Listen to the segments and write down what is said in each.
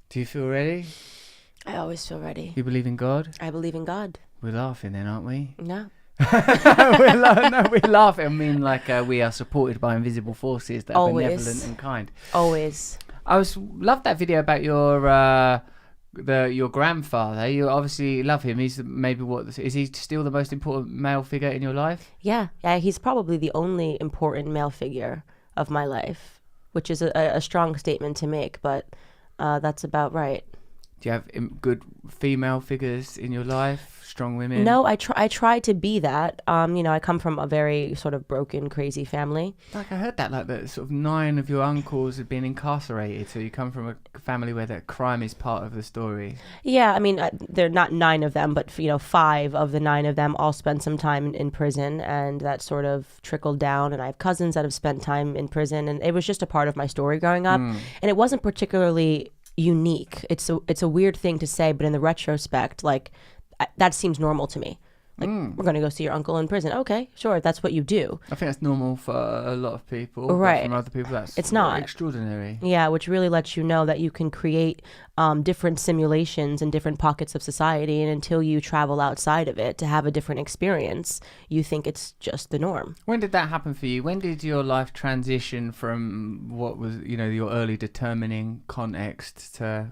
Do you feel ready? I always feel ready. You believe in God? I believe in God. We're laughing then, aren't we? No. we're laughing. I mean, like we are supported by invisible forces that are benevolent and kind. Always. Loved that video about your grandfather. You obviously love him. He's maybe is he still the most important male figure in your life? Yeah. He's probably the only important male figure of my life, which is a strong statement to make, but that's about right. Do you have good female figures in your life? Strong women? No, I try to be that. I come from a very sort of broken, crazy family. Like I heard that, like that sort of 9 of your uncles had been incarcerated. So you come from a family where that crime is part of the story. Yeah, I mean, they're not 9 of them, but 5 of the 9 of them all spent some time in prison, and that sort of trickled down. And I have cousins that have spent time in prison, and it was just a part of my story growing up. And it wasn't particularly unique. It's a weird thing to say, but in the retrospect, like that seems normal to me. Like, we're going to go see your uncle in prison. Okay, sure, that's what you do. I think that's normal for a lot of people. Right. But from other people, it's not extraordinary. Yeah, which really lets you know that you can create different simulations in different pockets of society, and until you travel outside of it to have a different experience, you think it's just the norm. When did that happen for you? When did your life transition from what was, your early determining context to,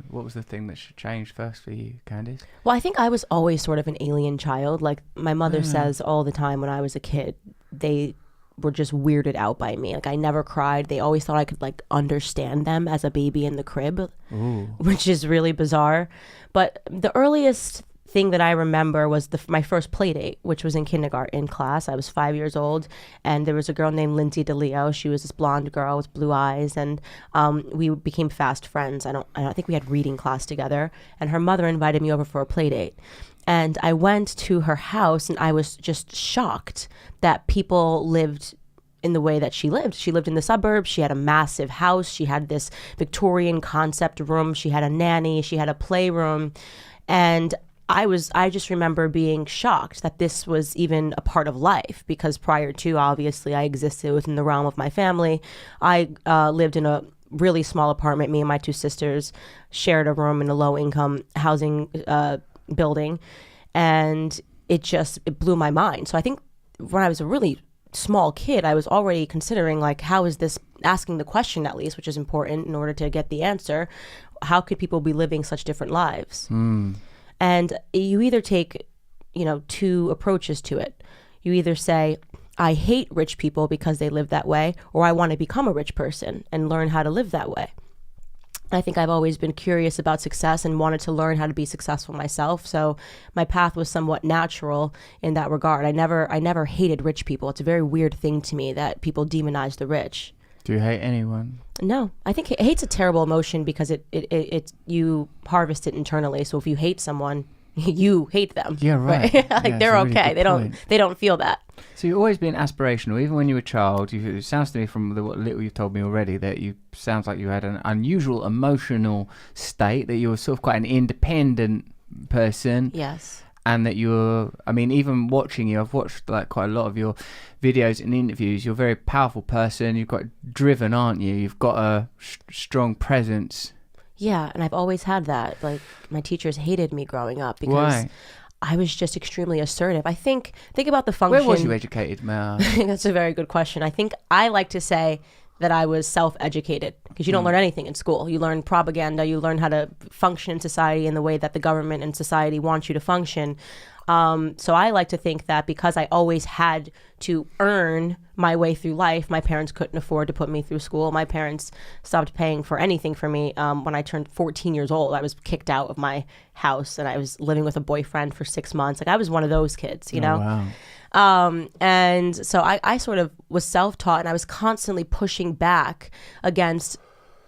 what was the thing that changed first for you, Candace? Well, I think I was always sort of an alien child. Like my mother says all the time when I was a kid, they were just weirded out by me. Like I never cried. They always thought I could like understand them as a baby in the crib. Ooh. Which is really bizarre. But the earliest thing that I remember was my first play date, which was in kindergarten class. I was 5 years old, and there was a girl named Lindsay DeLeo. She was this blonde girl with blue eyes, and we became fast friends. I think we had reading class together, and her mother invited me over for a play date. And I went to her house, and I was just shocked that people lived in the way that she lived. She lived in the suburbs. She had a massive house. She had this Victorian concept room. She had a nanny. She had a playroom. And I just remember being shocked that this was even a part of life, because prior to, obviously, I existed within the realm of my family. I lived in a really small apartment. Me and my 2 sisters shared a room in a low-income housing building, and it blew my mind. So I think when I was a really small kid, I was already considering, like, how is this, asking the question at least, which is important in order to get the answer, how could people be living such different lives? And you either take 2 approaches to it. You either say, I hate rich people because they live that way, or I want to become a rich person and learn how to live that way. I think I've always been curious about success and wanted to learn how to be successful myself. So my path was somewhat natural in that regard. I never hated rich people. It's a very weird thing to me that people demonize the rich. Do you hate anyone? No, I think hate's a terrible emotion because it you harvest it internally. So if you hate someone, you hate them. Yeah, right. They're okay. They don't feel that. So you've always been aspirational, even when you were a child. It sounds to me from what little you've told me already that sounds like you had an unusual emotional state, that you were sort of quite an independent person. Yes. And that even watching you, I've watched like quite a lot of your videos and interviews. You're a very powerful person. You're quite driven, aren't you? You've got a strong presence. Yeah, and I've always had that. Like, my teachers hated me growing up because Why? I was just extremely assertive. I think about the function. Where was you educated, Mel? That's a very good question. I think I like to say that I was self-educated, because you don't learn anything in school. You learn propaganda. You learn how to function in society in the way that the government and society wants you to function. So I like to think that because I always had to earn my way through life, my parents couldn't afford to put me through school. My parents stopped paying for anything for me when I turned 14 years old. I was kicked out of my house, and I was living with a boyfriend for 6 months. Like, I was one of those kids, know? Wow. And so I sort of was self-taught, and I was constantly pushing back against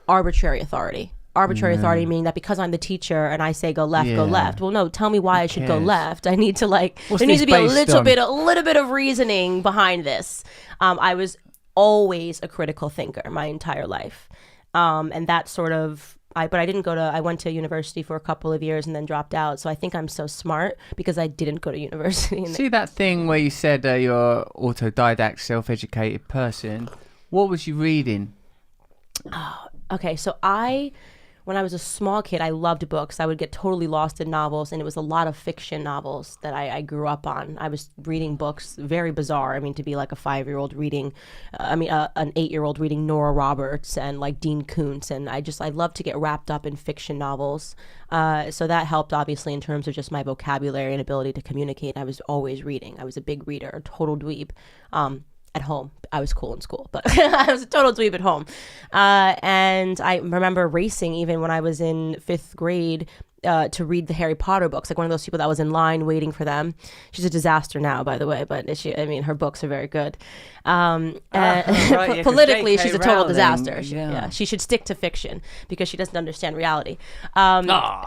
arbitrary authority. Arbitrary authority meaning that because I'm the teacher and I say go left, go left. Well, no, tell me why I should go left. I need to there needs to be a little bit of reasoning behind this. I was always a critical thinker my entire life. And that sort of, but I went to university for a couple of years and then dropped out. So I think I'm so smart because I didn't go to university. See that thing where you said you're autodidact, self-educated person. What was you reading? Okay, so I when I was a small kid, I loved books. I would get totally lost in novels, and it was a lot of fiction novels that I grew up on. I was reading books, very bizarre. I mean, to be like a 5-year-old reading, an 8-year-old reading Nora Roberts and like Dean Koontz, and I love to get wrapped up in fiction novels. So that helped, obviously, in terms of just my vocabulary and ability to communicate. I was always reading. I was a big reader, a total dweeb. At home, I was cool in school, but I was a total dweeb at home. And I remember racing even when I was in 5th grade to read the Harry Potter books, like one of those people that was in line waiting for them. She's a disaster now, by the way, but her books are very good. Politically, she's a total disaster. She should stick to fiction because she doesn't understand reality.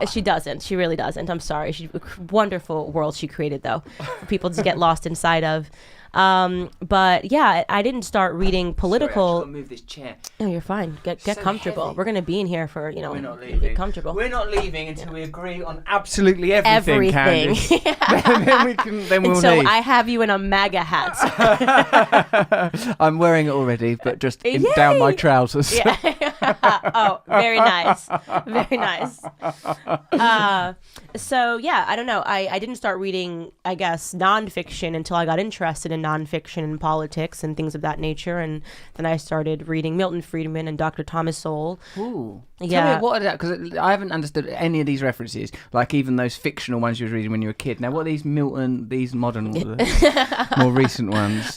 She doesn't. She really doesn't. I'm sorry. She's a wonderful world she created, though, for people to get lost inside of. But yeah, I didn't start reading political. Sorry, I move this chair. No, you're fine. Get so comfortable. Heavy. We're gonna be in here for We're not leaving. Get comfortable. We're not leaving until we agree on absolutely everything. Candace. then we'll so leave. I have you in a MAGA hat. I'm wearing it already, but just down my trousers. Yeah. Oh, very nice. Very nice. So yeah, I don't know. I didn't start reading, I guess, nonfiction until I got interested in nonfiction and politics and things of that nature, and then I started reading Milton Friedman and Dr. Thomas Sowell. Ooh. Tell me, what are that? Because I haven't understood any of these references, like even those fictional ones you were reading when you were a kid. Now, what are these Milton, these modern, more recent ones?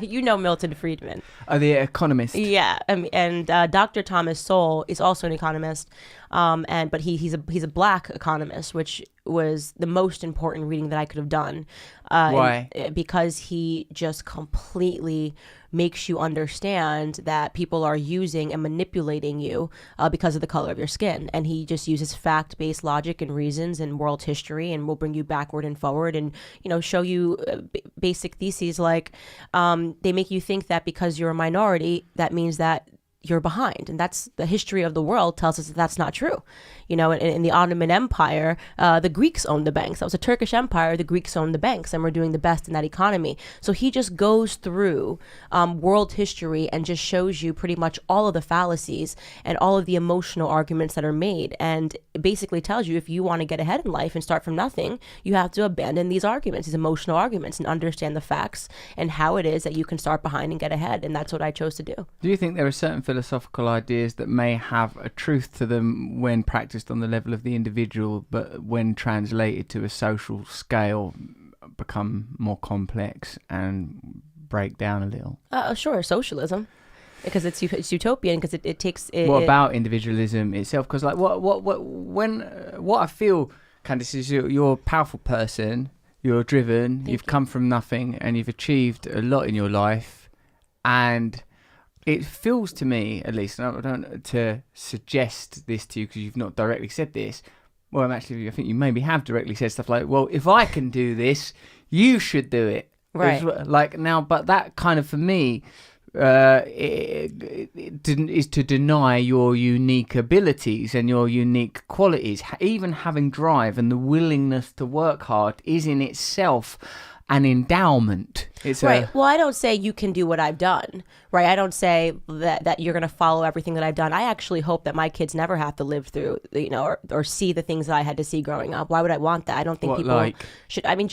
You know Milton Friedman. Oh, the economist. Yeah, and Dr. Thomas Sowell is also an economist, but he's a black economist, which was the most important reading that I could have done. Why? Because he just completely makes you understand that people are using and manipulating you because of the color of your skin. And he just uses fact-based logic and reasons and world history, and will bring you backward and forward and, show you basic theses like they make you think that because you're a minority, that means that you're behind. And that's the history of the world tells us that that's not true. In the Ottoman Empire, the Greeks owned the banks. That was a Turkish empire. The Greeks owned the banks and were doing the best in that economy. So he just goes through world history and just shows you pretty much all of the fallacies and all of the emotional arguments that are made, and basically tells you if you want to get ahead in life and start from nothing, you have to abandon these arguments, these emotional arguments, and understand the facts and how it is that you can start behind and get ahead. And that's what I chose to do. Do you think there are certain philosophical ideas that may have a truth to them when practiced on the level of the individual, but when translated to a social scale become more complex and break down a little? Sure, socialism, because it's utopian, because it takes it, what about individualism itself? Because like what I feel, Candace, is you're a powerful person, you're driven, you've come from nothing and you've achieved a lot in your life, and it feels to me, at least, and I don't to suggest this to you because you've not directly said this. Well, I think you maybe have directly said stuff like, well, if I can do this, you should do it. Right. Like now, but that kind of, for me, is to deny your unique abilities and your unique qualities. Even having drive and the willingness to work hard is in itself an endowment. It's right. Well, I don't say you can do what I've done, right? I don't say that you're going to follow everything that I've done. I actually hope that my kids never have to live through, or see the things that I had to see growing up. Why would I want that? I don't think people should. I mean,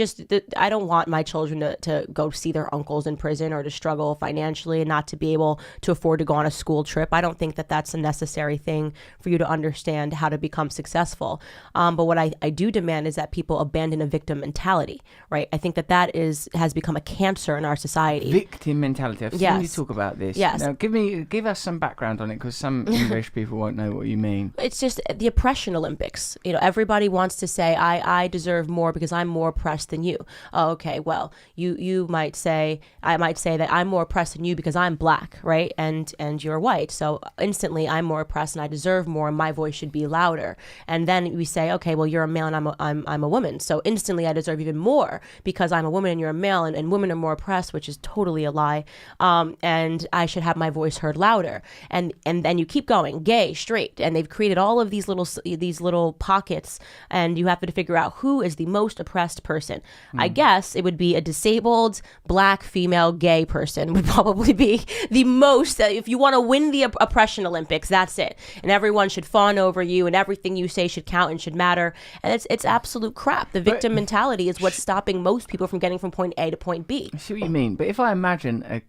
I don't want my children to go see their uncles in prison or to struggle financially and not to be able to afford to go on a school trip. I don't think that that's a necessary thing for you to understand how to become successful. But what I do demand is that people abandon a victim mentality, right? I think that has become a cancer in our society. Victim mentality. I've seen you talk about this. Yes. Now, give us some background on it, because some English people won't know what you mean. It's just the oppression Olympics. Everybody wants to say, I deserve more because I'm more oppressed than you. Oh, okay. Well, you might say, I might say that I'm more oppressed than you because I'm black, right? And you're white. So instantly I'm more oppressed and I deserve more and my voice should be louder. And then we say, okay, well, you're a male and I'm a woman. So instantly I deserve even more because I'm a woman and you're a male, and women are more oppressed, which is totally a lie. And I should have my voice heard louder. And then you keep going, gay, straight, and they've created all of these little pockets, and you have to figure out who is the most oppressed person. I guess it would be a disabled black female gay person would probably be the most. If you want to win the oppression Olympics, that's it. And everyone should fawn over you, and everything you say should count and should matter. And it's absolute crap. The victim mentality is what's stopping most people from getting from point A to point B. I see what you mean, but if I imagine a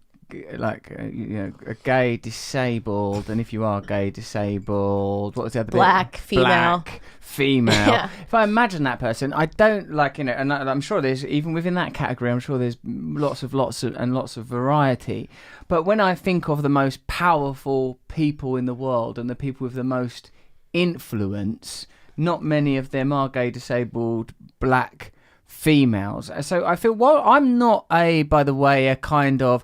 gay disabled, and if you are gay disabled, what was the other Black bit? female. Black female. Yeah. If I imagine that person, I don't and I'm sure there's, even within that category, I'm sure there's lots of variety. But when I think of the most powerful people in the world and the people with the most influence, not many of them are gay, disabled, black females. So I feel, well, I'm not by the way, a kind of,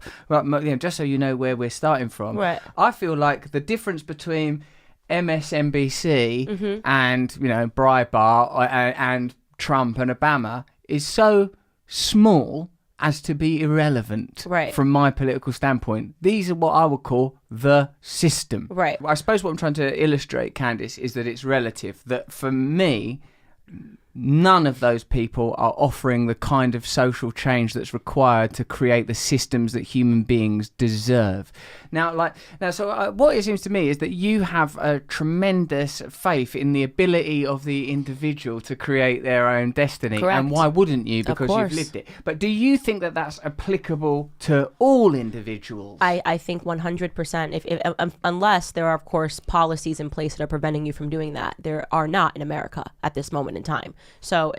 just so you know where we're starting from. Right. I feel like the difference between MSNBC and, Breitbart and Trump and Obama is so small as to be irrelevant from my political standpoint. These are what I would call the system. Right. I suppose what I'm trying to illustrate, Candace, is that it's relative. That for me, none of those people are offering the kind of social change that's required to create the systems that human beings deserve. So what it seems to me is that you have a tremendous faith in the ability of the individual to create their own destiny. Correct. And why wouldn't you? Because you've lived it. But do you think that that's applicable to all individuals? I think 100%. If unless there are, of course, policies in place that are preventing you from doing that. There are not in America at this moment in time. So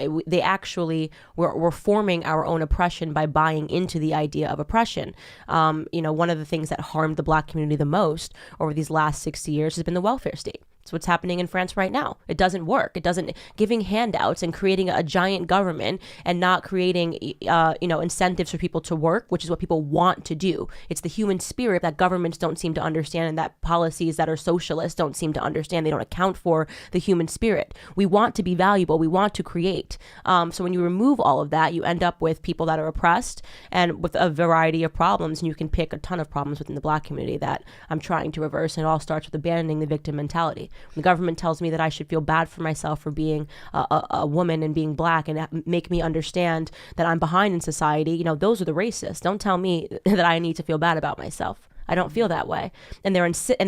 we're forming our own oppression by buying into the idea of oppression. One of the things that harmed the black community the most over these last 60 years has been the welfare state. It's what's happening in France right now. It doesn't work. It doesn't, giving handouts and creating a giant government and not creating, incentives for people to work, which is what people want to do. It's the human spirit that governments don't seem to understand, and that policies that are socialist don't seem to understand. They don't account for the human spirit. We want to be valuable. We want to create. So when you remove all of that, you end up with people that are oppressed and with a variety of problems. And you can pick a ton of problems within the black community that I'm trying to reverse. And it all starts with abandoning the victim mentality. The government tells me that I should feel bad for myself for being a woman and being black, and make me understand that I'm behind in society. Those are the racists. Don't tell me that I need to feel bad about myself. I don't feel that way. And they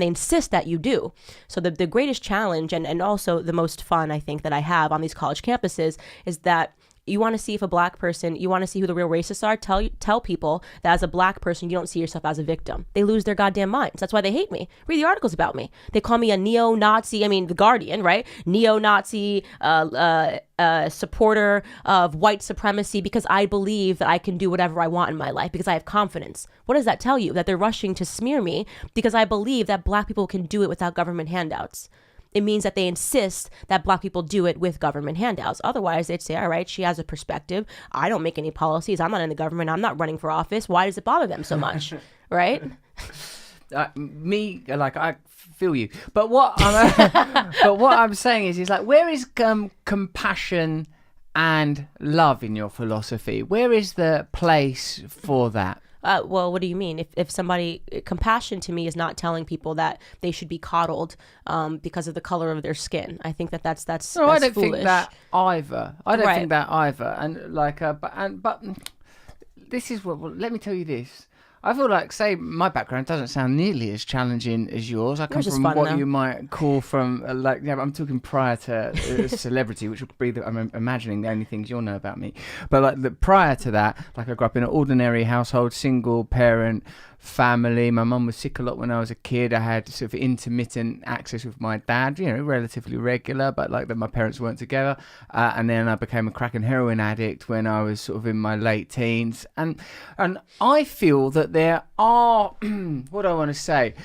insist that you do. So the greatest challenge and also the most fun, I think, that I have on these college campuses is that you want to see if a black person, you want to see who the real racists are, tell people that as a black person, you don't see yourself as a victim. They lose their goddamn minds. That's why they hate me. Read the articles about me. They call me a neo-Nazi, The Guardian, right? Neo-Nazi, supporter of white supremacy, because I believe that I can do whatever I want in my life because I have confidence. What does that tell you? That they're rushing to smear me because I believe that black people can do it without government handouts. It means that they insist that black people do it with government handouts. Otherwise, they'd say, all right, she has a perspective. I don't make any policies. I'm not in the government. I'm not running for office. Why does it bother them so much? Right? I feel you. But what I'm saying is where is compassion and love in your philosophy? Where is the place for that? Well, what do you mean? If somebody, compassion to me is not telling people that they should be coddled because of the color of their skin. I think that's no, I don't foolish. think that either. I don't think that either. And but this is what. Well, let me tell you this. I feel like, say, my background doesn't sound nearly as challenging as yours. I come from what you might call I'm talking prior to celebrity, which would be, I'm imagining, the only things you'll know about me. But prior to that, I grew up in an ordinary household, single parent family. My mum was sick a lot when I was a kid. I had sort of intermittent access with my dad, relatively regular, but my parents weren't together. And then I became a crack and heroin addict when I was sort of in my late teens. And I feel that there are, what do I want to say?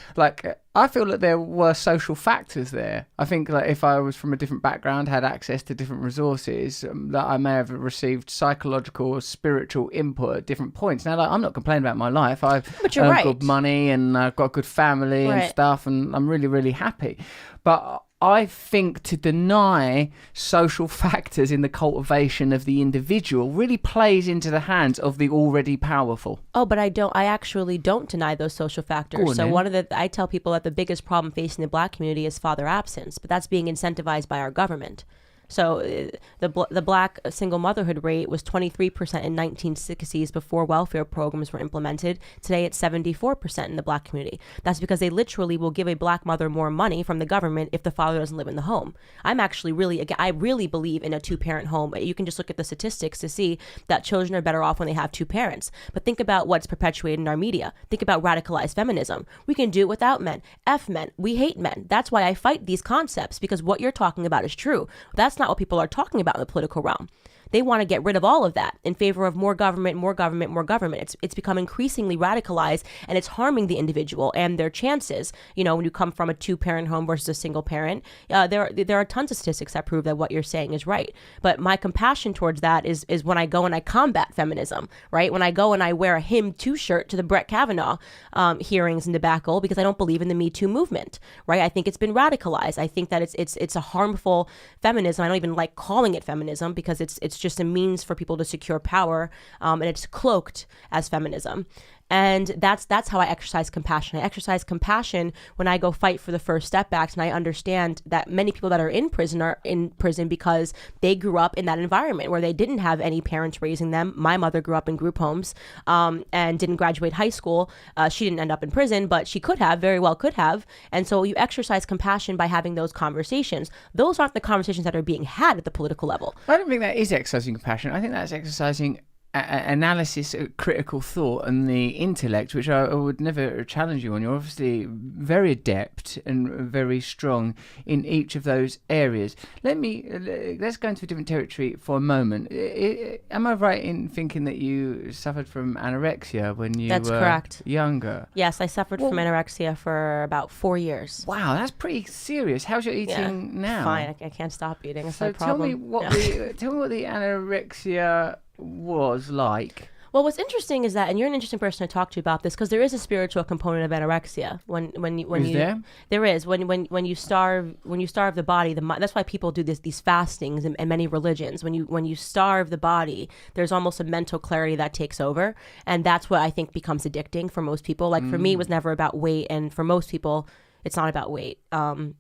I feel that there were social factors there. I think if I was from a different background, had access to different resources, that I may have received psychological or spiritual input at different points. Now, I'm not complaining about my life. I've earned good money and I've got a good family and stuff, and I'm really, really happy. But I think to deny social factors in the cultivation of the individual really plays into the hands of the already powerful. Oh, but I actually don't deny those social factors. So I tell people that the biggest problem facing the Black community is father absence, but that's being incentivized by our government. So the Black single motherhood rate was 23% in 1960s before welfare programs were implemented. Today it's 74% in the Black community. That's because they literally will give a Black mother more money from the government if the father doesn't live in the home. I really believe in a two-parent home. You can just look at the statistics to see that children are better off when they have two parents. But think about what's perpetuated in our media. Think about radicalized feminism. We can do it without men. F men. We hate men. That's why I fight these concepts, because what you're talking about is true. That's not what people are talking about in the political realm. They want to get rid of all of that in favor of more government, more government, more government. It's become increasingly radicalized, and it's harming the individual and their chances. You know, when you come from a two-parent home versus a single parent, there are tons of statistics that prove that what you're saying is right. But my compassion towards that is when I go and I combat feminism, right? When I go and I wear a Him Too shirt to the Brett Kavanaugh hearings in debacle because I don't believe in the Me Too movement, right? I think it's been radicalized. I think that it's a harmful feminism. I don't even like calling it feminism because it's just a means for people to secure power, and it's cloaked as feminism. And that's how I exercise compassion. I exercise compassion when I go fight for the First Step Act, and I understand that many people that are in prison because they grew up in that environment where they didn't have any parents raising them. My mother grew up in group homes and didn't graduate high school. She didn't end up in prison, but she very well could have. And so you exercise compassion by having those conversations. Those aren't the conversations that are being had at the political level. I don't think that is exercising compassion. I think that's exercising analysis, critical thought, and the intellect, which I would never challenge you on. You're obviously very adept and very strong in each of those areas. Let's go into a different territory for a moment. Am I right in thinking that you suffered from anorexia when you That's were correct. younger? Yes, I suffered from anorexia for about 4 years. Wow, that's pretty serious. How's your eating now? Fine, I can't stop eating. That's my tell me problem. tell me what the anorexia was like. Well, what's interesting is that, and you're an interesting person to talk to about this, because there is a spiritual component of anorexia. There is when you starve the body. That's why people do these fastings in many religions. When you starve the body, there's almost a mental clarity that takes over, and that's what I think becomes addicting for most people. Like for me, it was never about weight, and for most people, it's not about weight.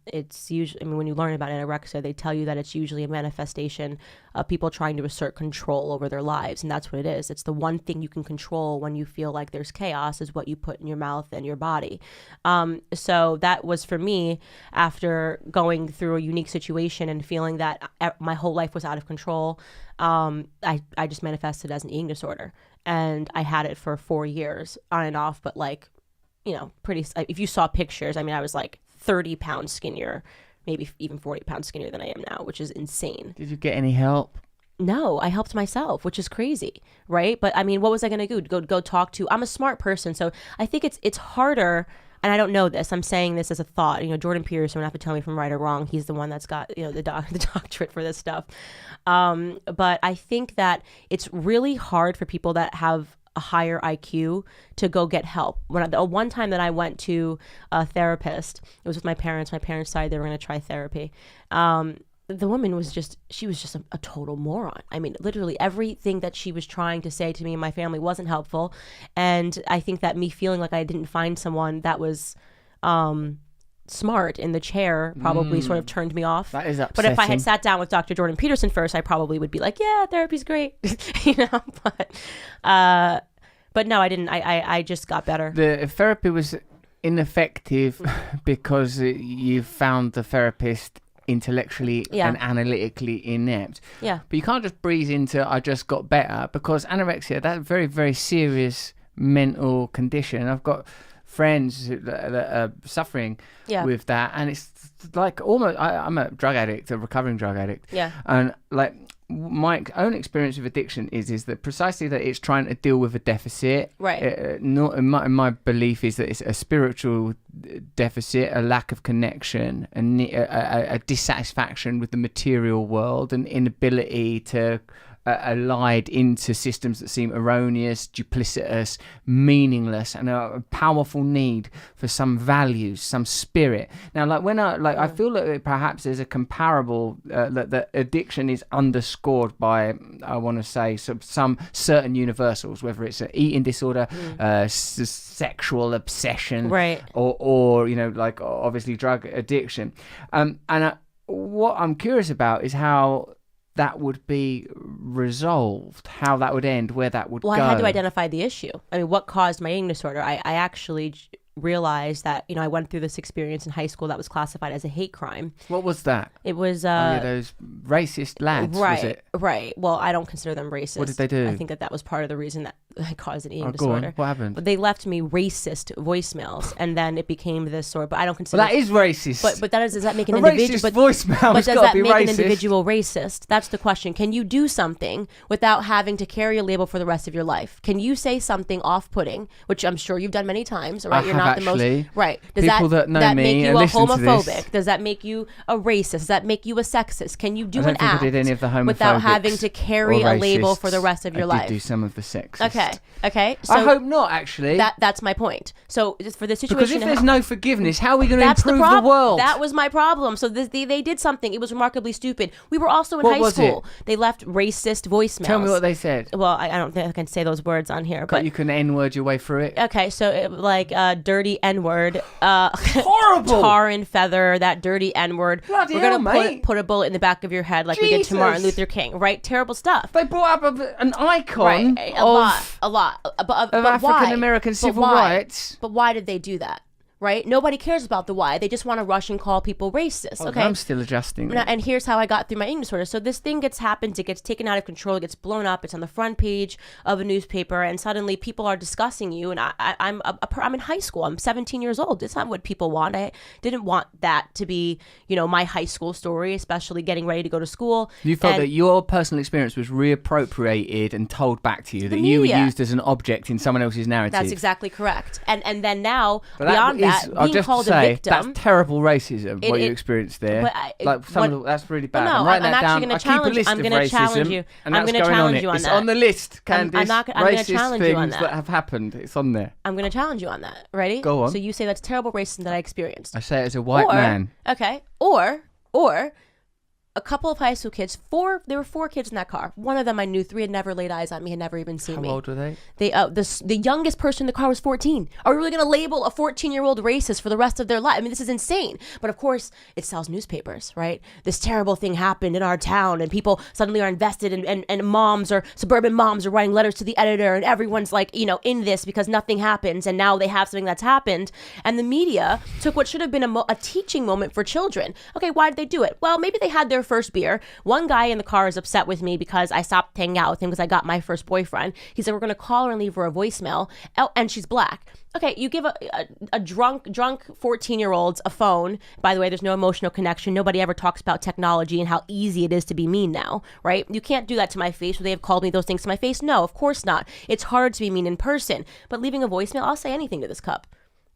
It's usually, when you learn about anorexia, they tell you that it's usually a manifestation of people trying to assert control over their lives. And that's what it is. It's the one thing you can control when you feel like there's chaos is what you put in your mouth and your body. So that was for me after going through a unique situation and feeling that my whole life was out of control. I just manifested as an eating disorder. And I had it for 4 years on and off, but if you saw pictures, I was like 30 pounds skinnier, maybe even 40 pounds skinnier than I am now, which is insane. Did you get any help? No, I helped myself, which is crazy, right? But what was I going to do? Go talk to, I'm a smart person. So I think it's harder, and I don't know this, I'm saying this as a thought, Jordan Peterson would have to tell me if I'm right or wrong. He's the one that's got, the doctorate for this stuff. But I think that it's really hard for people that have a higher IQ to go get help. One time that I went to a therapist, it was with my parents. My parents decided they were going to try therapy. The woman was just a total moron. Literally everything that she was trying to say to me and my family wasn't helpful. And I think that me feeling like I didn't find someone that was smart in the chair probably sort of turned me off. That is upsetting. But if I had sat down with Dr. Jordan Peterson first, I probably would be like, yeah, therapy's great. But no, I didn't. I just got better. The therapy was ineffective because you found the therapist intellectually and analytically inept. Yeah. But you can't just breeze into I just got better, because anorexia, that's a very, very serious mental condition. I've got friends that are suffering with that, and it's like almost I'm a drug addict, a recovering drug addict, and like my own experience with addiction is that precisely that it's trying to deal with a deficit, right? Not in my belief is that it's a spiritual deficit, a lack of connection, and a dissatisfaction with the material world, an inability to allied into systems that seem erroneous, duplicitous, meaningless, and a powerful need for some values, some spirit. Now, I feel that perhaps there's a comparable that addiction is underscored by, I want to say, some certain universals, whether it's an eating disorder, sexual obsession, right, or obviously drug addiction. What I'm curious about is how that would be resolved, how that would end, where that would go. Well, I had to identify the issue. I mean, what caused my eating disorder? I actually realized that, I went through this experience in high school that was classified as a hate crime. What was that? It was those racist lads, right, was it? Right. Well, I don't consider them racist. What did they do? I think that was part of the reason that I caused an eating Go disorder. on. What happened? But they left me racist voicemails, and then it became this sort. But I don't consider. Well, that is racist. But does that make an individual? But voicemail. But does that make racist? an individual racist? That's the question. Can you do something without having to carry a label for the rest of your life? Can you say something off-putting, which I'm sure you've done many times? Right? You're not the most right. Does people that know that me make you and a listen to homophobic? this. Does that make you a racist? Does that make you a sexist? Can you do I don't an think act I did any of the without having to carry a label racists. for the rest of your I life? did do some of the sexist. Okay. So I hope not, actually. That's my point. So just for this situation, because if there's no forgiveness, how are we going to that's improve the the world? That was my problem. So they did something. It was remarkably stupid. We were also in What high was school. it? They left racist voicemails. Tell me what they said. Well, I don't think I can say those words on here, but you can N-word your way through it. Okay, so dirty N-word, horrible, tar and feather, that dirty N-word. Bloody We're hell, gonna mate. put a bullet in the back of your head like we did to Martin Luther King, right? Terrible stuff. They brought up an icon Right, a lot of African American civil rights. But why did they do that? Right? Nobody cares about the why. They just want to rush and call people racist. Okay. I'm still adjusting. Now, and here's how I got through my eating disorder. So this thing happens. It gets taken out of control. It gets blown up. It's on the front page of a newspaper, and suddenly people are discussing you. And I'm in high school. I'm 17 years old. It's not what people want. I didn't want that to be, my high school story, especially getting ready to go to school. You felt that your personal experience was reappropriated and told back to you, that you were used as an object in someone else's narrative. That's exactly correct. And then now, beyond that, I'll being just called say, a victim. that's terrible racism, what you experienced there. That's really bad. No, I'm actually going to challenge you. I'm going to challenge you. I'm going to challenge you on that. It's on the list, Candace. I'm going to challenge you on things that have happened. It's on there. I'm going to challenge you on that. Ready? Go on. So you say that's terrible racism that I experienced. I say it as a white man. Okay. Or a couple of high school kids, there were 4 kids in that car. One of them I knew, 3 had never laid eyes on me, had never even seen me. How old were they? The youngest person in the car was 14. Are we really going to label a 14-year-old racist for the rest of their life? I mean, this is insane. But of course, it sells newspapers, right? This terrible thing happened in our town, and people suddenly are invested, and moms or suburban moms are writing letters to the editor, and everyone's like, in this because nothing happens, and now they have something that's happened. And the media took what should have been a teaching moment for children. Okay, why did they do it? Well, maybe they had their first beer. One guy in the car is upset with me because I stopped hanging out with him because I got my first boyfriend. He said, we're going to call her and leave her a voicemail. Oh, and she's black. Okay, you give a drunk 14-year-old a phone. By the way, there's no emotional connection. Nobody ever talks about technology and how easy it is to be mean now, right? You can't do that to my face. Would they have called me those things to my face? No, of course not. It's hard to be mean in person. But leaving a voicemail, I'll say anything to this cup.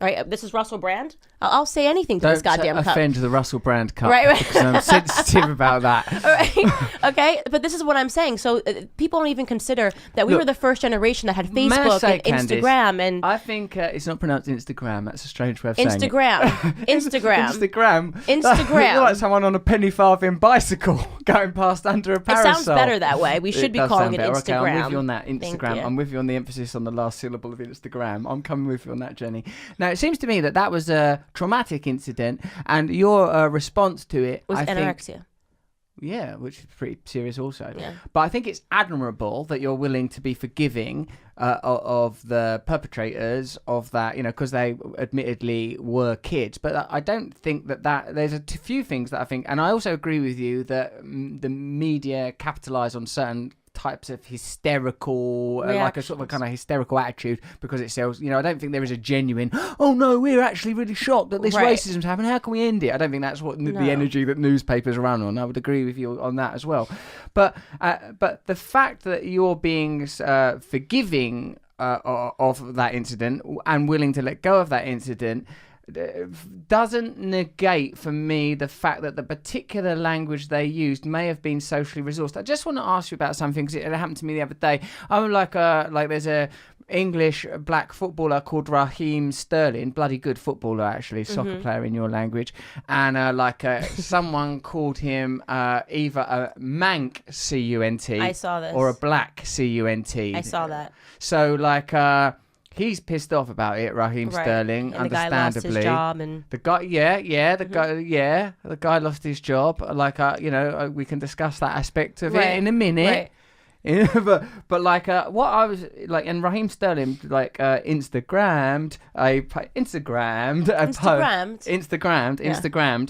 All right, this is Russell Brand. I'll say anything to this goddamn cup. Don't offend the Russell Brand cup, right. Because I'm sensitive about that. All right, okay, but this is what I'm saying. So people don't even consider that we were the first generation that had Facebook and Instagram. And I think it's not pronounced Instagram. That's a strange way of saying Instagram. Instagram. You're like someone on a penny farthing bicycle going past under a parasol. It sounds better that way. We should be calling it Instagram. Okay, I'm with you on that. Instagram. I'm with you on the emphasis on the last syllable of Instagram. I'm coming with you on that, Jenny. Now, it seems to me that was a traumatic incident, and your response to it was anorexia. Think, yeah, which is pretty serious also. Yeah. But I think it's admirable that you're willing to be forgiving of the perpetrators of that, because they admittedly were kids. But I don't think that there's a few things that I think, and I also agree with you that the media capitalize on certain types of hysterical, like a sort of a kind of hysterical attitude because it sells. I don't think there is a genuine, oh no, we're actually really shocked that this racism's happened. How can we end it? I don't think that's what the energy that newspapers run on. I would agree with you on that as well. But the fact that you're being forgiving of that incident and willing to let go of that incident doesn't negate for me the fact that the particular language they used may have been socially resourced. I just want to ask you about something because it happened to me the other day. I'm like there's a English black footballer called Raheem Sterling, bloody good footballer actually, soccer player in your language, and someone called him either a mank C-U-N-T I saw this. or a black C-U-N-T. I saw that. So he's pissed off about it, Raheem Sterling, and the understandably. guy lost his job, and the guy lost his job. We can discuss that aspect of it in a minute. Right. What I was like, and Raheem Sterling Instagrammed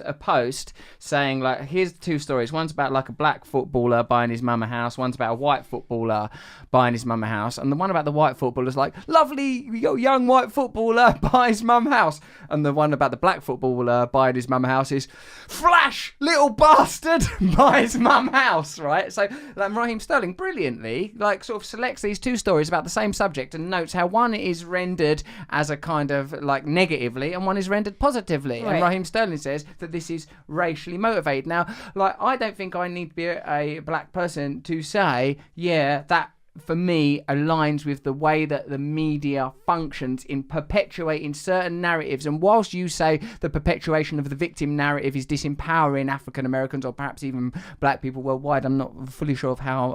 a post saying like, here's two stories. One's about like a black footballer buying his mum a house. One's about a white footballer buying his mum a house. And the one about the white footballer is like, lovely young white footballer buys mum house. And the one about the black footballer buying his mum a house is, flash, little bastard buys mum house, right? So Raheem Sterling, brilliantly, like sort of selects these two stories about the same subject and notes how one is rendered as a kind of like negatively and one is rendered positively. Right. And Raheem Sterling says that this is racially motivated. Now, like, I don't think I need to be a black person to say, yeah, that for me aligns with the way that the media functions in perpetuating certain narratives. And whilst you say the perpetuation of the victim narrative is disempowering African Americans or perhaps even black people worldwide, I'm not fully sure of how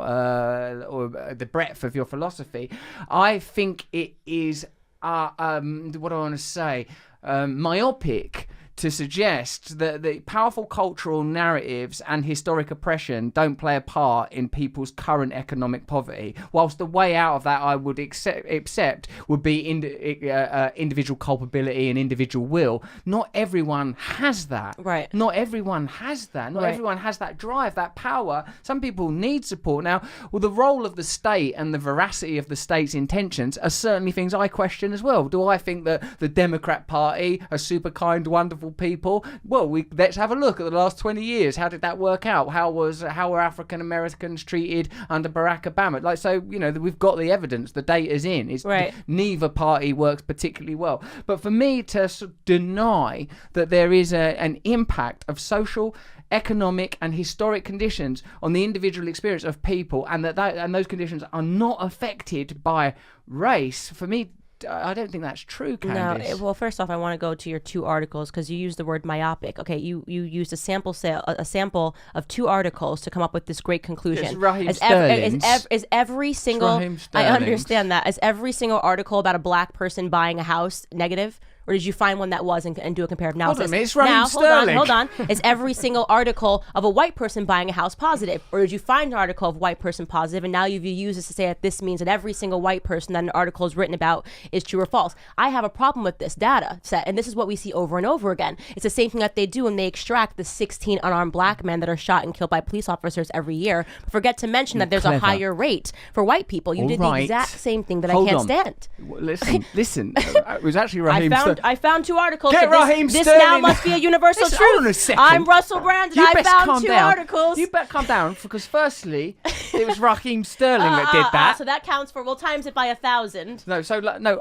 or the breadth of your philosophy. I think it is what do I want to say, myopic to suggest that the powerful cultural narratives and historic oppression don't play a part in people's current economic poverty, whilst the way out of that I would accept would be individual culpability and individual will. Not everyone has that. Right. Not everyone has that. Not everyone has that drive, that power. Some people need support. Now, the role of the state and the veracity of the state's intentions are certainly things I question as well. Do I think that the Democrat Party are super kind, wonderful people? Well, let's have a look at the last 20 years. How did that work out? How were African Americans treated under Barack Obama? Like, so, we've got the evidence, the data's in. It's right. Neither party works particularly well. But for me to deny that there is an impact of social, economic and historic conditions on the individual experience of people, and and those conditions are not affected by race, for me, I don't think that's true, Candace. No, well, first off, I want to go to your two articles because you used the word myopic. Okay, you used a sample of two articles to come up with this great conclusion. It's Raheem Sterling's. Is every single, I understand that, is every single article about a black person buying a house negative? Or did you find one that was and do a comparative analysis? Hold on, it's Raheem Sterling. Hold on. Is every single article of a white person buying a house positive? Or did you find an article of white person positive and now you've used this to say that this means that every single white person that an article is written about is true or false? I have a problem with this data set, and this is what we see over and over again. It's the same thing that they do when they extract the 16 unarmed black men that are shot and killed by police officers every year. But forget to mention that there's a higher rate for white people. You did the exact same thing that I can't stand. Listen. It was actually Raheem Sterling. I found two articles. Get Raheem this Sterling. now must be a universal truth. Hold on a second. I'm Russell Brand, and I found two articles. You better calm down, because firstly, it was Raheem Sterling that did that. So that counts for, we'll times it by 1,000. No,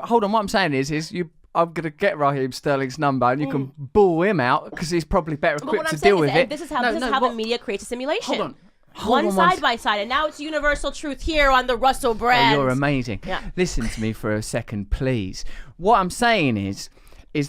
hold on. What I'm saying is I'm going to get Raheem Sterling's number and you can bull him out because he's probably better equipped to deal with it. This is how the media creates a simulation. Hold on. One side by side, and now it's universal truth here on the Russell Brand. Oh, you're amazing. Yeah. Listen to me for a second, please. What I'm saying is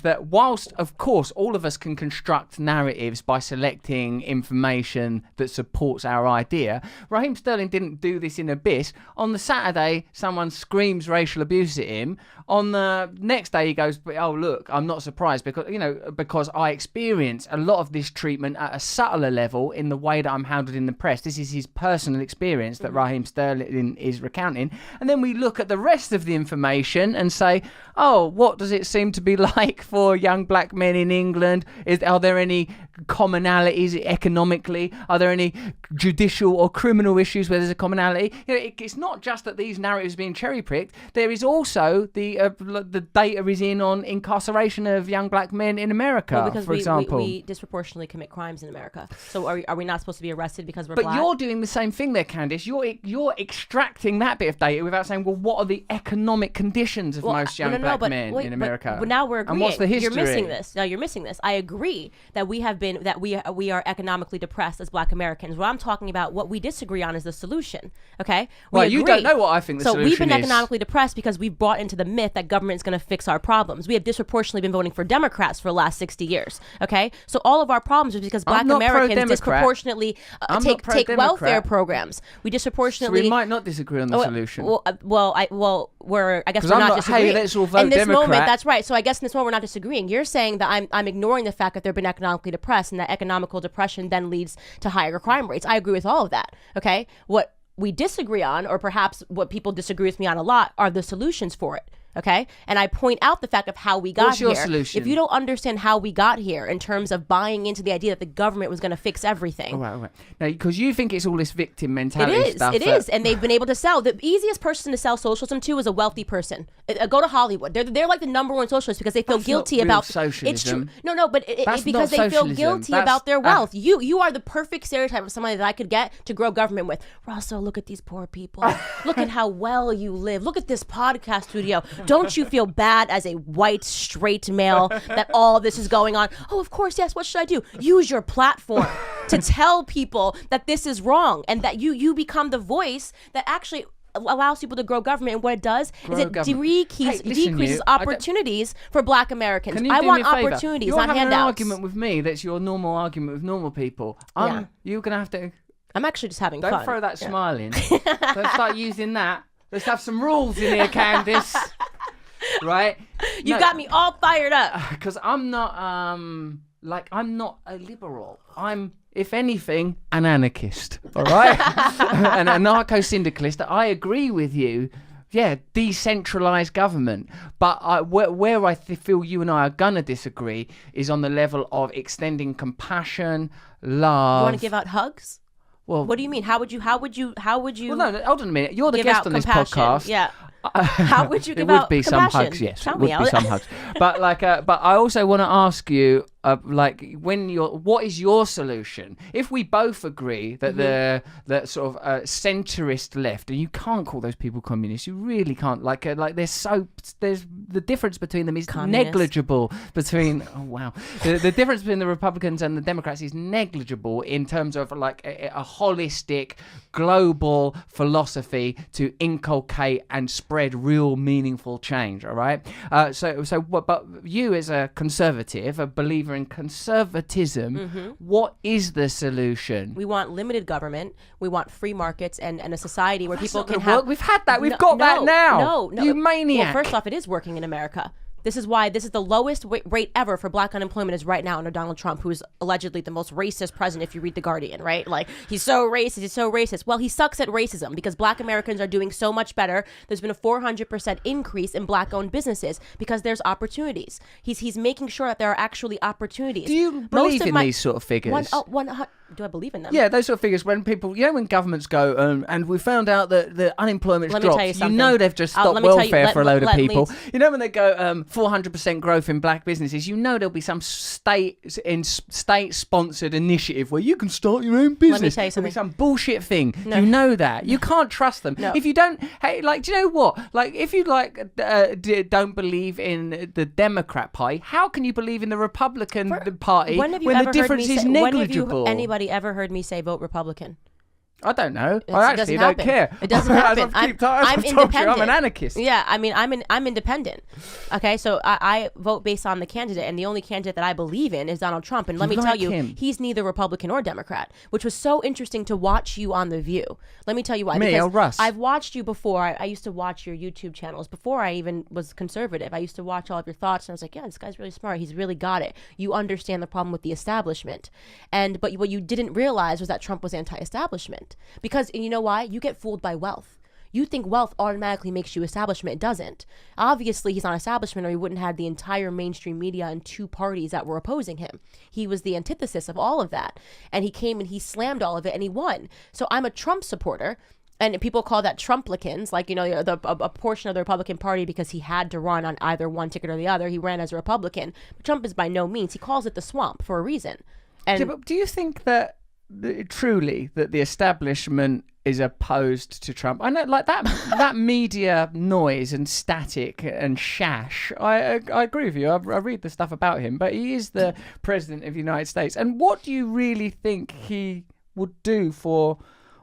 that whilst, of course, all of us can construct narratives by selecting information that supports our idea, Raheem Sterling didn't do this in Abyss. On the Saturday, someone screams racial abuse at him. On the next day, he goes, oh, look, I'm not surprised because I experience a lot of this treatment at a subtler level in the way that I'm handled in the press. This is his personal experience that Raheem Sterling is recounting. And then we look at the rest of the information and say, oh, what does it seem to be like for young black men in England? Are there any commonalities economically? Are there any judicial or criminal issues where there's a commonality? It's not just that these narratives are being cherry-picked. There is also the the data is in on incarceration of young black men in America, because for example. we disproportionately commit crimes in America. So are we not supposed to be arrested because we're But black? you're doing the same thing there, Candace. You're extracting that bit of data without saying, well, what are the economic conditions of most young black men in America? But now we're agreeing. And what's the history? You're missing this. No, you're missing this. I agree that we are economically depressed as black Americans. What I'm talking about, what we disagree on is the solution. Okay? Well, you don't know what I think the solution is. So we've been economically depressed because we've bought into the myth that government is going to fix our problems. We have disproportionately been voting for Democrats for the last 60 years. Okay? So all of our problems are because black Americans disproportionately take welfare programs. We disproportionately. So we might not disagree on the solution. I guess we're not disagreeing. Hey, let's all vote in this Democrat. moment, that's right. So I guess in this moment we're not disagreeing. You're saying that I'm ignoring the fact that they've been economically depressed, and that economical depression then leads to higher crime rates. I agree with all of that. Okay? What we disagree on, or perhaps what people disagree with me on a lot, are the solutions for it. Okay? And I point out the fact of how we got What's your here. solution? If you don't understand how we got here in terms of buying into the idea that the government was going to fix everything. All right. Now, because you think it's all this victim mentality stuff. It is. And they've been able to sell. The easiest person to sell socialism to is a wealthy person. Go to Hollywood. They're like the number one socialist because they feel guilty about socialism. It's true. No, but That's because not they feel socialism. guilty about their wealth. You are the perfect stereotype of somebody that I could get to grow government with. Russell, look at these poor people. Look at how well you live. Look at this podcast studio. Don't you feel bad as a white straight male that all this is going on? Oh, of course, yes. What should I do? Use your platform to tell people that this is wrong, and that you become the voice that actually allows people to grow government. And what it does is it decreases opportunities for black Americans. I want opportunities, You're not having handouts. an argument with me that's your normal argument with normal people. You're going to have to... I'm actually just having fun. Don't throw that smile in. Don't start using that. Let's have some rules in here, Candace. Right? You got me all fired up. Because I'm not I'm not a liberal. I'm, if anything, an anarchist. All right? An anarcho-syndicalist. I agree with you. Yeah, decentralized government. But where I feel you and I are gonna disagree is on the level of extending compassion, love. You want to give out hugs? Well, what do you mean? How would you? Well, no, hold on a minute. You're the give guest out on this compassion? podcast. Yeah. How would you give out compassion? It would be some hugs, yes. Tell it would me, be some hugs. But but I also want to ask you, what is your solution? If we both agree that the sort of centrist left, and you can't call those people communists, you really can't. There's the difference between them is negligible. The difference between the Republicans and the Democrats is negligible in terms of a holistic global philosophy to inculcate and spread real meaningful change. All right. But you as a conservative, a believer in conservatism, what is the solution? We want limited government. We want free markets and a society where people can have. We've had that. We've got that now. No. You maniac. Well, first off, it is working in America. This is why this is the lowest rate ever for black unemployment is right now under Donald Trump, who is allegedly the most racist president if you read The Guardian, right? Like, he's so racist. Well, he sucks at racism because black Americans are doing so much better. There's been a 400% increase in black-owned businesses because there's opportunities. He's making sure that there are actually opportunities. Do you believe in these sort of figures? Do I believe in them? Yeah, those sort of figures. When people, when governments go, and we found out that the unemployment's dropped, they've just stopped welfare for a load of people. When they go 400% growth in black businesses, there'll be some state-sponsored initiative where you can start your own business. Let me tell you something. It'll be some bullshit thing. No. You know that. You can't trust them. No. If you don't, do you know what? If you don't believe in the Democrat Party, how can you believe in the Republican Party when the difference is negligible? Anybody ever heard me say vote Republican? I don't know. I actually don't care. It doesn't happen. I'm independent. I'm an anarchist. Yeah, I mean, I'm independent. Okay, so I vote based on the candidate, and the only candidate that I believe in is Donald Trump. And let me tell you, he's neither Republican or Democrat, which was so interesting to watch you on The View. Let me tell you why. Or Russ? I've watched you before. I used to watch your YouTube channels before I even was conservative. I used to watch all of your thoughts, and I was like, yeah, this guy's really smart. He's really got it. You understand the problem with the establishment. But what you didn't realize was that Trump was anti-establishment. Because, and you know why? You get fooled by wealth. You think wealth automatically makes you establishment. It doesn't. Obviously, he's not establishment, or he wouldn't have the entire mainstream media and two parties that were opposing him. He was the antithesis of all of that. And he came and he slammed all of it, and he won. So I'm a Trump supporter. And people call that Trumplicans, like, a portion of the Republican Party, because he had to run on either one ticket or the other. He ran as a Republican. But Trump is by no means. He calls it the swamp for a reason. And but do you think that truly that the establishment is opposed to Trump? I know, like that media noise and static and shash. I agree with you. I read the stuff about him, but he is the president of the United States. And what do you really think he would do for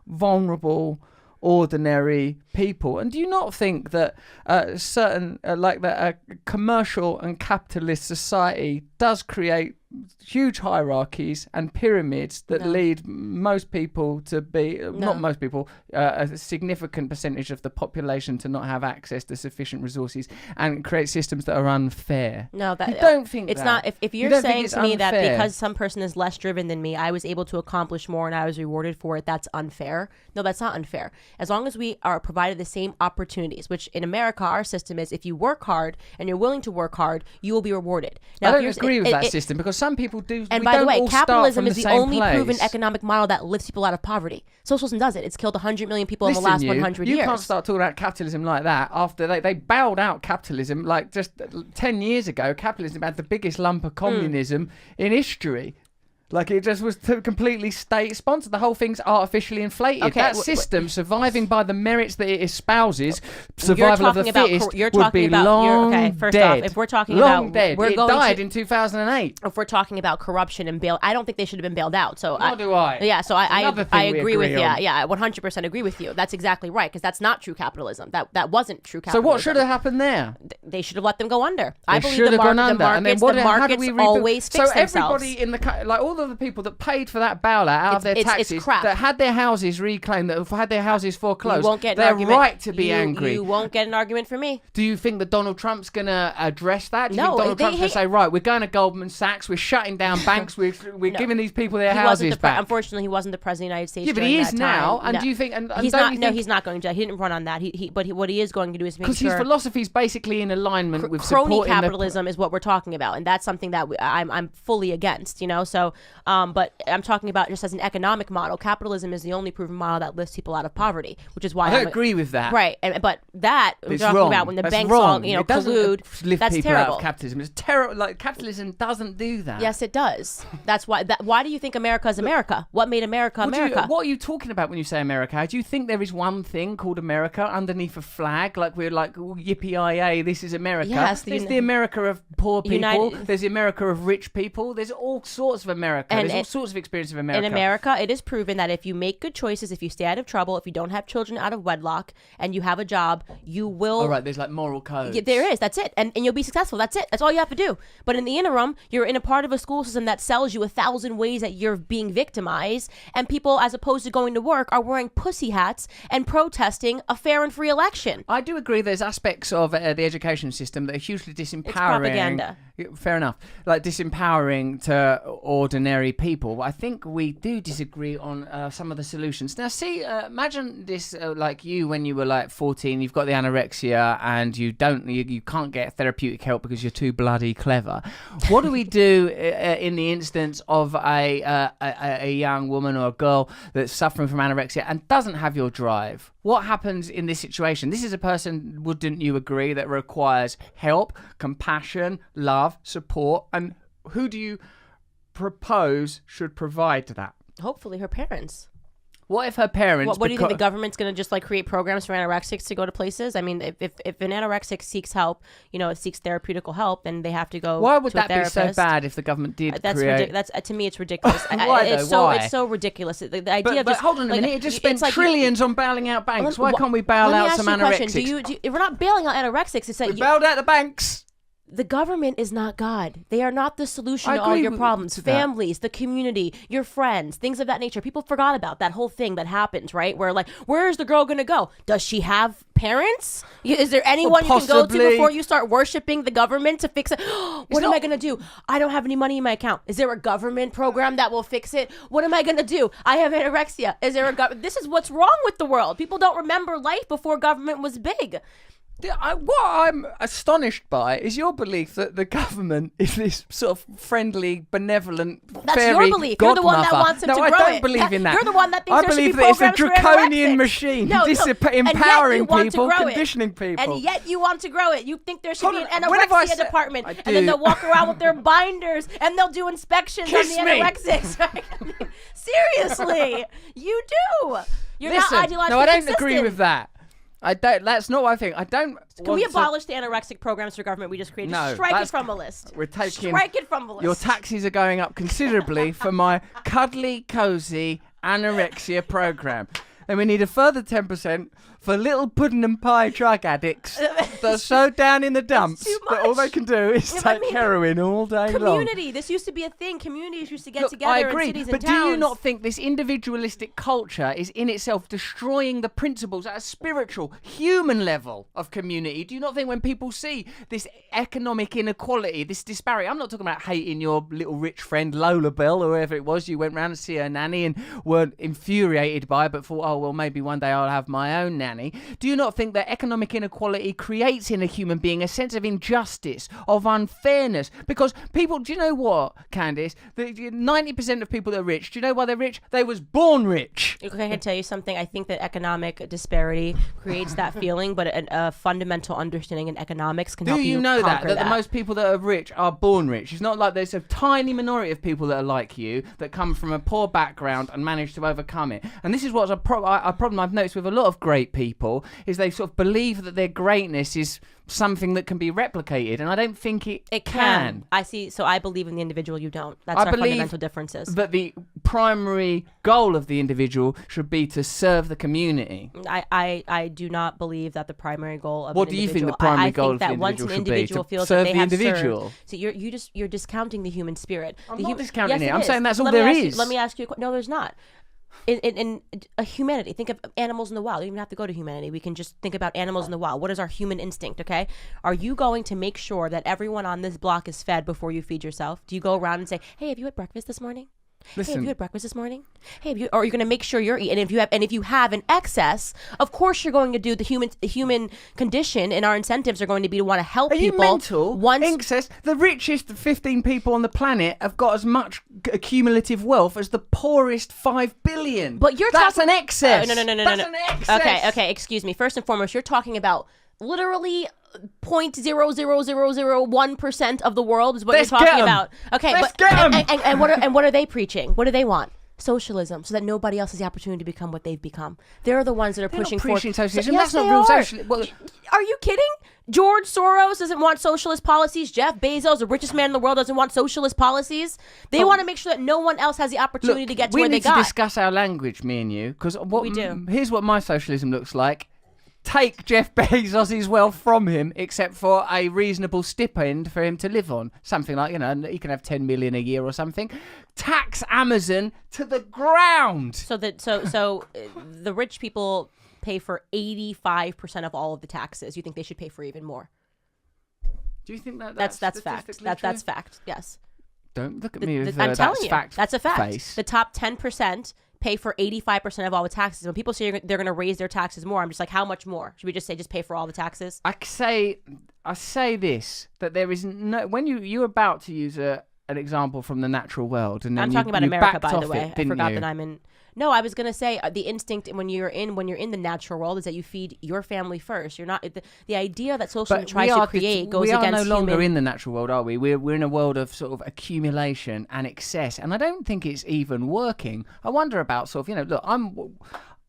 vulnerable, ordinary people? And do you not think that a commercial and capitalist society does create huge hierarchies and pyramids that lead most people to be not most people, a significant percentage of the population to not have access to sufficient resources, and create systems that are unfair? No, that you don't think it's that. not. If you're saying to me unfair? that because some person is less driven than me, I was able to accomplish more and I was rewarded for it, that's unfair. No, that's not unfair. As long as we are provided the same opportunities, which in America our system is, if you work hard and you're willing to work hard, you will be rewarded. Now, I don't agree with that system, because some people do. And by the way, capitalism is the only place. proven economic model that lifts people out of poverty. Socialism does it. It's killed 100 million people in the last 100 years. You can't start talking about capitalism like that after they bailed out capitalism like just 10 years ago. Capitalism had the biggest lump of communism in history. Like, it just was completely state-sponsored. The whole thing's artificially inflated. Okay, that system, surviving by the merits that it espouses, survival of the fittest, would be long dead. If we're talking long about... dead. It died in 2008. If we're talking about corruption and bail, I don't think they should have been bailed out. So Nor do I. Yeah, so I agree with you. on. Yeah, I 100% agree with you. That's exactly right, because that's not true capitalism. That wasn't true capitalism. So what should have happened there? They should have let them go under. I believe the markets always fix themselves. So everybody in the... Like, all of the people that paid for that bailout out of their taxes, that had their houses reclaimed, that had their houses foreclosed, they're right to be angry. You won't get an argument from me. Do you think that Donald Trump's going to address that? Do you No, think Donald Trump's going to say, right, we're going to Goldman Sachs, we're shutting down banks, we're giving these people their houses back? Unfortunately, he wasn't the president of the United States. Yeah, but he is now. Time. And no. do you think... And he's not. No, he's not going to. He didn't run on that. But what he is going to do is make sure... Because his philosophy is basically in alignment with crony supporting... capitalism is what we're talking about. And that's something that I'm fully against, So, but I'm talking about just as an economic model. Capitalism is the only proven model that lifts people out of poverty, which is why I don't agree with that. Right, but that it's we're talking wrong. about when the That's banks wrong. all It doesn't collude. lift That's people terrible. out of capitalism. It's terrible. Like, capitalism doesn't do that. Yes, it does. That's why. Why do you think America is America? What made America America? What are you talking about when you say America? Do you think there is one thing called America underneath a flag? Like, we're like, yippee-yi-yay, this is America. Yes, there's the America of poor people. There's the America of rich people. There's all sorts of America. There's all sorts of experience of America. In America, it is proven that if you make good choices, if you stay out of trouble, if you don't have children out of wedlock, and you have a job, you will... All right, there's like moral codes. Yeah, there is. That's it. And you'll be successful. That's it. That's all you have to do. But in the interim, you're in a part of a school system that sells you 1,000 ways that you're being victimized, and people, as opposed to going to work, are wearing pussy hats and protesting a fair and free election. I do agree there's aspects of the education system that are hugely disempowering. It's propaganda. Fair enough. Like, disempowering to ordinary people. I think we do disagree on some of the solutions. Now, see, imagine this, like you when you were like 14, you've got the anorexia and you can't get therapeutic help because you're too bloody clever. What do we do in the instance of a young woman or a girl that's suffering from anorexia and doesn't have your drive? What happens in this situation? This is a person, wouldn't you agree, that requires help, compassion, love, support, and who do you propose should provide that? Hopefully her parents. What if her parents... What do you think, the government's going to just like create programs for anorexics to go to places? I mean, if an anorexic seeks help, it seeks therapeutical help, then they have to go. Why would to a that be so therapist. bad if the government did create... That's to me, it's ridiculous. Why though? Why? It's so ridiculous. The idea of but just... hold on a minute, it just spends trillions on bailing out banks. Why can't we bail out some anorexics? If we're not bailing out anorexics, it's that... We bailed out the banks. The government is not God. They are not the solution to all your problems. Families, the community, your friends, things of that nature. People forgot about that whole thing that happens, right? Where like, where is the girl going to go? Does she have parents? Is there anyone you can go to before you start worshiping the government to fix it? What am I going to do? I don't have any money in my account. Is there a government program that will fix it? What am I going to do? I have anorexia. Is there a This is what's wrong with the world. People don't remember life before government was big. What I'm astonished by is your belief that the government is this sort of friendly, benevolent, That's fairy your belief. You're the one that godmother. wants them to No, grow I don't it. believe in that. You're the one that thinks I there should believe be that it's a programs for draconian anorexics. machine, No, empowering and yet you want to people, grow it. conditioning people. And yet you want to grow it. You think there should be an Hold on, when have I anorexia said- department, I and then do. they'll walk around with their binders, and they'll do inspections Kiss on the me. anorexics. Right? Seriously, you do. You're Listen, not ideologically no, I don't consistent. agree with that. I don't. That's not what I think. I don't. Can we abolish the anorexic programs for government we just created? No, Strike it that's- from the list. We're taking. Strike it from the list. Your taxes are going up considerably for my cuddly, cozy anorexia program. Then we need a further 10% for little pudding and pie drug addicts that are so down in the dumps too that all they much. can do is Yeah, but I take mean, heroin all day long. Community. This used to be a thing. Communities used to get Look, together I agree, in cities but and towns. do you not think this individualistic culture is in itself destroying the principles at a spiritual, human level of community? Do you not think when people see this economic inequality, this disparity, I'm not talking about hating your little rich friend Lola Bell or whoever it was, you went round to see her nanny and were infuriated by it, but thought, oh, well, maybe one day I'll have my own nanny. Do you not think that economic inequality creates in a human being a sense of injustice, of unfairness? Because people, do you know what, Candace? 90% of people that are rich, do you know why they're rich? They was born rich. Okay, I can tell you something. I think that economic disparity creates that feeling, but a fundamental understanding in economics can help Do you you know conquer that the most people that are rich are born rich? It's not like there's a tiny minority of people that are like you that come from a poor background and manage to overcome it. And this is what's a problem I've noticed with a lot of great people is they sort of believe that their greatness is something that can be replicated, and I don't think it can. I see. So I believe in the individual. You don't. That's I our believe fundamental differences. that the primary goal of the individual should be to serve the community. I do not believe that the primary goal of What an do you think individual, the primary I goal think of the that once an individual should be? individual To feels serve that they the have individual? served, so you're discounting the human spirit. I'm The not hu- discounting yes, it. I'm is. saying that's all Let me there ask you- is. Let me ask you. No, there's not. In humanity, think of animals in the wild. You don't even have to go to humanity. We can just think about animals in the wild. What is our human instinct, okay? Are you going to make sure that everyone on this block is fed before you feed yourself? Do you go around and say, hey, have you had breakfast this morning? Hey, have you had breakfast this morning? Hey, or you're going to make sure you're eating. And if you have an excess, of course you're going to do the human condition, and our incentives are going to be to want to help Are you people. mental? Incest. The richest 15 people on the planet have got as much accumulative wealth as the poorest 5 billion. But that's an excess. No. That's an excess. Okay. Excuse me. First and foremost, you're talking about literally 0.00001% of the world is what Let's you're talking get 'em. about. Okay, Let's but get 'em. and what are they preaching? What do they want? Socialism, so that nobody else has the opportunity to become what they've become. They're the ones that are They're pushing not preaching forward. socialism. Yes, That's not they real are. socialism. Well, Are you kidding? George Soros doesn't want socialist policies. Jeff Bezos, the richest man in the world, doesn't want socialist policies. They want to make sure that no one else has the opportunity to get to where they we need got. to discuss our language, me and you, because We do. Here's what my socialism looks like. Take Jeff Bezos' wealth from him, except for a reasonable stipend for him to live on. Something like, he can have 10 million a year or something. Tax Amazon to the ground. So the rich people pay for 85% of all of the taxes. You think they should pay for even more? Do you think That's fact. statistically That's true? fact. Yes. Don't look at me with I'm telling that's you, fact. that's a fact. Face. The top 10% pay for 85% of all the taxes. When people say they're going to raise their taxes more, I'm just like, how much more? Should we just say just pay for all the taxes? I say this, that there is no, when you're about to use an example from the natural world, and then I'm talking about you America, backed by the off way. it, I didn't forgot you? that I'm in. No, I was gonna say the instinct when you're in the natural world is that you feed your family first. You're not the idea that socialism But tries to create goes we are against no longer human. in the natural world, are we? We're in a world of sort of accumulation and excess, and I don't think it's even working. I wonder about sort of, look,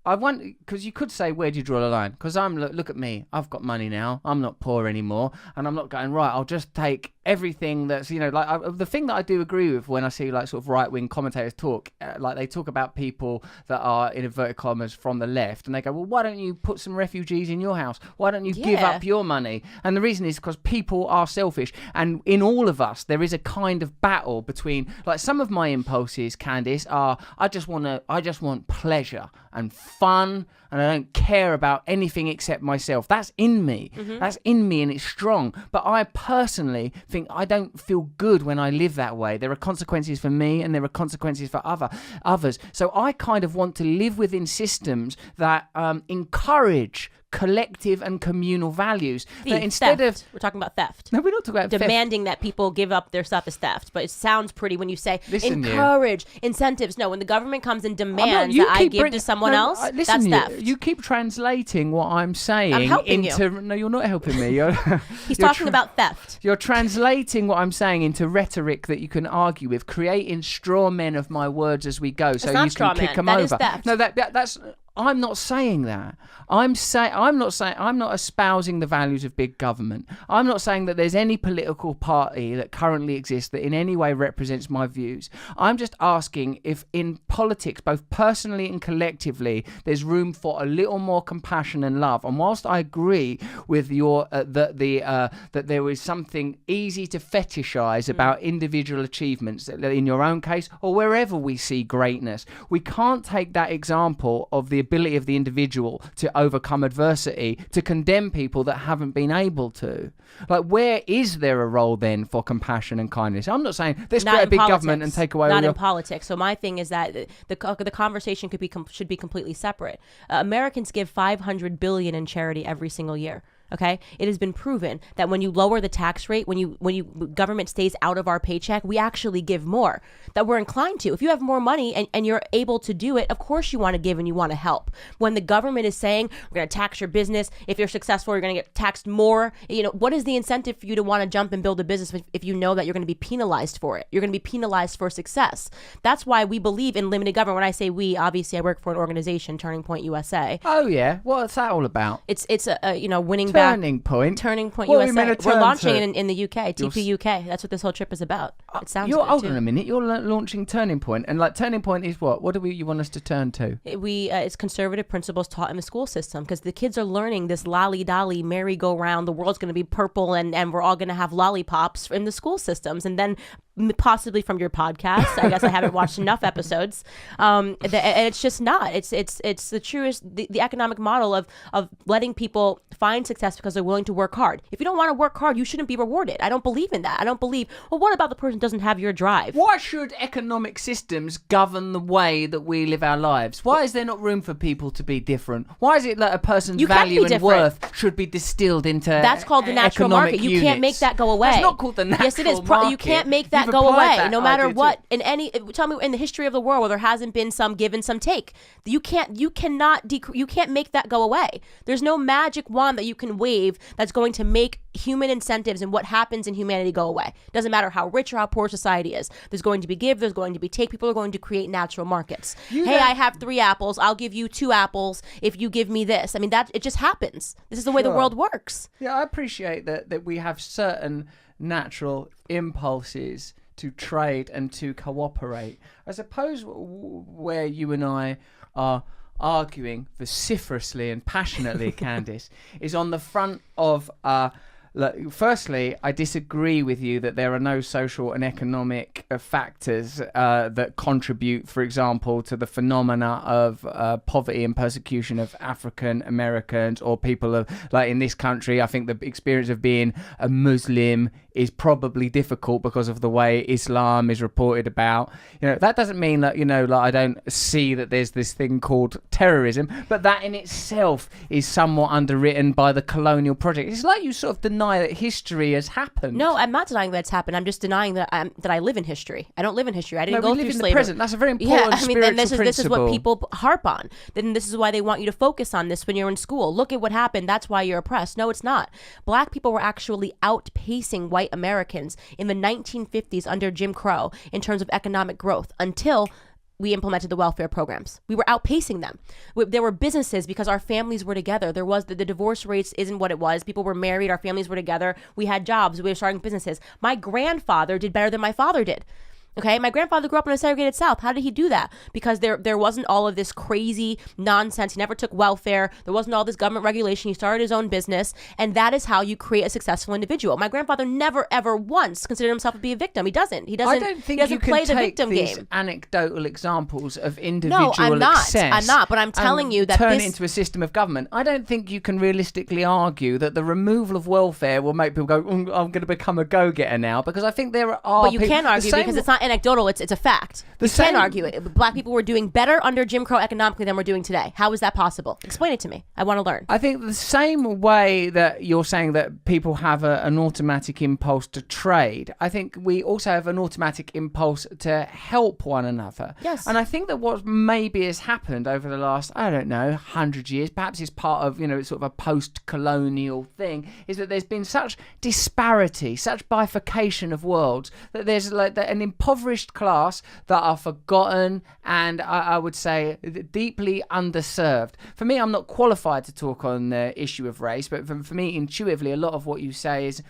I want, because you could say, where do you draw the line? Because look at me, I've got money now, I'm not poor anymore, and I'm not going, right, I'll just take everything that's, the thing that I do agree with when I see like sort of right-wing commentators talk, like they talk about people that are, in inverted commas, from the left, and they go, well, why don't you put some refugees in your house? Why don't you give up your money? And the reason is because people are selfish, and in all of us, there is a kind of battle between, like some of my impulses, Candace, are, I just want pleasure and fun, and I don't care about anything except myself. That's in me. Mm-hmm. That's in me, and it's strong. But I personally think I don't feel good when I live that way. There are consequences for me, and there are consequences for others. So I kind of want to live within systems that encourage collective and communal values. That instead theft. We're talking about theft. No, we're not talking about demanding theft. that people give up their stuff is theft. But it sounds pretty when you say encourage, incentives. No, when the government comes and demands that I give to someone else, that's theft. You keep translating what I'm saying into... No, you're not helping me. He's talking about theft. You're translating what I'm saying into rhetoric that you can argue with, creating straw men of my words as we go, so you can kick them over. Is theft. No, that's. I'm not saying that. I'm not espousing the values of big government. I'm not saying that there's any political party that currently exists that in any way represents my views. I'm just asking if in politics, both personally and collectively, there's room for a little more compassion and love. And whilst I agree with your that there is something easy to fetishize about individual achievements in your own case or wherever we see greatness, we can't take that example of the ability of the individual to overcome adversity to condemn people that haven't been able to. Like, where is there a role then for compassion and kindness? I'm not saying let's create a big government and take away. Not in politics. So my thing is that the conversation should be completely separate. Americans give $500 billion in charity every single year. Okay, it has been proven that when you lower the tax rate, when government stays out of our paycheck, we actually give more. That we're inclined to. If you have more money and you're able to do it, of course you want to give and you want to help. When the government is saying we're going to tax your business, if you're successful, you're going to get taxed more. What is the incentive for you to want to jump and build a business if you know that you're going to be penalized for it? You're going to be penalized for success. That's why we believe in limited government. When I say we, obviously I work for an organization, Turning Point USA. Oh yeah, what's that all about? It's a winning. Turning Point USA. We're launching it in the UK, TP UK. That's what this whole trip is about. It sounds good. Hold on a minute. You're launching Turning Point, and like Turning Point is what? What do you want us to turn to? It's conservative principles taught in the school system because the kids are learning this lolly-dolly merry-go-round. The world's going to be purple, and we're all going to have lollipops in the school systems, and then possibly from your podcast. I guess I haven't watched enough episodes. And it's just not. It's the truest, the economic model of letting people find success because they're willing to work hard. If you don't want to work hard, you shouldn't be rewarded. I don't believe in that. I don't believe, well, what about the person who doesn't have your drive? Why should economic systems govern the way that we live our lives? Why is there not room for people to be different? Why is it that a person's value and worth should be distilled into That's called the natural market. You can't make that go away. That's not called the natural market. Yes, it is. You can't make that go away, no matter what. Tell me in the history of the world where there hasn't been some give and some take. You can't make that go away. There's no magic wand that you can wave that's going to make human incentives and what happens in humanity go away. Doesn't matter how rich or how poor society is. There's going to be give, there's going to be take. People are going to create natural markets. I have 3 apples, I'll give you 2 apples if you give me this. I mean, that it just happens. This is the way the world works. Yeah, I appreciate that we have certain natural impulses to trade and to cooperate. I suppose where you and I are arguing vociferously and passionately, Candace, is on the front of firstly, I disagree with you that there are no social and economic factors that contribute, for example, to the phenomena of poverty and persecution of African Americans or people of, like in this country. I think the experience of being a Muslim is probably difficult because of the way Islam is reported about. That doesn't mean that, I don't see that there's this thing called terrorism, but that in itself is somewhat underwritten by the colonial project. It's like you sort of deny that history has happened. No, I'm not denying that it's happened. I'm just denying that I live in history. I don't live in history. I didn't go through slavery. We live in the present. That's a very important spiritual principle. This is what people harp on. Then this is why they want you to focus on this when you're in school. Look at what happened. That's why you're oppressed. No, it's not. Black people were actually outpacing white Americans in the 1950s under Jim Crow in terms of economic growth until we implemented the welfare programs. We were outpacing them. There were businesses because our families were together. There was the divorce rates isn't what it was. People were married. Our families were together. We had jobs. We were starting businesses. My grandfather did better than my father did. Okay, my grandfather grew up in a segregated South. How did he do that? Because there wasn't all of this crazy nonsense. He never took welfare. There wasn't all this government regulation. He started his own business, and that is how you create a successful individual. My grandfather never ever once considered himself to be a victim. He doesn't. I don't think you can play the victim game. Anecdotal examples of individual success. I'm not. But I'm telling you that turn it into a system of government. I don't think you can realistically argue that the removal of welfare will make people go, I'm going to become a go-getter now. Because I think there are. But you can argue because it's not anecdotal. It's a fact. You can't argue it. Black people were doing better under Jim Crow economically than we're doing today. How is that possible? Explain it to me. I want to learn. I think the same way that you're saying that people have an automatic impulse to trade, I think we also have an automatic impulse to help one another. Yes. And I think that what maybe has happened over the last, I don't know, 100 years, perhaps it's part of, sort of a post-colonial thing, is that there's been such disparity, such bifurcation of worlds, that there's like an impoverished class that are forgotten and I would say deeply underserved. For me, I'm not qualified to talk on the issue of race, but for me, intuitively, a lot of what you say is,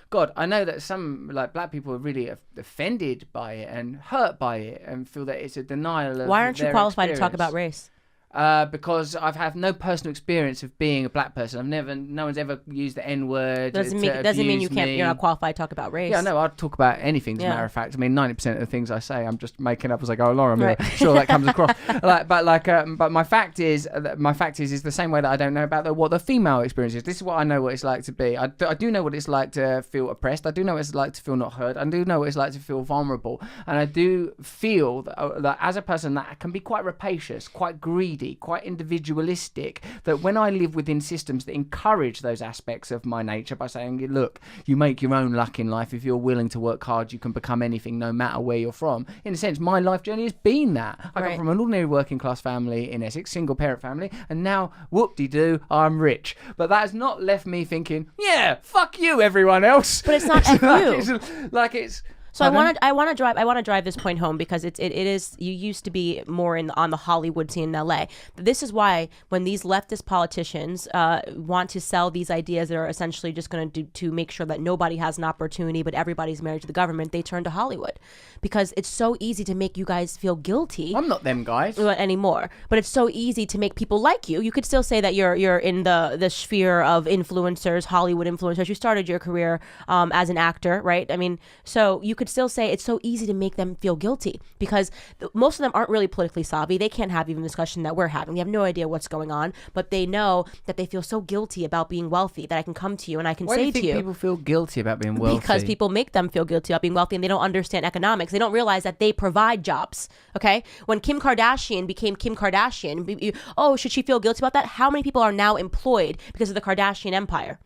God, I know that some black people are really offended by it and hurt by it and feel that it's a denial of Why aren't you qualified experience. to talk about race? Because I've had no personal experience of being a black person. No one's ever used the N-word. Doesn't mean you can't. You're not qualified to talk about race. Yeah, no, I'd talk about anything. As a matter of fact, I mean, 90% of the things I say, I'm just making up as I go along. I'm sure that comes across. But my fact is the same way that I don't know about what the female experience is. This is what I know what it's like to be. I do know what it's like to feel oppressed. I do know what it's like to feel not heard. I do know what it's like to feel vulnerable. And I do feel that as a person that can be quite rapacious, quite greedy, quite individualistic, that when I live within systems that encourage those aspects of my nature by saying, look, you make your own luck in life. If you're willing to work hard, you can become anything no matter where you're from. In a sense, my life journey has been that. I come from an ordinary working class family in Essex, single parent family, and now, whoop-de-doo, I'm rich. But that has not left me thinking, yeah, fuck you, everyone else. But it's not you. So I want to drive this point home, because it is, you used to be more on the Hollywood scene in LA. This is why when these leftist politicians want to sell these ideas that are essentially just going to make sure that nobody has an opportunity but everybody's married to the government, they turn to Hollywood, because it's so easy to make you guys feel guilty. I'm not them guys anymore, but it's so easy to make people like you. You could still say that you're in the sphere of influencers, Hollywood influencers. You started your career as an actor, right? I mean, so you could still say it's so easy to make them feel guilty, because most of them aren't really politically savvy. They can't have even the discussion that we're having. They have no idea what's going on, but they know that they feel so guilty about being wealthy that I can come to you and I can say to you. Why do you think people feel guilty about being wealthy? Because people make them feel guilty about being wealthy, and they don't understand economics. They don't realize that they provide jobs. Okay, when Kim Kardashian became Kim Kardashian, should she feel guilty about that? How many people are now employed because of the Kardashian empire?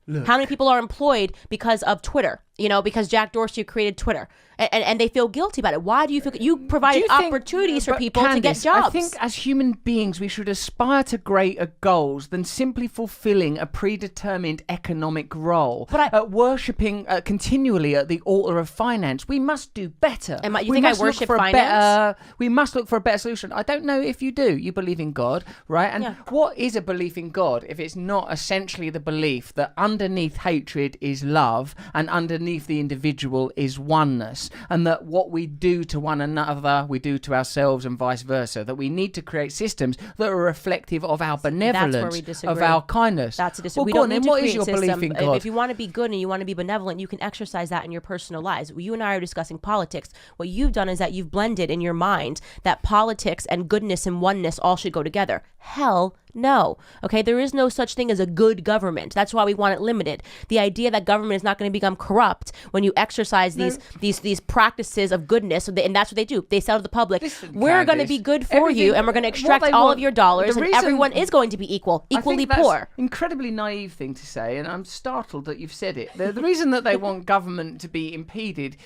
Look. How many people are employed because of Twitter? Because Jack Dorsey created Twitter, and they feel guilty about it. Why do you feel you provided opportunities for people Candace, to get jobs? I think as human beings, we should aspire to greater goals than simply fulfilling a predetermined economic role. But worshipping continually at the altar of finance, we must do better. And you think I worship finance? We must look for a better solution. I don't know if you do. You believe in God, right? And what is a belief in God if it's not essentially the belief that underneath hatred is love, and underneath the individual is oneness, and that what we do to one another we do to ourselves, and vice versa, that we need to create systems that are reflective of our benevolence, of our kindness. That's a disagreement. Well, what is your belief in God? If you want to be good and you want to be benevolent, you can exercise that in your personal lives. You and I are discussing politics. What you've done is that you've blended in your mind that politics and goodness and oneness all should go together. Hell no. Okay, there is no such thing as a good government. That's why we want it limited. The idea that government is not going to become corrupt when you exercise these practices of goodness, and that's what they do. They sell to the public. We're going to be good for you, and we're going to extract all of your dollars, and everyone is going to be equally poor. Incredibly naive thing to say, and I'm startled that you've said it. The reason that they want government to be impeded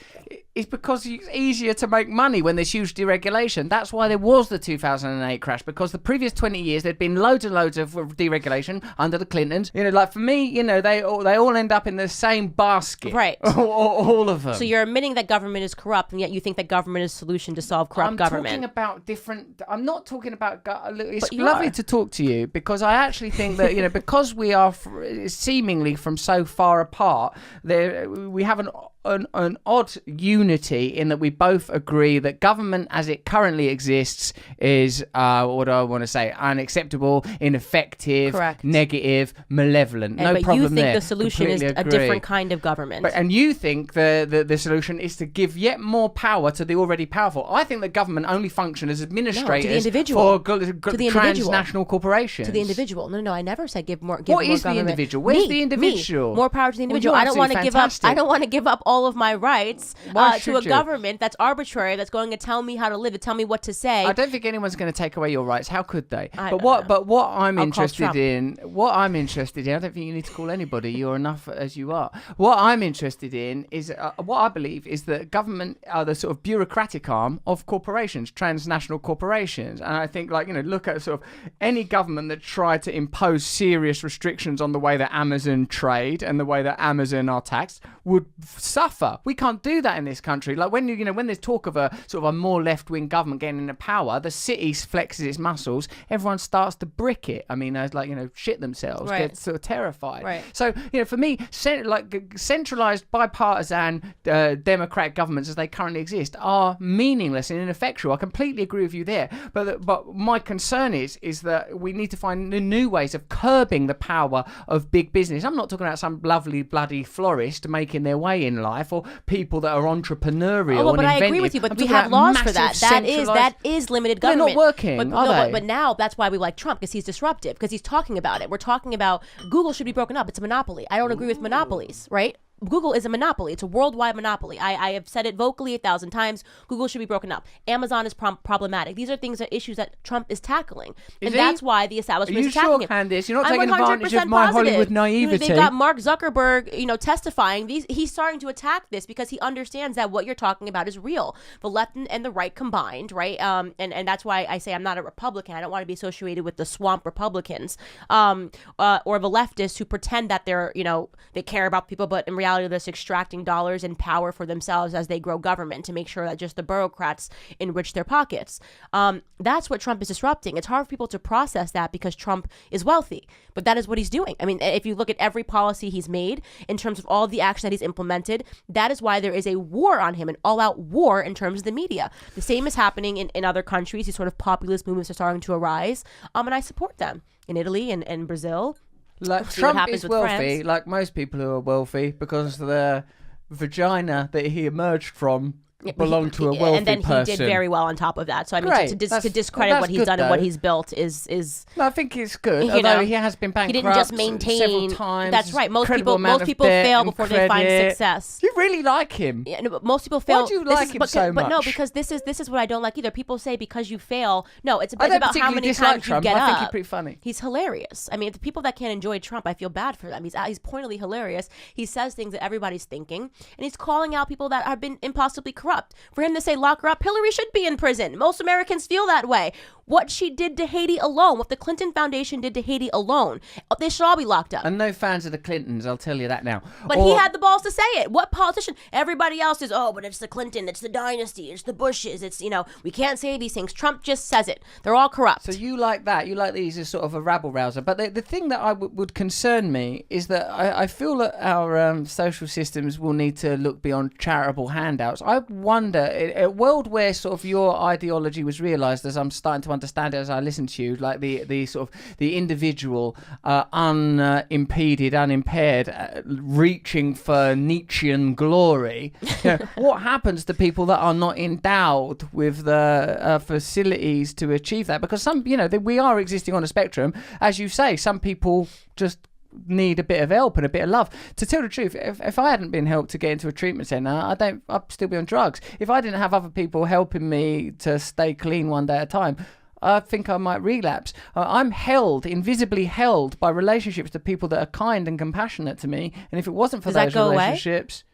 is because it's easier to make money when there's huge deregulation. That's why there was the 2008 crash, because the previous 20 years there'd been loads and loads of deregulation under the Clintons. Like for me, they all end up in the same basket. Right. all of them. So you're admitting that government is corrupt, and yet you think that government is a solution to solve corrupt government. I'm talking about different. I'm not talking about. It's lovely to talk to you, because I actually think that because we are seemingly from so far apart, we have an odd unity in that we both agree that government as it currently exists is what do I want to say, unacceptable, ineffective, correct, negative, malevolent. No but problem you think there. The solution Completely is agree. A different kind of government. And you think the solution is to give yet more power to the already powerful. I think that government only function as administrators to the individual. for transnational corporations. To the individual. No, I never said give more. What is the individual? Where's the individual? More power to the individual. I don't want to give up. I don't want to give up all all of my rights Why to a should you? government that's arbitrary, that's going to tell me how to live, to tell me what to say. I don't think anyone's going to take away your rights. How could they? But what I'm I'll call interested Trump. in, I don't think you need to call anybody. You're enough as you are. What I'm interested in is what I believe is that government are the sort of bureaucratic arm of corporations, transnational corporations. And I think, like, look at sort of any government that tried to impose serious restrictions on the way that Amazon trade and the way that Amazon are taxed would suffer. We can't do that in this country. Like when when there's talk of a sort of a more left-wing government getting into power, the city flexes its muscles, everyone starts to brick it. I mean, shit themselves, Right. get sort of terrified. Right. So, for me, centralized bipartisan democratic governments as they currently exist are meaningless and ineffectual. I completely agree with you there. But my concern is that we need to find new ways of curbing the power of big business. I'm not talking about some lovely bloody florist making their way in life or people that are entrepreneurial and but I inventive. agree with you. But I'm we talking have about laws for massive that. That centralised- is limited They're government. not working, are they? But now that's why we like Trump, because he's disruptive, because he's talking about it. We're talking about Google should be broken up. It's a monopoly. I don't agree with monopolies, right? Google is a monopoly. It's a worldwide monopoly. I have said it vocally 1,000 times. Google should be broken up. Amazon is problematic. These are issues that Trump is tackling. And that's why the establishment is attacking sure, him. Candace? You're not I'm taking advantage of my positive. Hollywood naivety. They got Mark Zuckerberg, testifying. He's starting to attack this because he understands that what you're talking about is real. The left and the right combined, right? And that's why I say I'm not a Republican. I don't want to be associated with the swamp Republicans, or the leftists who pretend that they're, they care about people, but in reality, they're just extracting dollars and power for themselves as they grow government to make sure that just the bureaucrats enrich their pockets. That's what Trump is disrupting. It's hard for people to process that because Trump is wealthy, but that is what he's doing. I mean, if you look at every policy he's made in terms of all the action that he's implemented, that is why there is a war on him, an all-out war in terms of the media. The same is happening in other countries. These sort of populist movements are starting to arise, and I support them in Italy and Brazil. Like See what Trump happens is with wealthy, France. like most people who are wealthy, because the vagina that he emerged from belonged to a wealthy and then person. he did very well on top of that. So I mean, Great. to That's discredit what he's good, done and what though. he's built is No, I think it's good. You Although know, he has been bankrupt he didn't just maintain. several times. That's right. Most Incredible people amount of debt fail and before they find credit. success. You really like him. Yeah, no, but most people fail. Why do you This like is- him but, so But no, much? because this is what I don't like either. People say because you fail. No, it's I about don't how particularly many dislike times Trump. you get I think up. he's pretty funny. He's hilarious. I mean, the people that can't enjoy Trump, I feel bad for them. He's pointedly hilarious. He says things that everybody's thinking, and he's calling out people that have been impossibly corrupt. For him to say lock her up, Hillary should be in prison. Most Americans feel that way. What she did to Haiti alone, what the Clinton Foundation did to Haiti alone, they should all be locked up. And no fans of the Clintons, I'll tell you that now. But he had the balls to say it. What politician? Everybody else is, but it's the Clinton, it's the dynasty, it's the Bushes, it's, we can't say these things. Trump just says it. They're all corrupt. So you like that? You like these as sort of a rabble rouser? But the thing that would concern me is that I feel that our social systems will need to look beyond charitable handouts. I wonder, in a world where sort of your ideology was realised, as I'm starting to understand it as I listen to you, like the sort of the individual, unimpeded, unimpaired, reaching for Nietzschean glory. What happens to people that are not endowed with the facilities to achieve that? Because we are existing on a spectrum, as you say. Some people just need a bit of help and a bit of love. To tell the truth, if I hadn't been helped to get into a treatment centre, I'd still be on drugs. If I didn't have other people helping me to stay clean one day at a time, I think I might relapse. I'm invisibly held by relationships to people that are kind and compassionate to me. And if it wasn't for Does that those go away? relationships...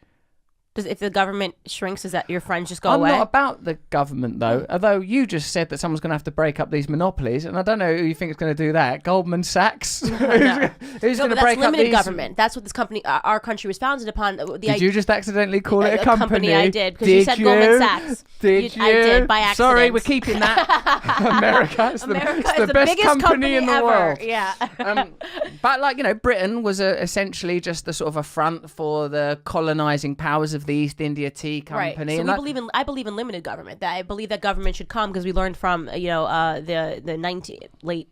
If the government shrinks, is that your friends just go I'm away? not about the government, though. Although you just said that someone's going to have to break up these monopolies, and I don't know who you think is going to do that. Goldman Sachs? Who's No, going to but break that's up limited these? government. That's what this company, our country, was founded upon. Did you just accidentally call it a company? I did, because you said Goldman Sachs. Did you? I did, by accident. Sorry, we're keeping that. America is the best biggest company in the ever. world. Yeah. But Britain was essentially just the sort of a front for the colonising powers of the East India Tea Company. Right. So I believe in limited government. That I believe that government should come because we learned from the late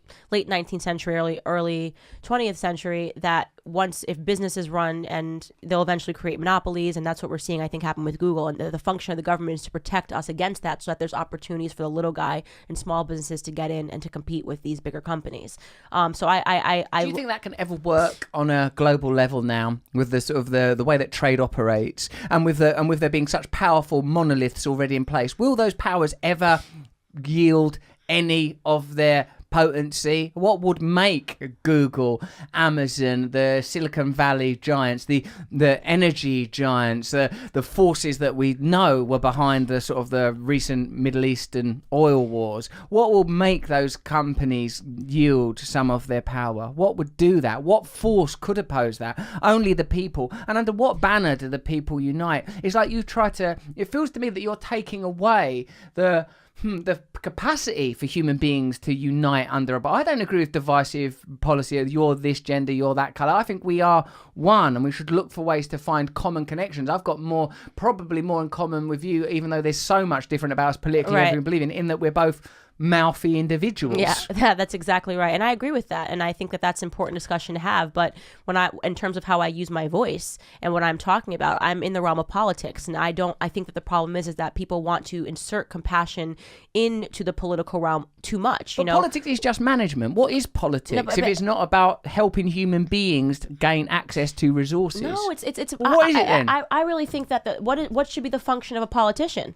19th century, early 20th century that once if businesses run, and they'll eventually create monopolies, and that's what we're seeing, I think, happen with Google. And the function of the government is to protect us against that, so that there's opportunities for the little guy and small businesses to get in and to compete with these bigger companies. So do you think that can ever work on a global level now, with the sort of the way that trade operates, and with there being such powerful monoliths already in place? Will those powers ever yield any of their potency? What would make Google, Amazon, the Silicon Valley giants, the energy giants, the forces that we know were behind the sort of the recent Middle Eastern oil wars? What will make those companies yield some of their power? What would do that? What force could oppose that? Only the people. And under what banner do the people unite? It's like it feels to me that you're taking away the capacity for human beings to unite under but I don't agree with divisive policy of you're this gender, you're that colour. I think we are one, and we should look for ways to find common connections. I've got probably more in common with you, even though there's so much different about us politically, right, everything we believe in that we're both mouthy individuals. Yeah, that's exactly right, and I agree with that, and I think that that's an important discussion to have. But in terms of how I use my voice and what I'm talking about, I'm in the realm of politics, and I think that the problem is that people want to insert compassion into the political realm too much. But politics is just management. What is politics if it's not about helping human beings gain access to resources? No, it's what is it then? I really think that what should be the function of a politician?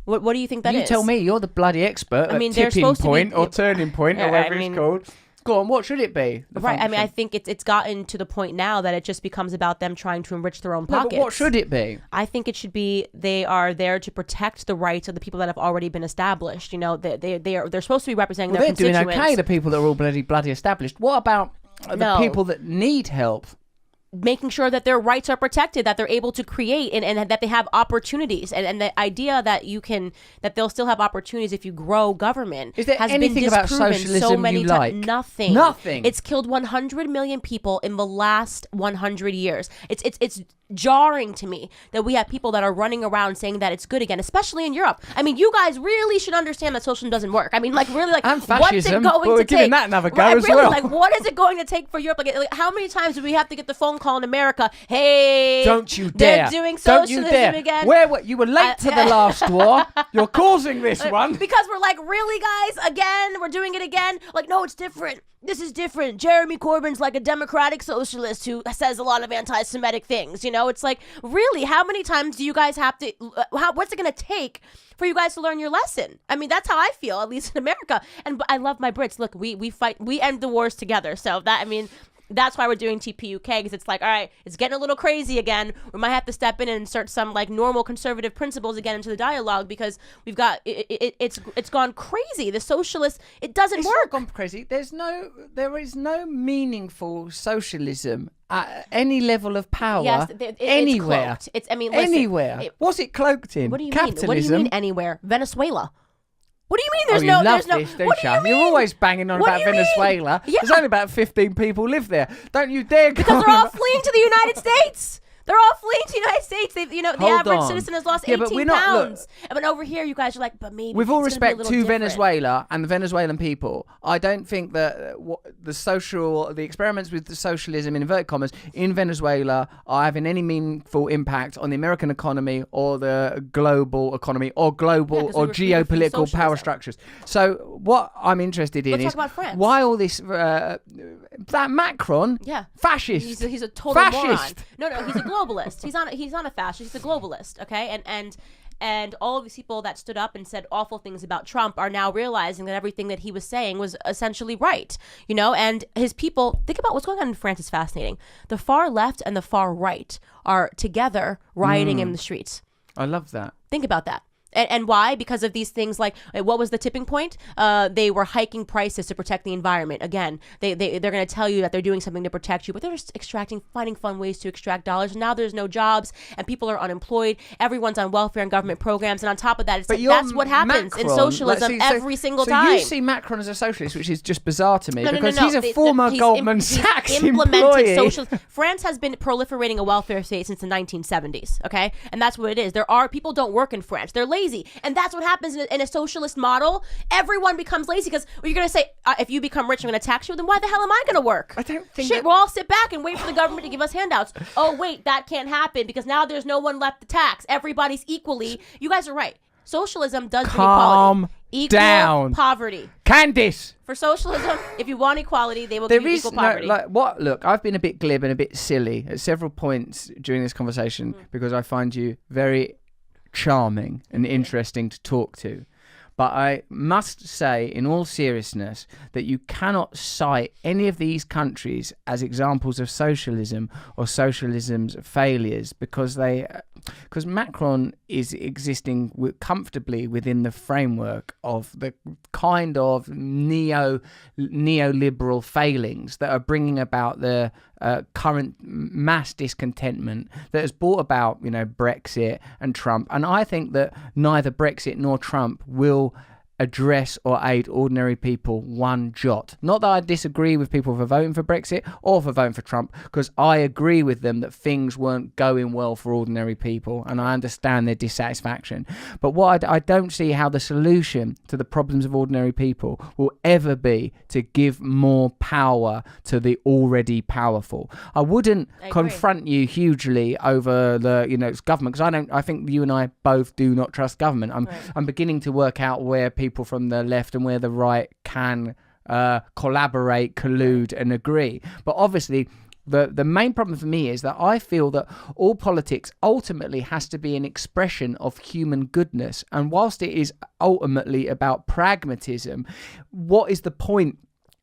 What do you think that is? You tell me. You're the bloody expert. I mean, at tipping point or turning point or whatever it's called. Go on. What should it be? Right. I mean, I think it's gotten to the point now that it just becomes about them trying to enrich their own pockets. But what should it be? I think it should be they are there to protect the rights of the people that have already been established. They're supposed to be representing their constituents. They're doing okay. The people that are all bloody established. What about the people that need help? Making sure that their rights are protected, that they're able to create and that they have opportunities, and the idea that they'll still have opportunities if you grow government is there has anything been about disproven socialism so many you like? Nothing. It's killed 100 million people in the last 100 years. It's jarring to me that we have people that are running around saying that it's good again, especially in Europe. I mean, you guys really should understand that socialism doesn't work. I mean, and fascism, what's it going we're to giving take? that another go as well. What is it going to take for Europe? Like, how many times do we have to get the phone call in America? Hey, don't you dare! They're doing socialism again. Where you were late to the last war. You're causing this one because we're like, really, guys? Again, we're doing it again. Like, no, it's different. This is different. Jeremy Corbyn's like a democratic socialist who says a lot of anti-Semitic things. It's like, really, how many times do you guys have to? What's it going to take for you guys to learn your lesson? I mean, that's how I feel, at least in America. And I love my Brits. Look, we fight, we end the wars together. So that's why we're doing TPUK, because it's like, all right, it's getting a little crazy again. We might have to step in and insert some like normal conservative principles again into the dialogue, because we've got it's gone crazy. The socialists, it doesn't work. It's not gone crazy. There is no meaningful socialism at any level of power. Yes, anywhere. It's cloaked. Listen, anywhere. What's it cloaked in? What do you Capitalism. mean? What do you mean anywhere? Venezuela. What do you mean there's no? There's this, no. What do you mean? You're always banging on about Venezuela. Yeah. There's only about 15 people live there. Don't you dare go. Because they're all fleeing to the United States. They're all fleeing to the United States. The average citizen has lost 18 pounds. But over here, you guys are like, but maybe. With all respect to different. Venezuela and the Venezuelan people, I don't think that the experiments with the socialism in inverted commas in Venezuela are having any meaningful impact on the American economy or the global economy or geopolitical power structures. So what I'm interested in Let's is talk about France. Why all this that Macron, fascist. He's a total fascist. moron. No, he's a globalist. He's not a fascist. He's a globalist. Okay, and all of these people that stood up and said awful things about Trump are now realizing that everything that he was saying was essentially right. And his people, think about what's going on in France is fascinating. The far left and the far right are together rioting in the streets. I love that. Think about that. And why? Because of these things like, what was the tipping point? They were hiking prices to protect the environment. Again, they're going to tell you that they're doing something to protect you, but they're just finding fun ways to extract dollars. Now there's no jobs and people are unemployed. Everyone's on welfare and government programs. And on top of that, that's what happens in socialism every single time. So you see Macron as a socialist, which is just bizarre to me because he's a former Goldman Sachs implemented employee. France has been proliferating a welfare state since the 1970s. Okay. And that's what it is. People don't work in France. They're lazy. And that's what happens in a socialist model. Everyone becomes lazy because you're going to say, if you become rich, I'm going to tax you. Then why the hell am I going to work? I don't think we'll all sit back and wait for the government to give us handouts. Oh, wait, that can't happen because now there's no one left to tax. Everybody's equally. You guys are right. Socialism does bring equality. Equal poverty. Candace! For socialism, if you want equality, they will give you equal poverty. Look, I've been a bit glib and a bit silly at several points during this conversation because I find you very charming and interesting to talk to. But I must say, in all seriousness, that you cannot cite any of these countries as examples of socialism or socialism's failures because Macron is existing comfortably within the framework of the kind of neoliberal failings that are bringing about the current mass discontentment that has brought about, Brexit and Trump. And I think that neither Brexit nor Trump will address or aid ordinary people one jot. Not that I disagree with people for voting for Brexit or for voting for Trump, because I agree with them that things weren't going well for ordinary people and I understand their dissatisfaction. But what I don't see how the solution to the problems of ordinary people will ever be to give more power to the already powerful. I wouldn't confront you hugely over the government, because I think you and I both do not trust government. I'm beginning to work out where people from the left and where the right can collaborate, collude and agree. But obviously the main problem for me is that I feel that all politics ultimately has to be an expression of human goodness. And whilst it is ultimately about pragmatism, what is the point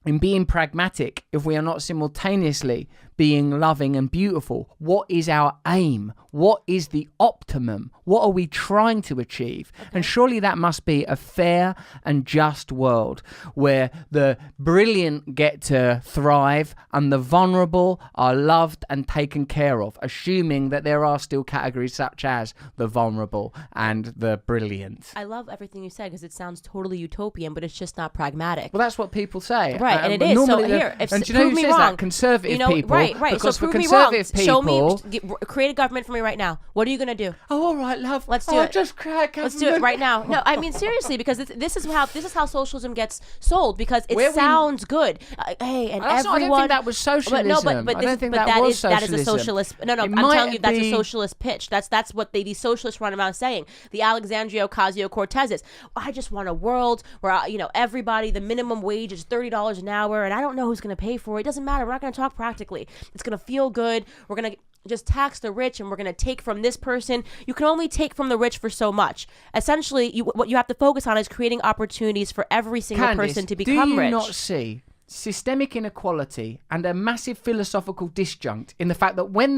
in being pragmatic if we are not simultaneously being loving and beautiful? What is our aim? What is the optimum? What are we trying to achieve? Okay. And surely that must be a fair and just world where the brilliant get to thrive and the vulnerable are loved and taken care of, assuming that there are still categories such as the vulnerable and the brilliant. I love everything you said because it sounds totally utopian, but it's just not pragmatic. Well, that's what people say. Right, and it is. So here, and do you know who says that? Conservative people. Right. Because so for prove me wrong. people, Show me, create a government for me right now. What are you going to do? Oh, all right, love. Let's do it. Just create government. Let's do it right now. No, I mean seriously, because this is how socialism gets sold, because it sounds good. Hey, and everyone. I don't think that was socialism. But I don't think that was socialism. That is a socialist. No, I'm telling you, that's a socialist pitch. That's what these socialists run around saying. The Alexandria Ocasio-Cortezes. I just want a world where everybody, the minimum wage is $30 an hour, and I don't know who's going to pay for it. It doesn't matter. We're not going to talk practically. It's going to feel good. We're going to just tax the rich, and we're going to take from this person. You can only take from the rich for so much. Essentially, what you have to focus on is creating opportunities for every single person to become rich. Do you not see systemic inequality and a massive philosophical disjunct in the fact that when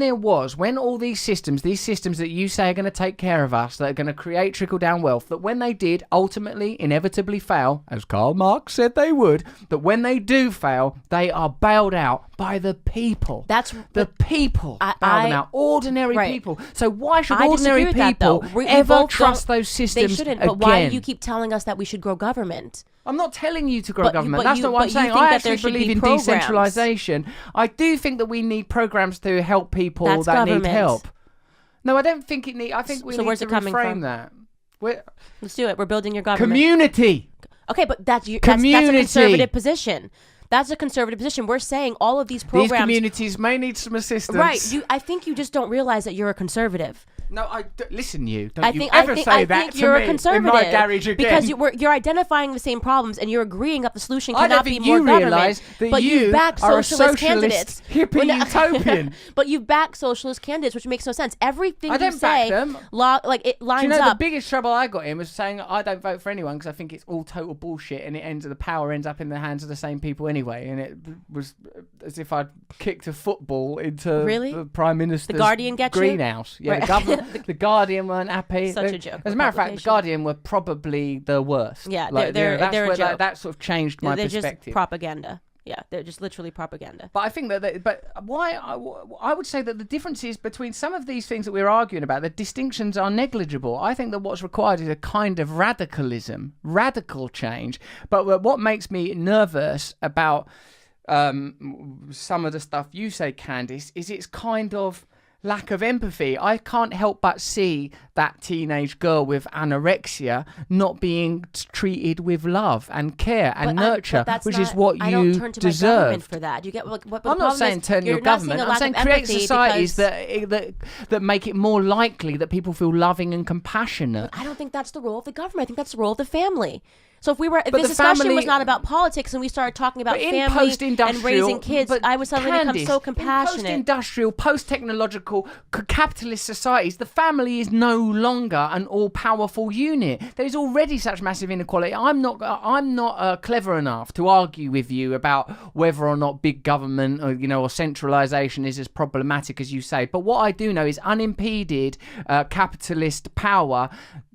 all these systems that you say are going to take care of us, that are going to create trickle-down wealth, that when they did ultimately inevitably fail, as Karl Marx said they would, that when they do fail, they are bailed out by the people. That's the people bail them out. Ordinary people. So why should ordinary people ever trust those systems? They shouldn't. Again? But why do you keep telling us that we should grow government? I'm not telling you to grow government. That's not what I'm saying. I actually believe in decentralization. I do think that we need programs to help people need help. No, I don't think it need. I think we need to reframe that. Let's do it. We're building your government. Community. Okay, but that's a conservative position. That's a conservative position. We're saying all of these programs. These communities may need some assistance. Right. I think you just don't realize that you're a conservative. No, listen, you. Don't you ever say that to me in my garage again. Because you're identifying the same problems and you're agreeing that the solution cannot be more government. Realize that but you back are socialist a candidates. Hippie utopian. But you back socialist candidates, which makes no sense. Everything you say, it lines up. Do you know the biggest trouble I got in was saying I don't vote for anyone because I think it's all total bullshit and the power ends up in the hands of the same people anyway. And it was as if I'd kicked a football into the Prime Minister's greenhouse. Yeah, the government, the Guardian weren't happy. Such a joke. As a matter of fact, the Guardian were probably the worst. Yeah, they're a joke. That sort of changed my perspective. They're just propaganda. Yeah, they're just literally propaganda. But I think but why I would say that the differences between some of these things that we're arguing about, the distinctions are negligible. I think that what's required is a kind of radicalism, radical change. But what makes me nervous about some of the stuff you say, Candace, is it's kind of lack of empathy. I can't help but see that teenage girl with anorexia not being treated with love and care and nurture, which is what I don't you turn to my deserve. government for that. You get what I'm not saying turn your government. I'm saying create societies that make it more likely that people feel loving and compassionate. I don't think that's the role of the government. I think that's the role of the family. So if this discussion was not about politics and we started talking about family and raising kids, I would suddenly become so compassionate. In post-industrial, post-technological, capitalist societies, the family is no longer an all-powerful unit. There is already such massive inequality. I'm not clever enough to argue with you about whether or not big government or centralization is as problematic as you say. But what I do know is unimpeded capitalist power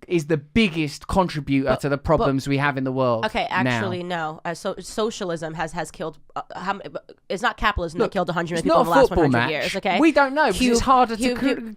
is the biggest contributor to the problems we have in the world. Okay, actually, no. So socialism has killed. It's not capitalism that killed 100 million people in the last 100 years. Okay, we don't know because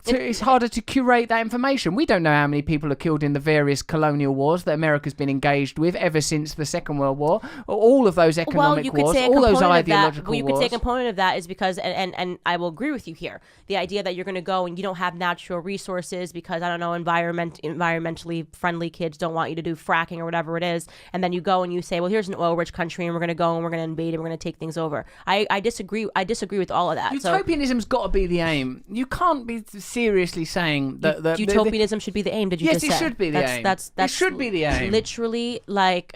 it's harder to curate that information. We don't know how many people are killed in the various colonial wars that America's been engaged with ever since the Second World War. All of those economic wars, all those ideological wars. You could say a component of that is because, and I will agree with you here, the idea that you're going to go and you don't have natural resources because I don't know environmentally friendly kids don't want you to do fracking or whatever it is, and then you go and you say, well, here's an oil-rich country and we're going to go and we're going to invade and we're going to take things over. I disagree with all of that. Utopianism's got to be the aim. You can't be seriously saying that utopianism should be the aim. Did you just say? Yes, it should be the aim. It should be the aim. Literally, like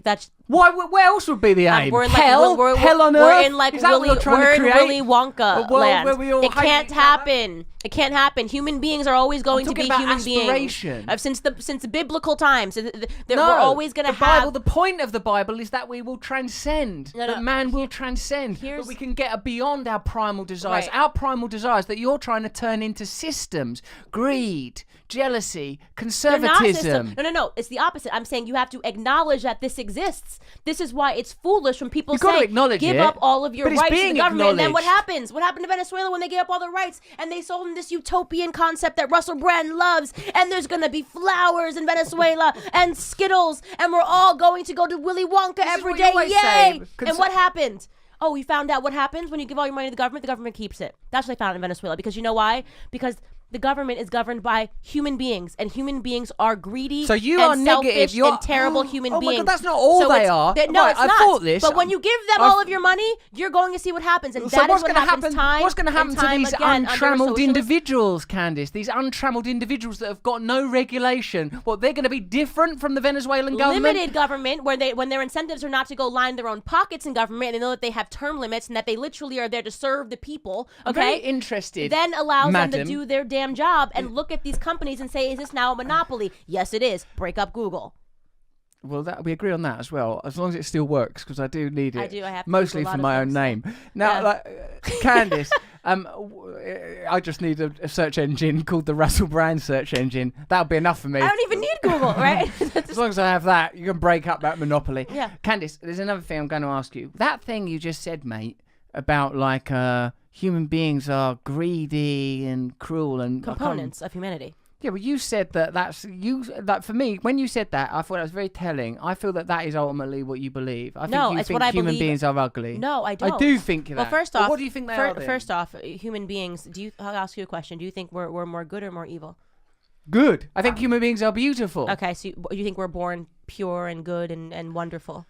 that's. Why? Where else would be the aim? We're in hell on earth. We're in Willy Wonka land. It can't happen. It can't happen. Human beings are always going to be human beings. Since biblical times, we're always going to have. The point of the Bible is that we will transcend. That man will transcend. That we can get beyond our primal desires. Right. Our primal desires that you're trying to turn into systems. Greed, jealousy, conservatism. No. It's the opposite. I'm saying you have to acknowledge that this exists. This is why it's foolish when people say, give up all of your rights to the government. And then what happens? What happened to Venezuela when they gave up all their rights and they sold them this utopian concept that Russell Brand loves, and there's going to be flowers in Venezuela and Skittles, and we're all going to go to Willy Wonka every day. Yay! And what happened? Oh, we found out what happens when you give all your money to the government keeps it. That's what they found in Venezuela. Because you know why? Because the government is governed by human beings, and human beings are greedy so you and are selfish negative. You're... and terrible human beings. Oh my God, that's not all they are. No, right, it's I not. Thought this. But when you give them all of your money, you're going to see what happens, and that is what happens time What's going to happen to these untrammeled individuals, Candace? These untrammeled individuals that have got no regulation. Well, they're going to be different from the Venezuelan government? Limited government, when their incentives are not to go line their own pockets in government, and they know that they have term limits and that they literally are there to serve the people. Okay, I'm very interested. Then allows them to do their damn job and look at these companies and say, is this now a monopoly? Yes, it is. Break up Google. Well, we agree on that as well, as long as it still works, because I do need it. I do. I have to mostly for my own name. Now, Candace, I just need a search engine called the Russell Brand search engine. That'll be enough for me. I don't even need Google, right? As long as I have that, you can break up that monopoly. Yeah. Candace, there's another thing I'm going to ask you. That thing you just said, mate, about human beings are greedy and cruel and components of humanity. Yeah, but you said that for me, when you said that, I thought that was very telling. I feel that is ultimately what you believe. I think you think human beings are ugly. No, I don't. I do think that. Well, first off, what do you think they are then? First off, human beings, I'll ask you a question. Do you think we're more good or more evil? Good. I think human beings are beautiful. Okay, so you think we're born pure and good and wonderful?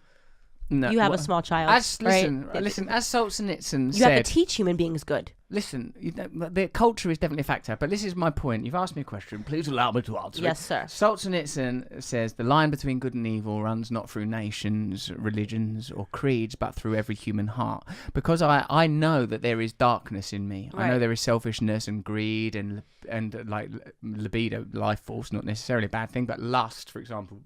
No, you have a small child. Listen, as Solzhenitsyn said, you have to teach human beings good. Listen, the culture is definitely a factor, but this is my point. You've asked me a question. Please allow me to answer it. Yes, sir. Solzhenitsyn says the line between good and evil runs not through nations, religions, or creeds, but through every human heart. Because I know that there is darkness in me. Right. I know there is selfishness and greed and like libido, life force, not necessarily a bad thing, but lust, for example.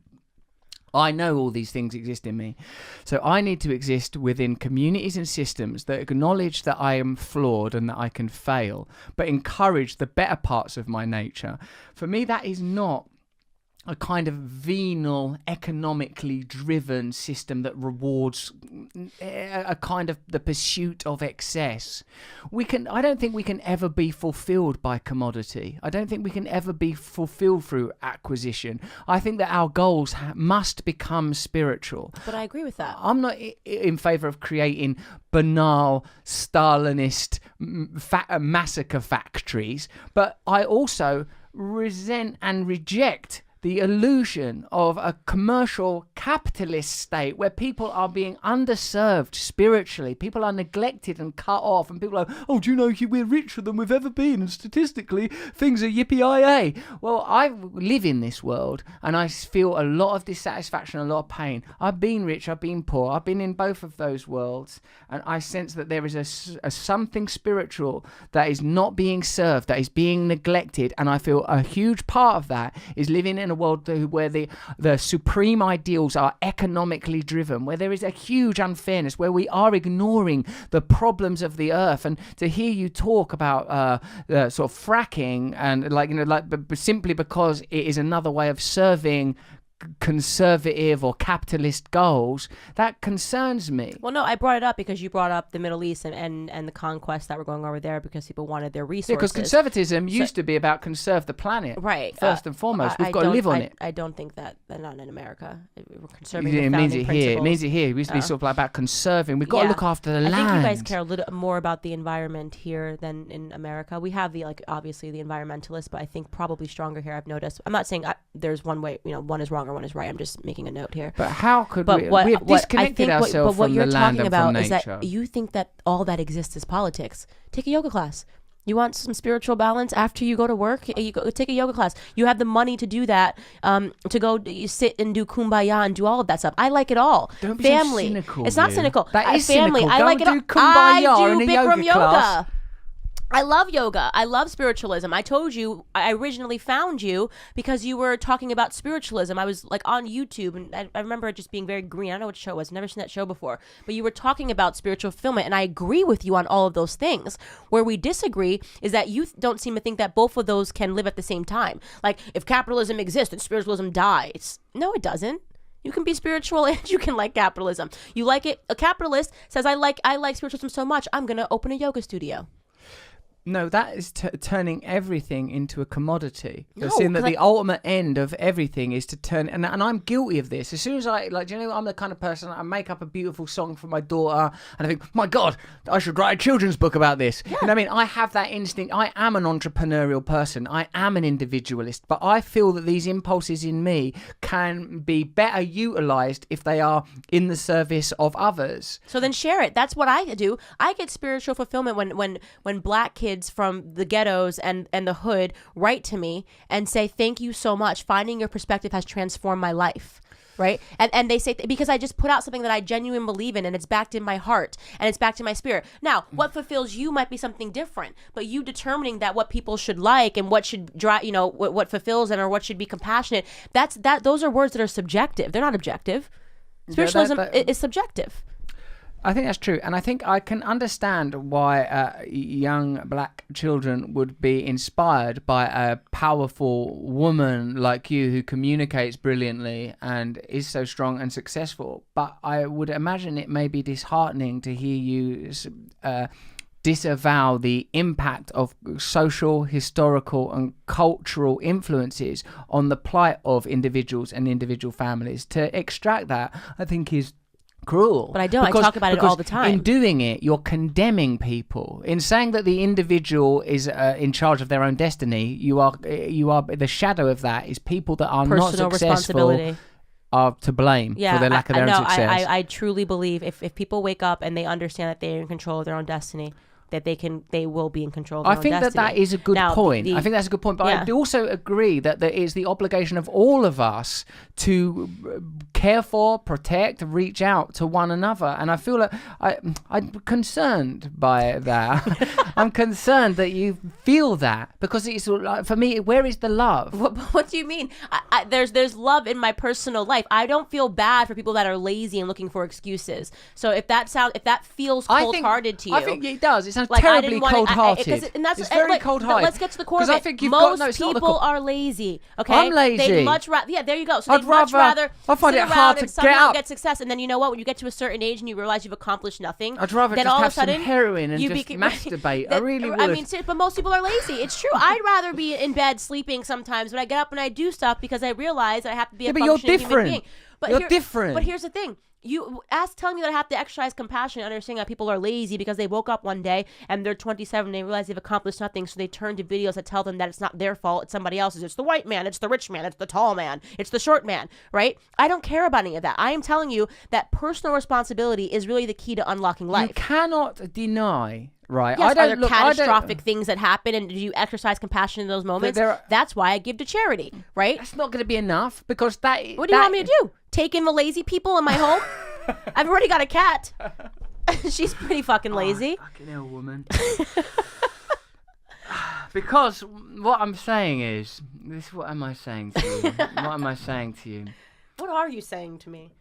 I know all these things exist in me. So I need to exist within communities and systems that acknowledge that I am flawed and that I can fail, but encourage the better parts of my nature. For me, that is not a kind of venal, economically driven system that rewards a kind of the pursuit of excess. I don't think we can ever be fulfilled by commodity. I don't think we can ever be fulfilled through acquisition. I think that our goals must become spiritual. But I agree with that. I'm not in favor of creating banal Stalinist massacre factories, but I also resent and reject the illusion of a commercial capitalist state where people are being underserved spiritually. People are neglected and cut off, and people are, oh, do you know we're richer than we've ever been, and statistically things are yippee-yi-yay. Well, I live in this world and I feel a lot of dissatisfaction, a lot of pain. I've been rich, I've been poor, I've been in both of those worlds, and I sense that there is a something spiritual that is not being served, that is being neglected, and I feel a huge part of that is living in a world where the supreme ideals are economically driven, where there is a huge unfairness, where we are ignoring the problems of the earth. And to hear you talk about sort of fracking and simply because it is another way of serving conservative or capitalist goals, that concerns me. Well, no, I brought it up because you brought up the Middle East and the conquests that were going over there because people wanted their resources. Yeah, because conservatism used to be about conserve the planet. Right. First and foremost, we've got to live on it. I don't think that, not in America. We're conserving it the means founding it principles. here. It means it here. It used to be sort of like about conserving. We've got to look after the land. I think you guys care a little more about the environment here than in America. We have obviously the environmentalists, but I think probably stronger here. I've noticed. I'm not saying there's one way, one is wrong or one is right. I'm just making a note here. But how could we have disconnected ourselves from the land and from nature? Is that you think that all that exists is politics. Take a yoga class. You want some spiritual balance after you go to work? You go take a yoga class. You have the money to do that, to go sit and do kumbaya and do all of that stuff. I like it all. Don't be family. So cynical, it's not cynical. That is family. Cynical. I like it all. Kumbaya I do in a Bikram yoga. Class. I love yoga. I love spiritualism. I told you, I originally found you because you were talking about spiritualism. I was on YouTube, and I remember it just being very green. I don't know what show it was. Never seen that show before. But you were talking about spiritual fulfillment, and I agree with you on all of those things. Where we disagree is that you don't seem to think that both of those can live at the same time. Like, if capitalism exists and spiritualism dies. No, it doesn't. You can be spiritual and you can like capitalism. You like it. A capitalist says, I like spiritualism so much, I'm going to open a yoga studio. No, that is turning everything into a commodity. You're seeing that the ultimate end of everything is to turn, and I'm guilty of this. As soon as I'm the kind of person, I make up a beautiful song for my daughter, and I think, my God, I should write a children's book about this. Yeah. You know what I mean? I have that instinct. I am an entrepreneurial person. I am an individualist, but I feel that these impulses in me can be better utilized if they are in the service of others. So then share it. That's what I do. I get spiritual fulfillment when black kids from the ghettos and the hood write to me and say, thank you so much. Finding your perspective has transformed my life. Right. And they say, because I just put out something that I genuinely believe in, and it's backed in my heart and it's backed in my spirit. Now, what fulfills you might be something different, but you determining that what people should like and what should drive, what fulfills them or what should be compassionate. Those are words that are subjective. They're not objective. Spiritualism is subjective. I think that's true, and I think I can understand why young black children would be inspired by a powerful woman like you who communicates brilliantly and is so strong and successful. But I would imagine it may be disheartening to hear you disavow the impact of social, historical and cultural influences on the plight of individuals and individual families. To extract that, I think, is cruel. But I don't. I talk about it all the time. In doing it, you're condemning people. In saying that the individual is in charge of their own destiny, you are the shadow of that is people that are not successful are to blame for the lack of their own success. I truly believe if people wake up and they understand that they're in control of their own destiny, that they will be in control of their own destiny. I think that is a good point. I think that's a good point. But I do also agree that there is the obligation of all of us to care for, protect, reach out to one another. And I feel like I'm concerned by that. I'm concerned that you feel that, because it's like, for me, where is the love? What do you mean? There's love in my personal life. I don't feel bad for people that are lazy and looking for excuses. So if that feels cold-hearted to you, I think it does. It's sounds Like, I terribly didn't want cold-hearted. and that's It's very like, cold-hearted. Let's get to the core of I it. think you've Most it's not the people are lazy. Okay, I'm lazy. They'd much rather. Yeah, there you go. So I'd they'd much rather I find sit it around hard to and get somehow up. get success. And then you know what? When you get to a certain age and you realize you've accomplished nothing, I'd rather then just all have of a sudden some heroin and you just masturbate. I that- really would. I mean, but most people are lazy. It's true. I'd rather be in bed sleeping sometimes, but I get up and I do stuff because I realize I have to be a but you're functioning human different. being. But You're different. But here's the thing. You telling me that I have to exercise compassion and understanding that people are lazy because they woke up one day and they're 27 and they realize they've accomplished nothing, so they turn to videos that tell them that it's not their fault, it's somebody else's. It's the white man, it's the rich man, it's the tall man, it's the short man, right? I don't care about any of that. I am telling you that personal responsibility is really the key to unlocking life. You cannot deny, right? Yes, I don't are there look, catastrophic things that happen, and do you exercise compassion in those moments? That's why I give to charity, right? That's not going to be enough because that. What do you want me to do? Take in the lazy people in my home? I've already got a cat. She's pretty fucking lazy. Fucking hell, woman. Because what I'm saying is, what am I saying to you? What am I saying to you? What are you saying to me?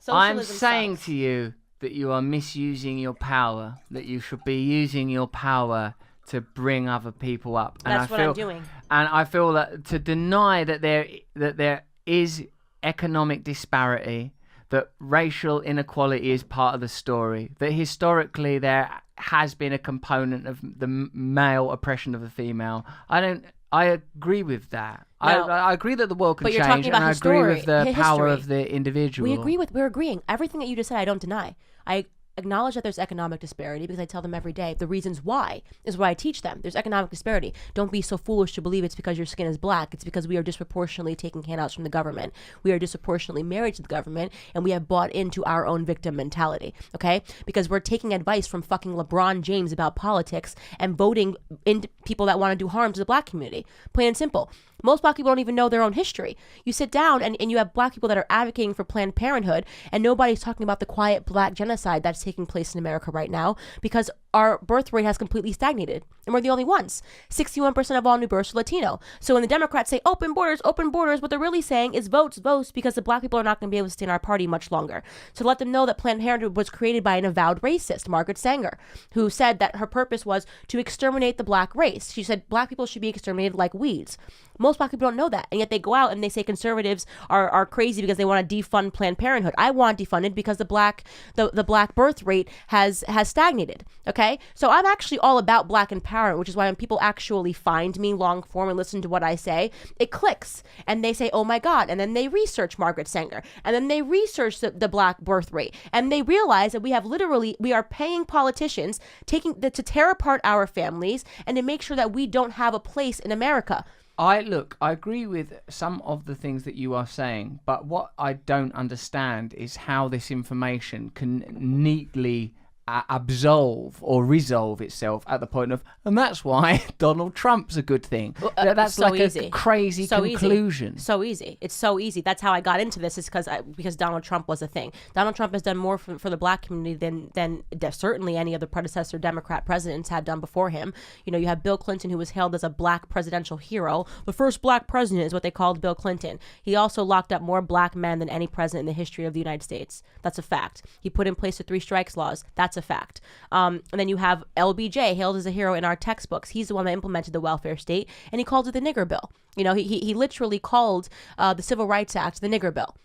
I'm saying to you that you are misusing your power, that you should be using your power to bring other people up. That's what I'm doing. And I feel that to deny that there is economic disparity, that racial inequality is part of the story, that historically there has been a component of the male oppression of the female. I agree with that. Now, I agree that the world can but you're change, talking about and I agree with the power history. of the individual. We're agreeing. Everything that you just said, I don't deny. I acknowledge that there's economic disparity because I tell them every day the reasons why is what I teach them. There's economic disparity. Don't be so foolish to believe it's because your skin is black. It's because we are disproportionately taking handouts from the government. We are disproportionately married to the government, and we have bought into our own victim mentality, okay? Because we're taking advice from fucking LeBron James about politics and voting into people that want to do harm to the black community. Plain and simple. Most black people don't even know their own history. You sit down and you have black people that are advocating for Planned Parenthood, and nobody's talking about the quiet black genocide that's taking place in America right now because our birth rate has completely stagnated, and we're the only ones. 61% of all new births are Latino. So when the Democrats say open borders, what they're really saying is votes, because the black people are not going to be able to stay in our party much longer. So let them know that Planned Parenthood was created by an avowed racist, Margaret Sanger, who said that her purpose was to exterminate the black race. She said black people should be exterminated like weeds. Most black people don't know that, and yet they go out and they say conservatives are crazy because they want to defund Planned Parenthood. I want defunded because the black birth rate has stagnated. Okay, so I'm actually all about black empowerment, which is why when people actually find me long form and listen to what I say, it clicks, and they say, "Oh my God!" And then they research Margaret Sanger, and then they research the black birth rate, and they realize that we are paying politicians to tear apart our families and to make sure that we don't have a place in America. I agree with some of the things that you are saying, but what I don't understand is how this information can neatly absolve or resolve itself at the point of, and that's why Donald Trump's a good thing. That's so like easy. A crazy conclusion. So easy. It's so easy. That's how I got into this, is because Donald Trump was a thing. Donald Trump has done more for the black community than certainly any other predecessor Democrat presidents had done before him. You know, you have Bill Clinton, who was hailed as a black presidential hero. The first black president is what they called Bill Clinton. He also locked up more black men than any president in the history of the United States. That's a fact. He put in place the 3 strikes laws. That's a fact. And then you have LBJ, hailed as a hero in our textbooks. He's the one that implemented the welfare state, and he called it the nigger bill. You know, he literally called the Civil Rights Act the nigger bill.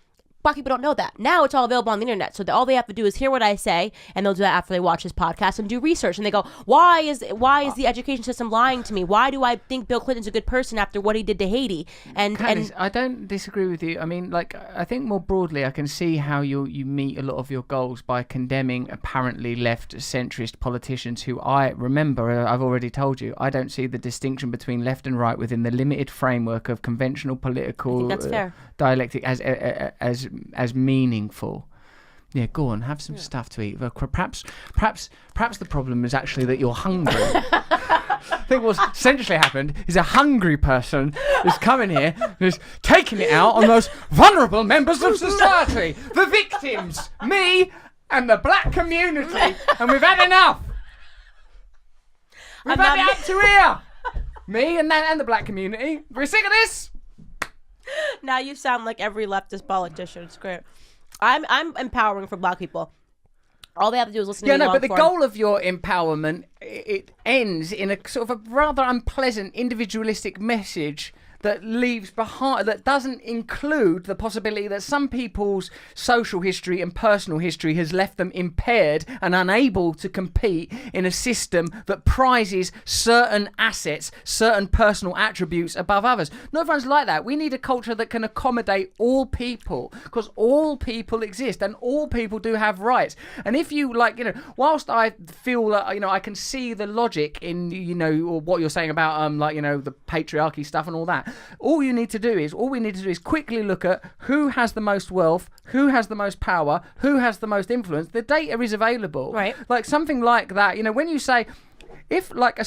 Black people don't know that. Now it's all available on the internet. So all they have to do is hear what I say, and they'll do that after they watch this podcast and do research. And they go, why is the education system lying to me? Why do I think Bill Clinton's a good person after what he did to Haiti? Candace, I don't disagree with you. I mean, like, I think more broadly, I can see how you meet a lot of your goals by condemning apparently left-centrist politicians who I've already told you, I don't see the distinction between left and right within the limited framework of conventional political dialectic as meaningful. Yeah, go on, have some stuff to eat. Perhaps the problem is actually that you're hungry. I think what's essentially happened is a hungry person is coming here and is taking it out on those vulnerable members of society, the victims, me and the black community, and we've had enough. We've had it up to here. Me and the black community. We're sick of this. Now you sound like every leftist politician. It's great. I'm empowering for black people. All they have to do is listen to Yeah, me no, long but the form. goal of your empowerment, it ends in a sort of a rather unpleasant individualistic message that leaves behind, that doesn't include the possibility that some people's social history and personal history has left them impaired and unable to compete in a system that prizes certain assets, certain personal attributes above others. Not everyone's like that. We need a culture that can accommodate all people, because all people exist and all people do have rights. And if you whilst I feel that I can see the logic in what you're saying about the patriarchy stuff and all that. All we need to do is quickly look at who has the most wealth, who has the most power, who has the most influence. The data is available. Right. Like something like that. When you say, if like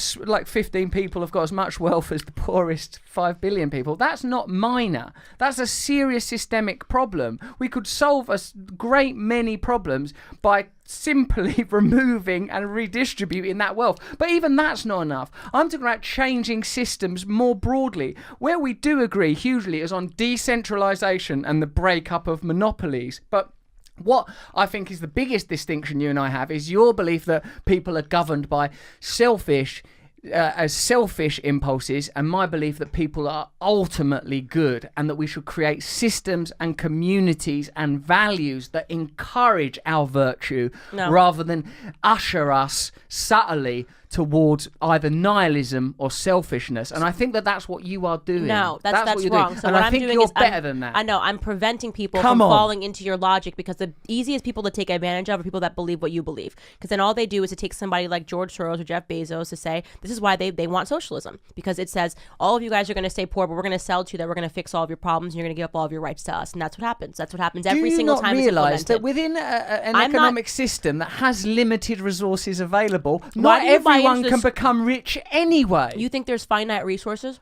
15 people have got as much wealth as the poorest 5 billion people, that's not minor. That's a serious systemic problem. We could solve a great many problems by simply removing and redistributing that wealth. But even that's not enough. I'm talking about changing systems more broadly. Where we do agree hugely is on decentralisation and the breakup of monopolies. But what I think is the biggest distinction you and I have is your belief that people are governed by selfish impulses, and my belief that people are ultimately good, and that we should create systems and communities and values that encourage our virtue rather than usher us subtly towards either nihilism or selfishness. And I think that that's what you are doing. No, that's what you're wrong. doing. So and what I I'm think doing you're is better than that. I know. I'm preventing people from falling into your logic, because the easiest people to take advantage of are people that believe what you believe. Because then all they do is to take somebody like George Soros or Jeff Bezos to say, this is why they want socialism. Because it says, all of you guys are going to stay poor, but we're going to sell to you that we're going to fix all of your problems and you're going to give up all of your rights to us. And that's what happens. That's what happens every single time it's implemented. Do you not realise that within an economic system that has limited resources available, not everyone can become rich anyway? You think there's finite resources?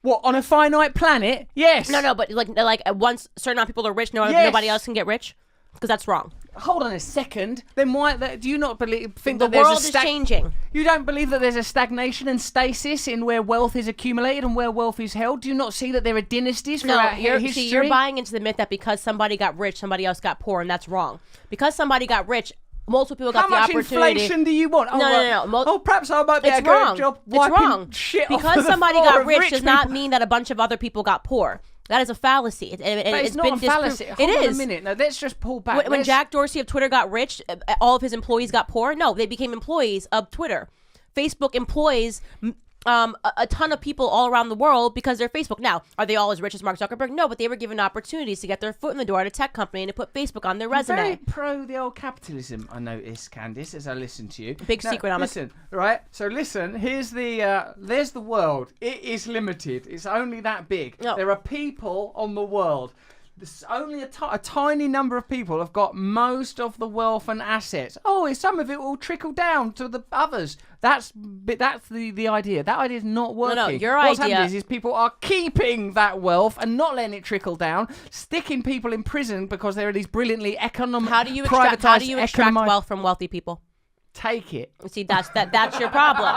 What, on a finite planet? Yes. No, but like once certain amount of people are rich, nobody else can get rich? Because that's wrong. Hold on a second. Then why do you not think the that there's world is changing? You don't believe that there's a stagnation and stasis in where wealth is accumulated and where wealth is held? Do you not see that there are dynasties throughout history? See, you're buying into the myth that because somebody got rich, somebody else got poor, and that's wrong. Because somebody got rich, multiple people got the opportunity. How much inflation do you want? No. Perhaps I might be a good job wiping shit off because the somebody floor got of rich does not people. mean that a bunch of other people got poor. That is a fallacy. It's not a fallacy. Hold on a minute. No, let's just pull back. When Jack Dorsey of Twitter got rich, all of his employees got poor? No, they became employees of Twitter. Facebook employs a ton of people all around the world because they're Facebook. Now, are they all as rich as Mark Zuckerberg? No, but they were given opportunities to get their foot in the door at a tech company and to put Facebook on their resume. Very pro the old capitalism, I noticed, Candace, as I listen to you. Big secret. Listen, right? So listen, here's there's the world. It is limited. It's only that big. No. There are people on the world. There's only a tiny number of people have got most of the wealth and assets. Some of it will trickle down to the others. That's the idea. That idea is not working. No, your What's idea happening is people are keeping that wealth and not letting it trickle down, sticking people in prison because there are these brilliantly economic. How do you extract wealth from wealthy people? Take it. See, that's your problem.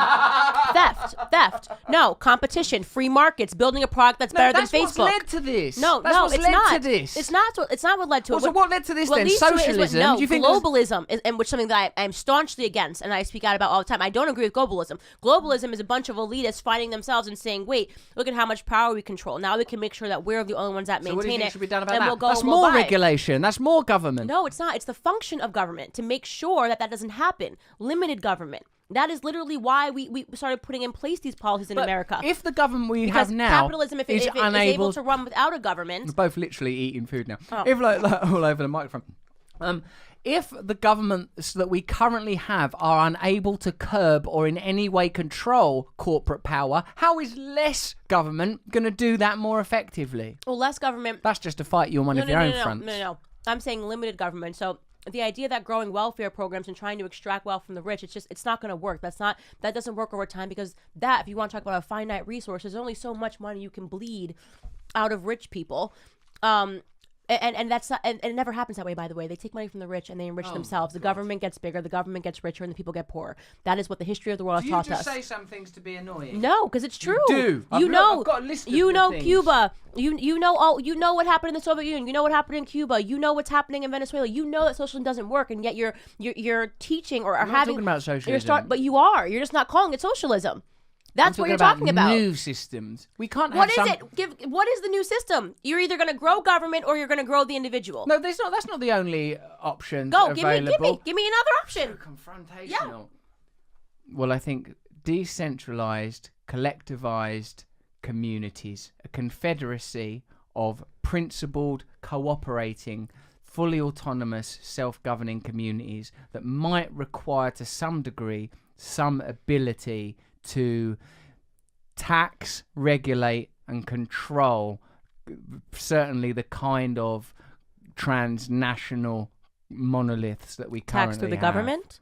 Theft. No, competition, free markets, building a product that's better than Facebook. That's what's led to this. It's not. It's not what led to it. So what led to this then? Socialism? No, do you think globalism, and which is something that I'm staunchly against, and I speak out about all the time. I don't agree with globalism. Globalism is a bunch of elitists finding themselves and saying, wait, look at how much power we control. Now we can make sure that we're the only ones that maintain what do you think it. should be done about that? We'll go That's and we'll more buy. regulation. That's more government. No, it's not. It's the function of government to make sure that doesn't happen. Limited government. That is literally why we started putting in place these policies in America. If the government we because have now capitalism, if it is able to run without a government, we're both literally eating food now. If like all over the microphone. If the governments that we currently have are unable to curb or in any way control corporate power, how is less government going to do that more effectively? Well, less government. That's just to fight you on one of your own fronts. No. I'm saying limited government. So the idea that growing welfare programs and trying to extract wealth from the rich, it's not going to work. That doesn't work over time, because if you want to talk about a finite resource, there's only so much money you can bleed out of rich people. And that's not, and it never happens that way, by the way. They take money from the rich and they enrich themselves. The government gets bigger, the government gets richer, and the people get poorer. That is what the history of the world has taught us. Do you just say some things to be annoying? No, because it's true. You do. I've got a list of things. Cuba. You know what happened in the Soviet Union. You know what happened in Cuba. You know what's happening in Venezuela. You know that socialism doesn't work, and yet you're teaching or I'm not talking about socialism. But you are. You're just not calling it socialism. That's what you're talking about. New systems. We can't have What is it? What is the new system? You're either going to grow government or you're going to grow the individual. No, that's not the only option. Go, available. give me another option. So confrontational. Yeah. Well, I think decentralized, collectivized communities, a confederacy of principled, cooperating, fully autonomous, self-governing communities that might require to some degree some ability to tax, regulate, and control certainly the kind of transnational monoliths that we currently Tax through the have. government?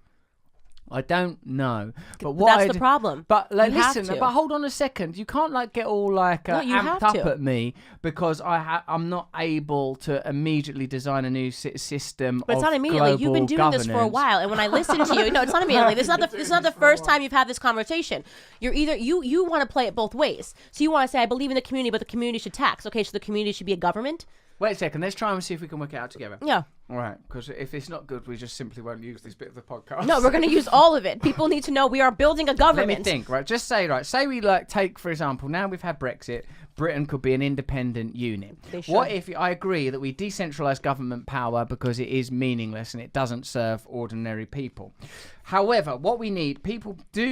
I don't know, but that's the problem. But listen, but hold on a second. You can't get all amped up at me because I'm not able to immediately design a new system. But it's not immediately. You've been doing this for a while, and when I listen to you, no, it's not immediately. This is not the first time you've had this conversation. You're either you want to play it both ways. So you want to say I believe in the community, but the community should tax. Okay, so the community should be a government. Wait a second. Let's try and see if we can work it out together. Yeah. All right. Because if it's not good, we just simply won't use this bit of the podcast. No, we're going to use all of it. People need to know we are building a government. Let me think. Right. Just say we take, for example, now we've had Brexit. Britain could be an independent unit. What if I agree that we decentralise government power because it is meaningless and it doesn't serve ordinary people? However, what we need,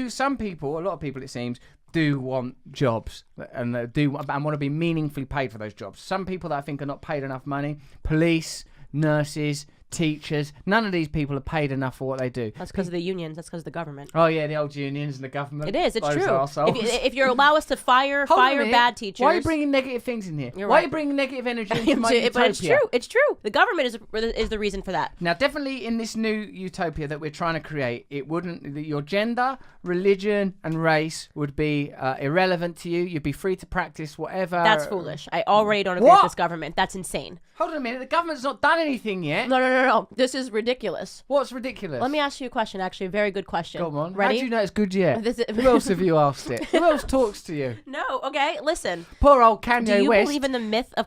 some people, a lot of people it seems, do want jobs and want to be meaningfully paid for those jobs. Some people that I think are not paid enough money, police, nurses, teachers, none of these people are paid enough for what they do. That's because of the unions. That's because of the government. Oh yeah, the old unions and the government. It is. It's true. If you allow us to fire bad teachers. Why are you bringing negative things in here? Why are you bringing negative energy into my utopia? But it's true. It's true. The government is the reason for that. Now, definitely in this new utopia that we're trying to create, your gender, religion, and race would be irrelevant to you. You'd be free to practice whatever. That's foolish. I already don't agree with this government. That's insane. Hold on a minute. The government's not done anything yet. No. This is ridiculous. What's ridiculous? Let me ask you a question, actually. A very good question. Go on. Ready? How do you know it's good yet? Who else have you asked it? Who else talks to you? No, okay, listen. Poor old Kanye West. Do you believe in the myth of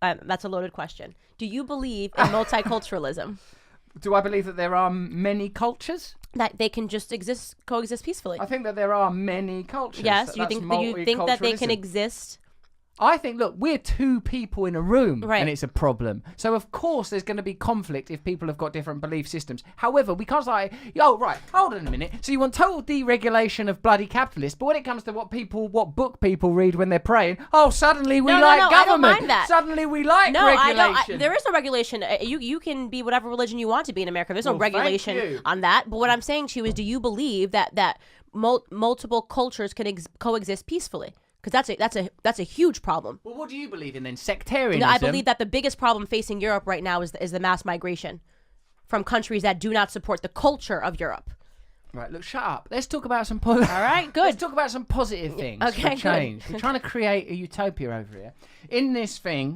that's a loaded question. Do you believe in multiculturalism? Do I believe that there are many cultures? That they can just coexist peacefully? I think that there are many cultures. Yes, you think that they can exist? I think, look, we're two people in a room, right, and it's a problem. So, of course, there's going to be conflict if people have got different belief systems. However, we can't say, right, hold on a minute. So you want total deregulation of bloody capitalists, but when it comes to what book people read when they're praying, suddenly we like government. I don't mind that. Suddenly we like regulation. There is no regulation. You can be whatever religion you want to be in America. There's no regulation on that. But what I'm saying to you is, do you believe that multiple cultures can coexist peacefully? Because that's a huge problem. Well, what do you believe in then? Sectarianism? I believe that the biggest problem facing Europe right now is the mass migration from countries that do not support the culture of Europe. Right, look, shut up. Let's talk about some positive. All right, good. Let's talk about some positive things. Okay, for change. good. We're trying to create a utopia over here. In this new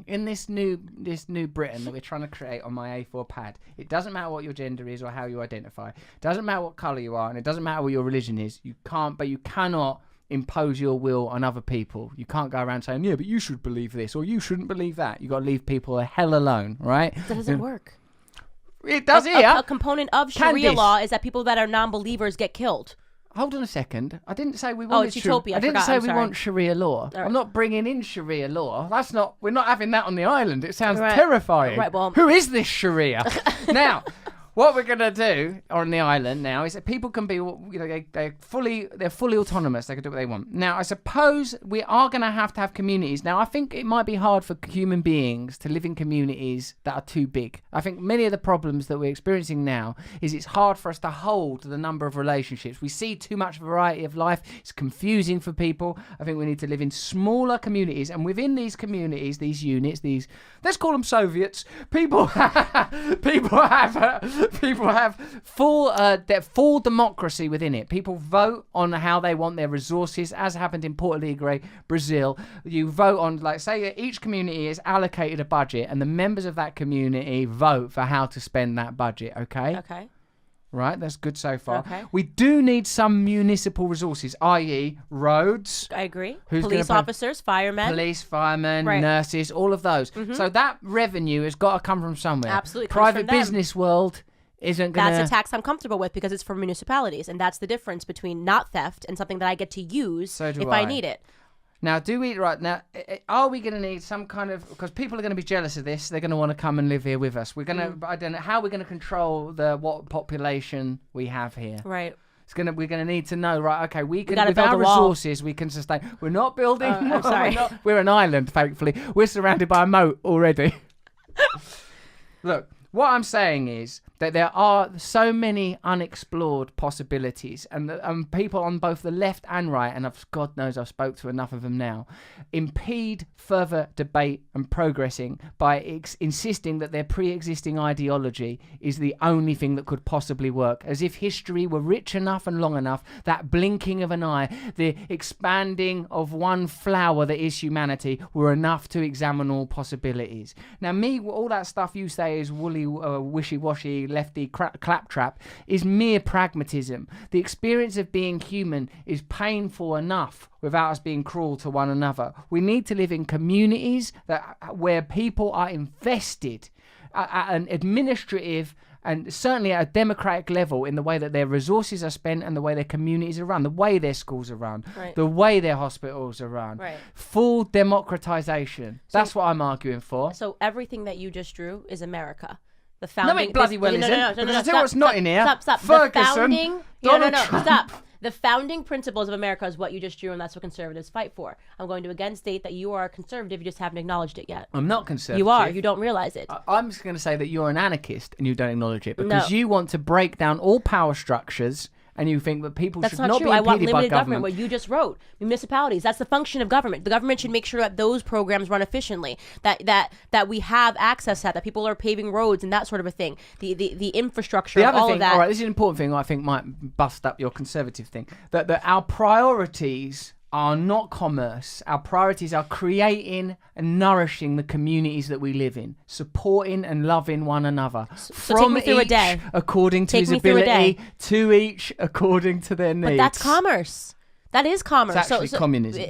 Britain that we're trying to create on my A4 pad, it doesn't matter what your gender is or how you identify. It doesn't matter what colour you are, and it doesn't matter what your religion is. You cannot impose your will on other people. You can't go around saying, yeah, but you should believe this or you shouldn't believe that. You got to leave people the hell alone, right? That doesn't work. It does here. A component of Sharia law is that people that are non-believers get killed. Hold on a second. I didn't say we wanted. It's utopia. I didn't say we want Sharia law. Right. I'm not bringing in Sharia law. We're not having that on the island. It sounds terrifying. Right, well, who is this Sharia? Now, what we're gonna do on the island now is that people can be, they're fully autonomous. They can do what they want. Now, I suppose we are gonna have to have communities. Now, I think it might be hard for human beings to live in communities that are too big. I think many of the problems that we're experiencing now is it's hard for us to hold the number of relationships. We see too much variety of life. It's confusing for people. I think we need to live in smaller communities, and within these communities, these units, let's call them Soviets. People have People have full democracy within it. People vote on how they want their resources, as happened in Porto Alegre, Brazil. You vote on, like, say each community is allocated a budget, and the members of that community vote for how to spend that budget, okay? Okay. Right, that's good so far. Okay. We do need some municipal resources, i.e. roads. I agree. Who's Police officers, firemen. Police, firemen, Right. nurses, all of those. So that revenue has got to come from somewhere. Absolutely, comes Private from them. business world isn't going to... That's a tax I'm comfortable with because it's for municipalities. And that's the difference between not theft and something that I get to use if I need it. Now, are we going to need some kind of... Because people are going to be jealous of this. They're going to want to come and live here with us. We're going to... I don't know. How are we going to control what population we have here? Right. We're going to need to know, right, okay, we can, gotta with build our a wall. resources, we can sustain... We're not building... I'm sorry. We're an island, thankfully. We're surrounded by a moat already. Look, what I'm saying is that there are so many unexplored possibilities, and people on both the left and right, and God knows I've spoke to enough of them now, impede further debate and progressing by insisting that their pre-existing ideology is the only thing that could possibly work, as if history were rich enough and long enough, that blinking of an eye, the expanding of one flower that is humanity, were enough to examine all possibilities. Now, all that stuff you say is woolly, wishy-washy, lefty claptrap is mere pragmatism. The experience of being human is painful enough without us being cruel to one another. We need to live in communities where people are invested at an administrative and certainly at a democratic level in the way that their resources are spent and the way their communities are run, the way their schools are run, the way their hospitals are run. Right. Full democratization. That's what I'm arguing for. So everything that you just drew is America. The founding... No, it bloody well isn't. No. Because I tell you what's not in here. Stop. Ferguson, Donald Trump. Stop. The founding principles of America is what you just drew, and that's what conservatives fight for. I'm going to again state that you are a conservative. You just haven't acknowledged it yet. I'm not conservative. You are. You don't realize it. I'm just going to say that you're an anarchist and you don't acknowledge it because you want to break down all power structures. And you think that people should not be impeded by government. I want limited government, what you just wrote. Municipalities, that's the function of government. The government should make sure that those programs run efficiently, that we have access to that people are paving roads and that sort of a thing. The infrastructure, the other all thing, of that. all right, this is an important thing I think might bust up your conservative thing. That our priorities are not commerce. Our priorities are creating and nourishing the communities that we live in, supporting and loving one another. So take me through a day. According to his ability, to each according to their needs. But that's commerce. That is commerce. It's actually communism.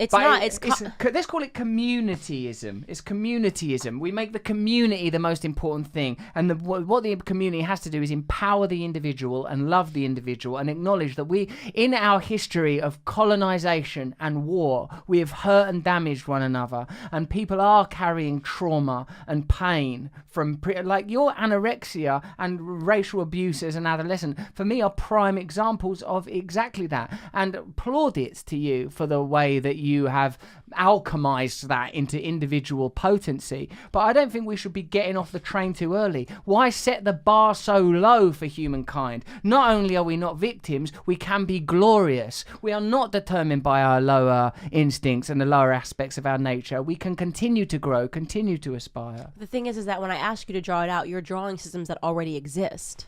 It's not. Let's call it communityism. It's communityism. We make the community the most important thing. And what the community has to do is empower the individual and love the individual and acknowledge that in our history of colonization and war, we have hurt and damaged one another. And people are carrying trauma and pain from, like your anorexia and racial abuse as an adolescent, for me, are prime examples of exactly that. And plaudits to you for the way that you have alchemized that into individual potency. But I don't think we should be getting off the train too early. Why set the bar so low for humankind? Not only are we not victims, we can be glorious. We are not determined by our lower instincts and the lower aspects of our nature. We can continue to grow, continue to aspire. The thing is that when I ask you to draw it out, you're drawing systems that already exist.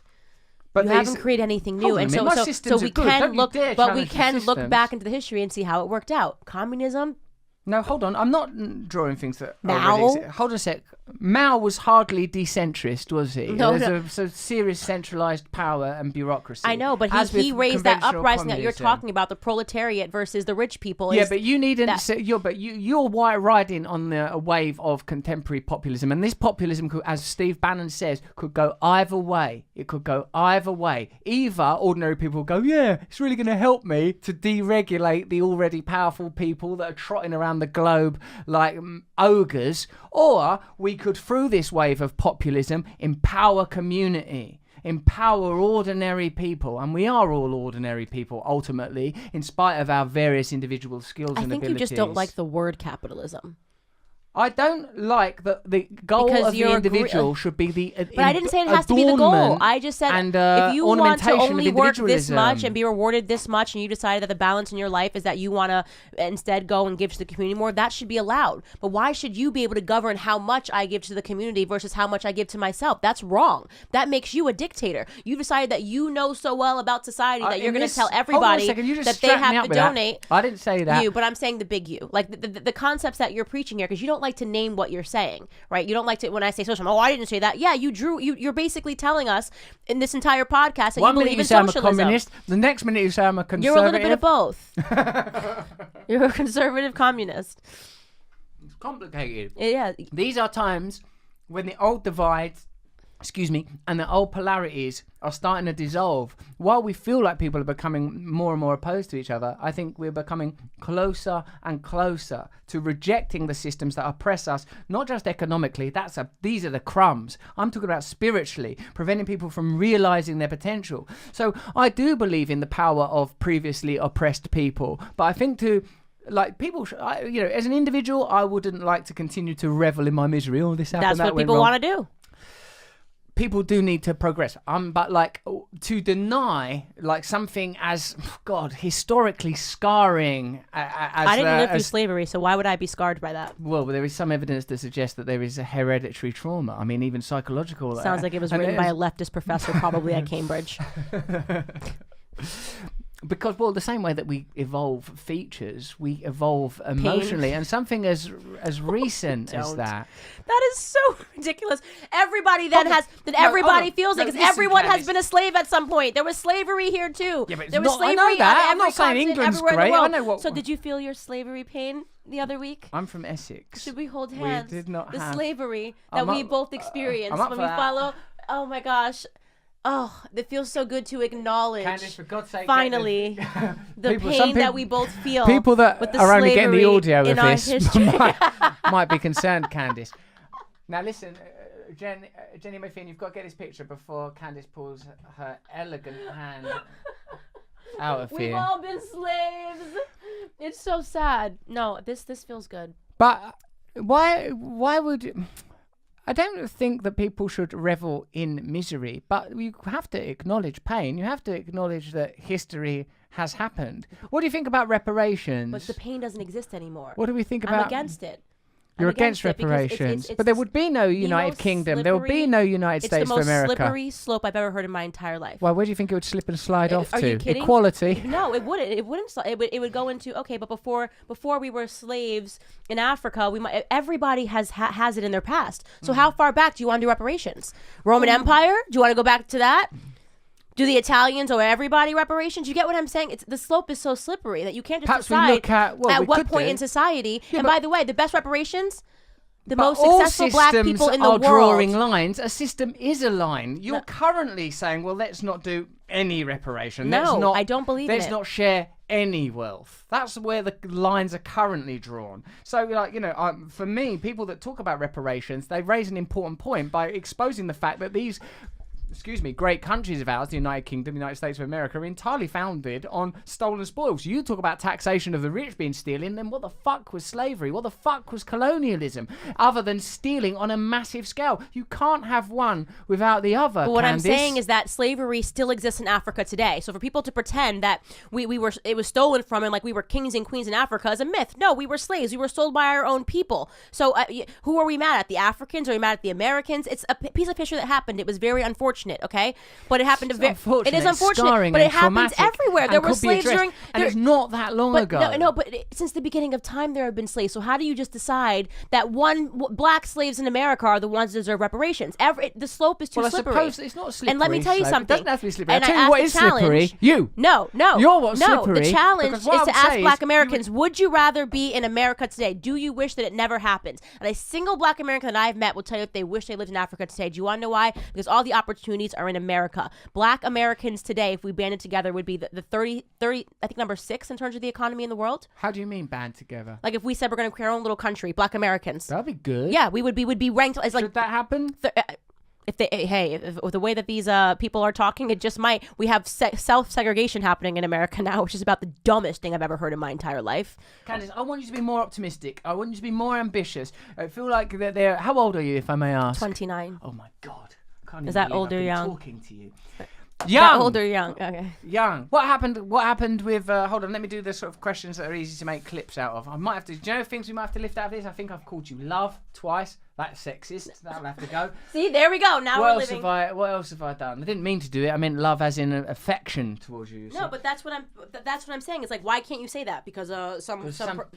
But you haven't created anything new, and so we can look, but we can look back into the history and see how it worked out. Communism. No, hold on. I'm not drawing things that Mao. Hold on a sec. Mao was hardly decentrist, was he? No, There's a serious centralized power and bureaucracy. I know, but he raised that uprising that you're talking about, the proletariat versus the rich people. Yeah, but you needn't. You're white riding on a wave of contemporary populism, and this populism, could, as Steve Bannon says, could go either way. It could go either way. Either ordinary people go, yeah, it's really going to help me to deregulate the already powerful people that are trotting around the globe like ogres, or we could, through this wave of populism, empower community, empower ordinary people, and we are all ordinary people ultimately, in spite of our various individual skills and abilities. I think you just don't like the word capitalism. I don't like that the goal Because of the individual should be the But I didn't say it has to be the goal. I just said and, if you want to ornamentation only of work this individualism. much and be rewarded this much, and you decided that the balance in your life is that you want to instead go and give to the community more, that should be allowed. But why should you be able to govern how much I give to the community versus how much I give to myself? That's wrong. That makes you a dictator. You decided that you know so well about society that you're going to tell everybody that they have to donate. I didn't say that. You, but I'm saying the big you. Like the concepts that you're preaching here, because you don't like to name what you're saying, right? You don't like to, when I say socialism, oh, I didn't say that. Yeah, you're basically telling us in this entire podcast that you believe in socialism. I'm a communist. The next minute you say I'm a conservative. You're a little bit of both. You're a conservative communist. It's complicated. Yeah. These are times when the old divides, and the old polarities are starting to dissolve. While we feel like people are becoming more and more opposed to each other, I think we're becoming closer and closer to rejecting the systems that oppress us, not just economically. These are the crumbs. I'm talking about spiritually, preventing people from realizing their potential. So I do believe in the power of previously oppressed people, but I think people, as an individual, I wouldn't like to continue to revel in my misery. Oh, this happened. That's what people want to do. People do need to progress. But to deny something as historically scarring. I didn't live through slavery, so why would I be scarred by that? Well, there is some evidence to suggest that there is a hereditary trauma. I mean, even psychological. Sounds like it was written by a leftist professor, probably at Cambridge. Because, the same way that we evolve features, we evolve emotionally, and something as recent as that. That is so ridiculous. Everybody feels it, because everyone has been a slave at some point. There was slavery here too. Yeah, but there was slavery. I know that. I'm not saying England's England's great. I know what. So did you feel your slavery pain the other week? I'm from Essex. Should we hold hands? We did not the slavery that we both experienced when we follow. Oh my gosh. Oh, it feels so good to acknowledge, Candace, for God's sake, finally, the pain that we both feel. People that with the are only getting the audio of this might be concerned, Candace. Now listen, Jenny Murphy, you've got to get this picture before Candace pulls her elegant hand out of here. We've all been slaves. It's so sad. No, this feels good. But why would... I don't think that people should revel in misery, but you have to acknowledge pain. You have to acknowledge that history has happened. What do you think about reparations? But the pain doesn't exist anymore. What do we think about... I'm against it. You're against reparations, but there would be no United Kingdom. There would be no United States of America. It's the most slippery slope I've ever heard in my entire life. Well, where do you think it would slip and slide off to? Are you kidding? Equality. No, it wouldn't. It wouldn't. It would go into but before we were slaves in Africa, everybody has it in their past. So how far back do you want to do reparations? Roman Empire? Do you want to go back to that? Do the Italians owe everybody reparations? You get what I'm saying? The slope is so slippery that you can't just decide at what point in society. Yeah, and by the way, the best reparations, the most successful black people in the world. Drawing lines. A system is a line. You're currently saying, well, let's not do any reparation. No, I don't believe in it. Let's not share any wealth. That's where the lines are currently drawn. So, for me, people that talk about reparations, they raise an important point by exposing the fact that these great countries of ours, the United Kingdom, the United States of America, are entirely founded on stolen spoils. You talk about taxation of the rich being stealing, then what the fuck was slavery? What the fuck was colonialism? Other than stealing on a massive scale. You can't have one without the other, But what I'm saying is that slavery still exists in Africa today. So for people to pretend that it was stolen from and we were kings and queens in Africa is a myth. No, we were slaves. We were sold by our own people. So who are we mad at? The Africans? Are we mad at the Americans? It's a piece of history that happened. It was very unfortunate. Okay, but it happened to it is unfortunate, but it happens everywhere. There were slaves during, and it's not that long ago. No, but since the beginning of time, there have been slaves. So how do you just decide that black slaves in America are the ones that deserve reparations? The slope is too slippery. I suppose it's not slippery. And let me tell you something. It doesn't have to be slippery. I'll tell you what is slippery. You. No. You're what's slippery. The challenge is to ask black Americans: would you rather be in America today? Do you wish that it never happens? And a single black American that I've met will tell you if they wish they lived in Africa today. Do you want to know why? Because all the opportunities are in America. Black Americans today, if we banded together, would be the 30, I think number 6 in terms of the economy in the world. How do you mean band together? Like if we said we're going to create our own little country, black Americans. That'd be good. Yeah, we would be ranked as Should that happen? If with the way that these people are talking, it just might. We have self-segregation happening in America now, which is about the dumbest thing I've ever heard in my entire life. Candace, I want you to be more optimistic. I want you to be more ambitious. I feel like they're. How old are you, if I may ask? 29. Oh my God! I can't Is even that believe old I've or been young? Talking to you. Young. That old or young? Okay. Young. What happened with? Hold on. Let me do the sort of questions that are easy to make clips out of. I might have to. Do you know things we might have to lift out of this? I think I've called you love twice. That's sexist. That'll have to go. See, there we go. Now we're living. What else have I done? I didn't mean to do it. I meant love as in affection towards you. No, but that's what I'm saying. It's like, why can't you say that? Because some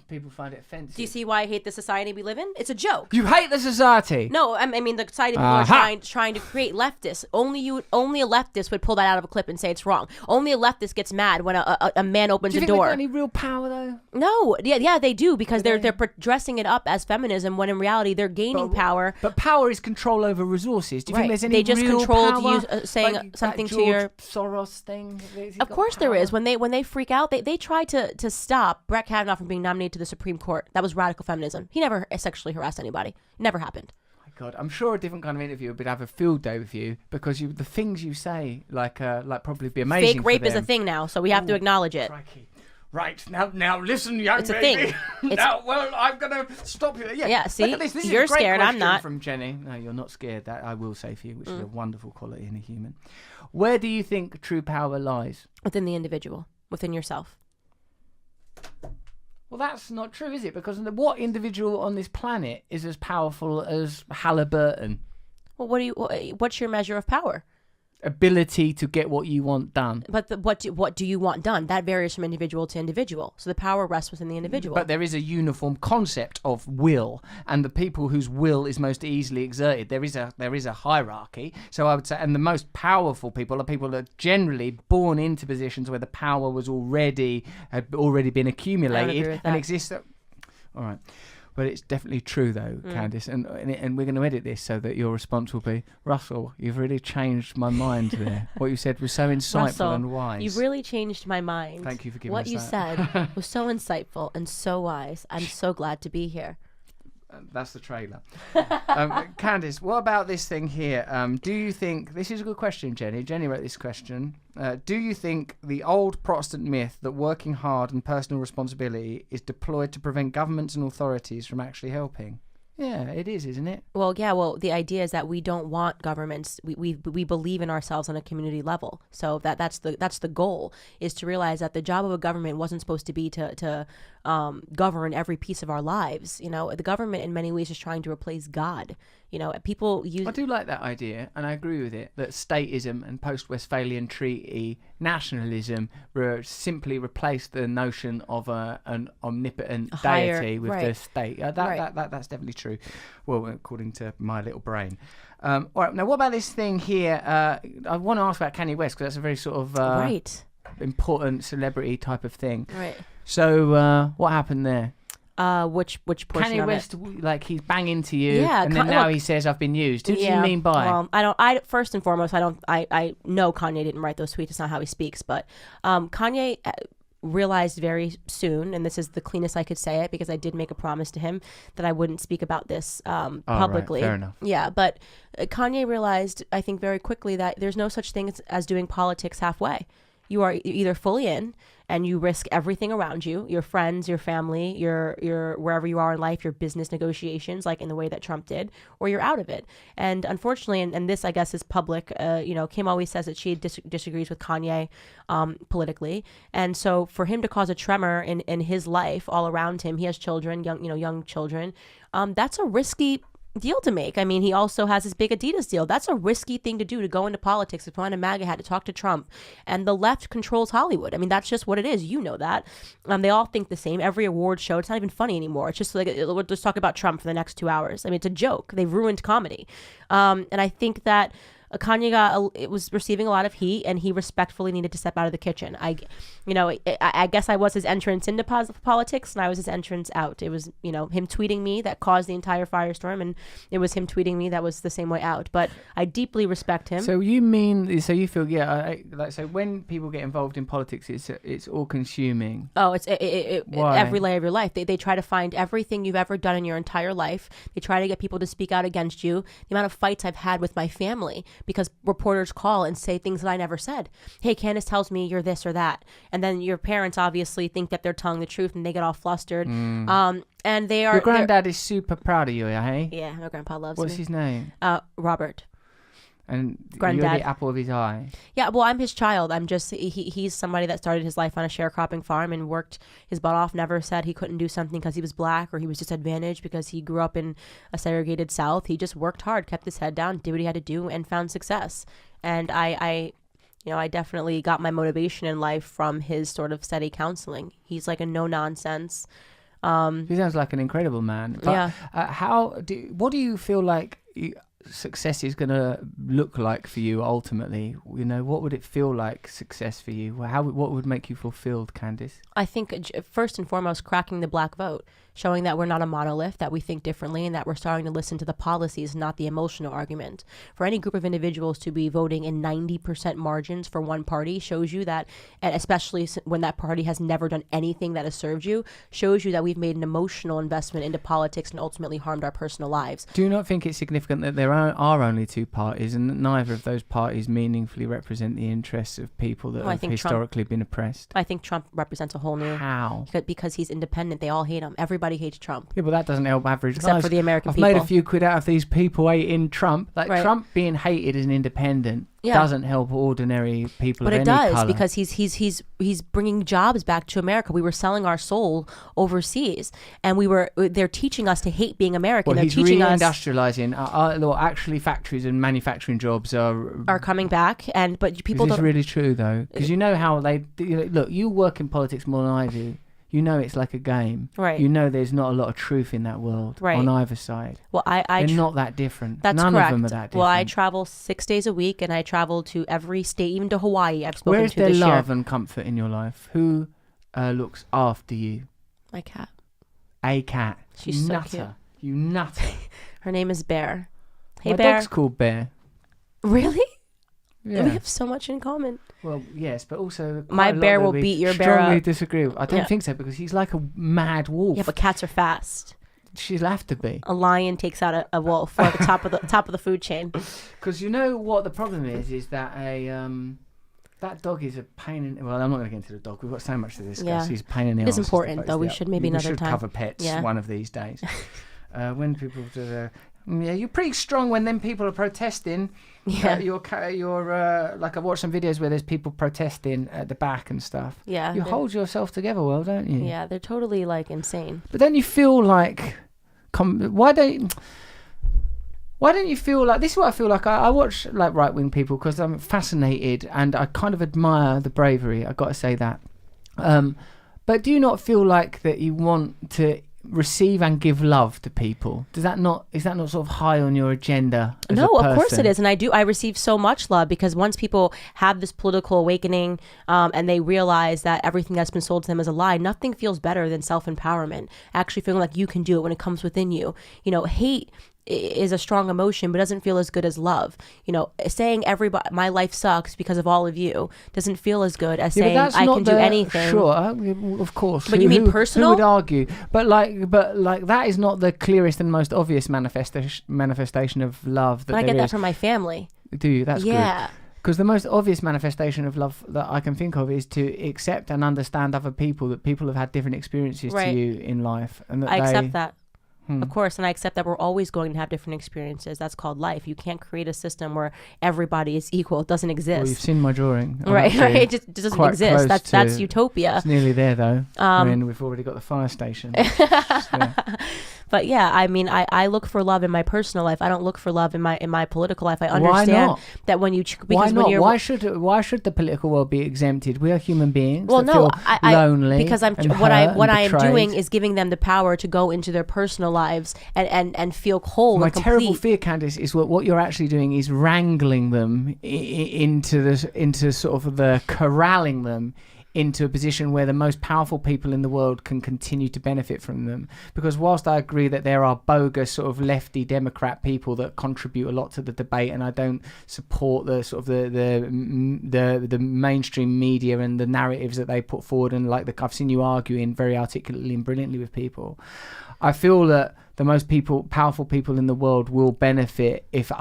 people find it offensive. Do you see why I hate the society we live in? It's a joke. You hate the society. No, I mean the society people are trying to create leftists. Only a leftist would pull that out of a clip and say it's wrong. Only a leftist gets mad when a man opens a door. Do you think they've got any real power though? No, yeah, they do because they're dressing it up as feminism when in reality they're gaining power. But power is control over resources. Do you think there's any They just real controlled power? you saying like something George to your Soros thing. Of course there is. When they freak out, they try to stop Brett Kavanaugh from being nominated to the Supreme Court. That was radical feminism. He never sexually harassed anybody. It never happened. God, I'm sure a different kind of interview would have a field day with you because the things you say like probably be amazing. Fake rape is a thing now, so we have to acknowledge it. Crikey. Right, now listen, young It's a lady. thing. I'm going to stop you. Yeah, see? Look at this. You're is a great scared, I'm question not. From Jenny. No, you're not scared. That I will say for you, which is a wonderful quality in a human. Where do you think true power lies? Within the individual, within yourself. Well, that's not true, is it? Because what individual on this planet is as powerful as Halliburton? Well, what's your measure of power? Ability to get what you want done. But what do you want done? That varies from individual to individual. So the power rests within the individual. But there is a uniform concept of will, and the people whose will is most easily exerted. There is a hierarchy. So I would say, and the most powerful people are people that are generally born into positions where the power had already been accumulated I don't agree with that. and exists. All right. But it's definitely true, though, Candace, and we're going to edit this so that your response will be, Russell, you've really changed my mind there. What you said was so insightful Russell, and wise. You've really changed my mind. Thank you for giving what us you that. said was so insightful and so wise. I'm so glad to be here. That's the trailer. Candace, what about this thing here? Do you think, this is a good question, Jenny. Jenny wrote this question. Do you think the old Protestant myth that working hard and personal responsibility is deployed to prevent governments and authorities from actually helping? Yeah, it is, isn't it? Well, yeah. Well, the idea is that we don't want governments. We believe in ourselves on a community level. So that's the goal, is to realize that the job of a government wasn't supposed to be to govern every piece of our lives. You know, the government in many ways is trying to replace God. You know, people use. I do like that idea, and I agree with it, that statism and post-Westphalian Treaty nationalism simply replaced the notion of an omnipotent deity with the state. That's definitely true. Well, according to my little brain. All right, now what about this thing here? I want to ask about Kanye West, because that's a very sort of important celebrity type of thing. Right. So what happened there? Which portion Kanye of West, it? like he's banging to you, Yeah, and then now he says I've been used. Who do you mean by? Well, I first and foremost, I know Kanye didn't write those tweets. It's not how he speaks, but Kanye realized very soon, and this is the cleanest I could say it, because I did make a promise to him that I wouldn't speak about this publicly. Right, fair enough. Yeah, but Kanye realized, I think, very quickly that there's no such thing as doing politics halfway. You are either fully in and you risk everything around you, your friends, your family, your wherever you are in life, your business negotiations, like in the way that Trump did, or you're out of it. And unfortunately, and this I guess is public, Kim always says that she disagrees with Kanye politically. And so for him to cause a tremor in his life all around him, he has children, young children, that's a risky deal to make. I mean, he also has his big Adidas deal. That's a risky thing to do, to go into politics, to put on a MAGA hat, to talk to Trump. And the left controls Hollywood. I mean, that's just what it is. You know that. They all think the same. Every award show, it's not even funny anymore. It's just like, let's talk about Trump for the next 2 hours. I mean, it's a joke. They've ruined comedy. And I think that it was receiving a lot of heat, and he respectfully needed to step out of the kitchen. I guess I was his entrance into politics, and I was his entrance out. It was, him tweeting me that caused the entire firestorm, and it was him tweeting me that was the same way out. But I deeply respect him. So you feel, so when people get involved in politics, it's all consuming. Oh, it's every layer of your life. They try to find everything you've ever done in your entire life. They try to get people to speak out against you. The amount of fights I've had with my family because reporters call and say things that I never said. Hey, Candace tells me you're this or that. And then your parents obviously think that they're telling the truth, and they get all flustered. And they are... Your granddad is super proud of you, hey? Yeah, my grandpa loves me. What's his name? Robert. And Granddad. You're the apple of his eye. Yeah, well, I'm his child. I'm just, he's somebody that started his life on a sharecropping farm and worked his butt off, never said he couldn't do something because he was black or he was disadvantaged because he grew up in a segregated South. He just worked hard, kept his head down, did what he had to do, and found success. And I definitely got my motivation in life from his sort of steady counseling. He's like a no-nonsense. He sounds like an incredible man. But, yeah. What do you feel like success is going to look like for you ultimately? What would it feel like success for you? What would make you fulfilled, Candace? I think first and foremost, cracking the black vote, showing that we're not a monolith, that we think differently, and that we're starting to listen to the policies, not the emotional argument. For any group of individuals to be voting in 90% margins for one party shows you that, and especially when that party has never done anything that has served you, shows you that we've made an emotional investment into politics and ultimately harmed our personal lives. Do you not think it's significant that there are only two parties, and that neither of those parties meaningfully represent the interests of people that have historically been oppressed? I think Trump represents a whole new... How? Because he's independent. They all hate him. Everybody hates Trump. Yeah, but that doesn't help average Except guys. for the American I've people. made a few quid out of these people hating Trump. Right. Trump being hated as an independent doesn't help ordinary people of any colour. But it does, because he's bringing jobs back to America. We were selling our soul overseas, and they're teaching us to hate being American. Well, they're he's teaching us reindustrialising. Actually, factories and manufacturing jobs are coming back, but people don't. Is this really true though? Because you know how they look. You work in politics more than I do. You know it's like a game. Right. You know there's not a lot of truth in that world on either side. Well, they're not that different. That's None correct. of them are that different. Well, I travel 6 days a week, and I travel to every state, even to Hawaii. I've spoken Where's to this year. there love and comfort in your life? Who looks after you? My cat. A cat. She's you so nutter. cute. You nutter. Her name is Bear. Hey, My Bear. dog's called Bear. Really? Yeah. We have so much in common. Well, yes, but also my bear will beat your bear up. Strongly disagree. I don't think so, because he's like a mad wolf. Yeah, but cats are fast. She'll have to be. A lion takes out a wolf at the top of the food chain. Because you know what the problem is that that dog is a pain in... Well, I'm not going to get into the dog. We've got so much to discuss. Yeah. He's a pain in the arse. It's important, though. We should maybe another time. We should cover pets one of these days. When people do you're pretty strong when them people are protesting. Yeah. You're like, I watched some videos where there's people protesting at the back and stuff. Yeah. You hold yourself together well, don't you? Yeah, they're totally like insane. But then you feel like... Why don't you feel like... This is what I feel like. I watch like right-wing people because I'm fascinated and I kind of admire the bravery. I've got to say that. But do you not feel like that you want to receive and give love to people? Is that not sort of high on your agenda as No, a person? Of course it is. And I receive so much love, because once people have this political awakening and they realize that everything that's been sold to them is a lie, nothing feels better than self-empowerment. Actually feeling like you can do it when it comes within you. Hate is a strong emotion, but doesn't feel as good as love. Saying everybody, my life sucks because of all of you, doesn't feel as good as saying I can do anything. Sure, of course. But you mean personal? Who would argue? But that is not the clearest and most obvious manifestation of love. But I get that from my family. Do you? That's good. Yeah. Because the most obvious manifestation of love that I can think of is to accept and understand other people, that people have had different experiences to you in life, and that I accept that. Of course, and I accept that we're always going to have different experiences. That's called life. You can't create a system where everybody is equal. It doesn't exist. Well, you've seen my drawing. Right. It just doesn't exist. That's utopia. It's nearly there, though. We've already got the fire station. But yeah, I mean, I look for love in my personal life. I don't look for love in my political life. I understand that when you why not? Why should the political world be exempted? We are human beings. Well, that no, feel lonely because what I am doing is giving them the power to go into their personal lives and feel whole. My and complete. terrible fear, Candace, is what you're actually doing is wrangling them into sort of the corralling them into a position where the most powerful people in the world can continue to benefit from them. Because whilst I agree that there are bogus sort of lefty Democrat people that contribute a lot to the debate, and I don't support the sort of the mainstream media and the narratives that they put forward, and I've seen you arguing very articulately and brilliantly with people, I feel that the most powerful people in the world will benefit if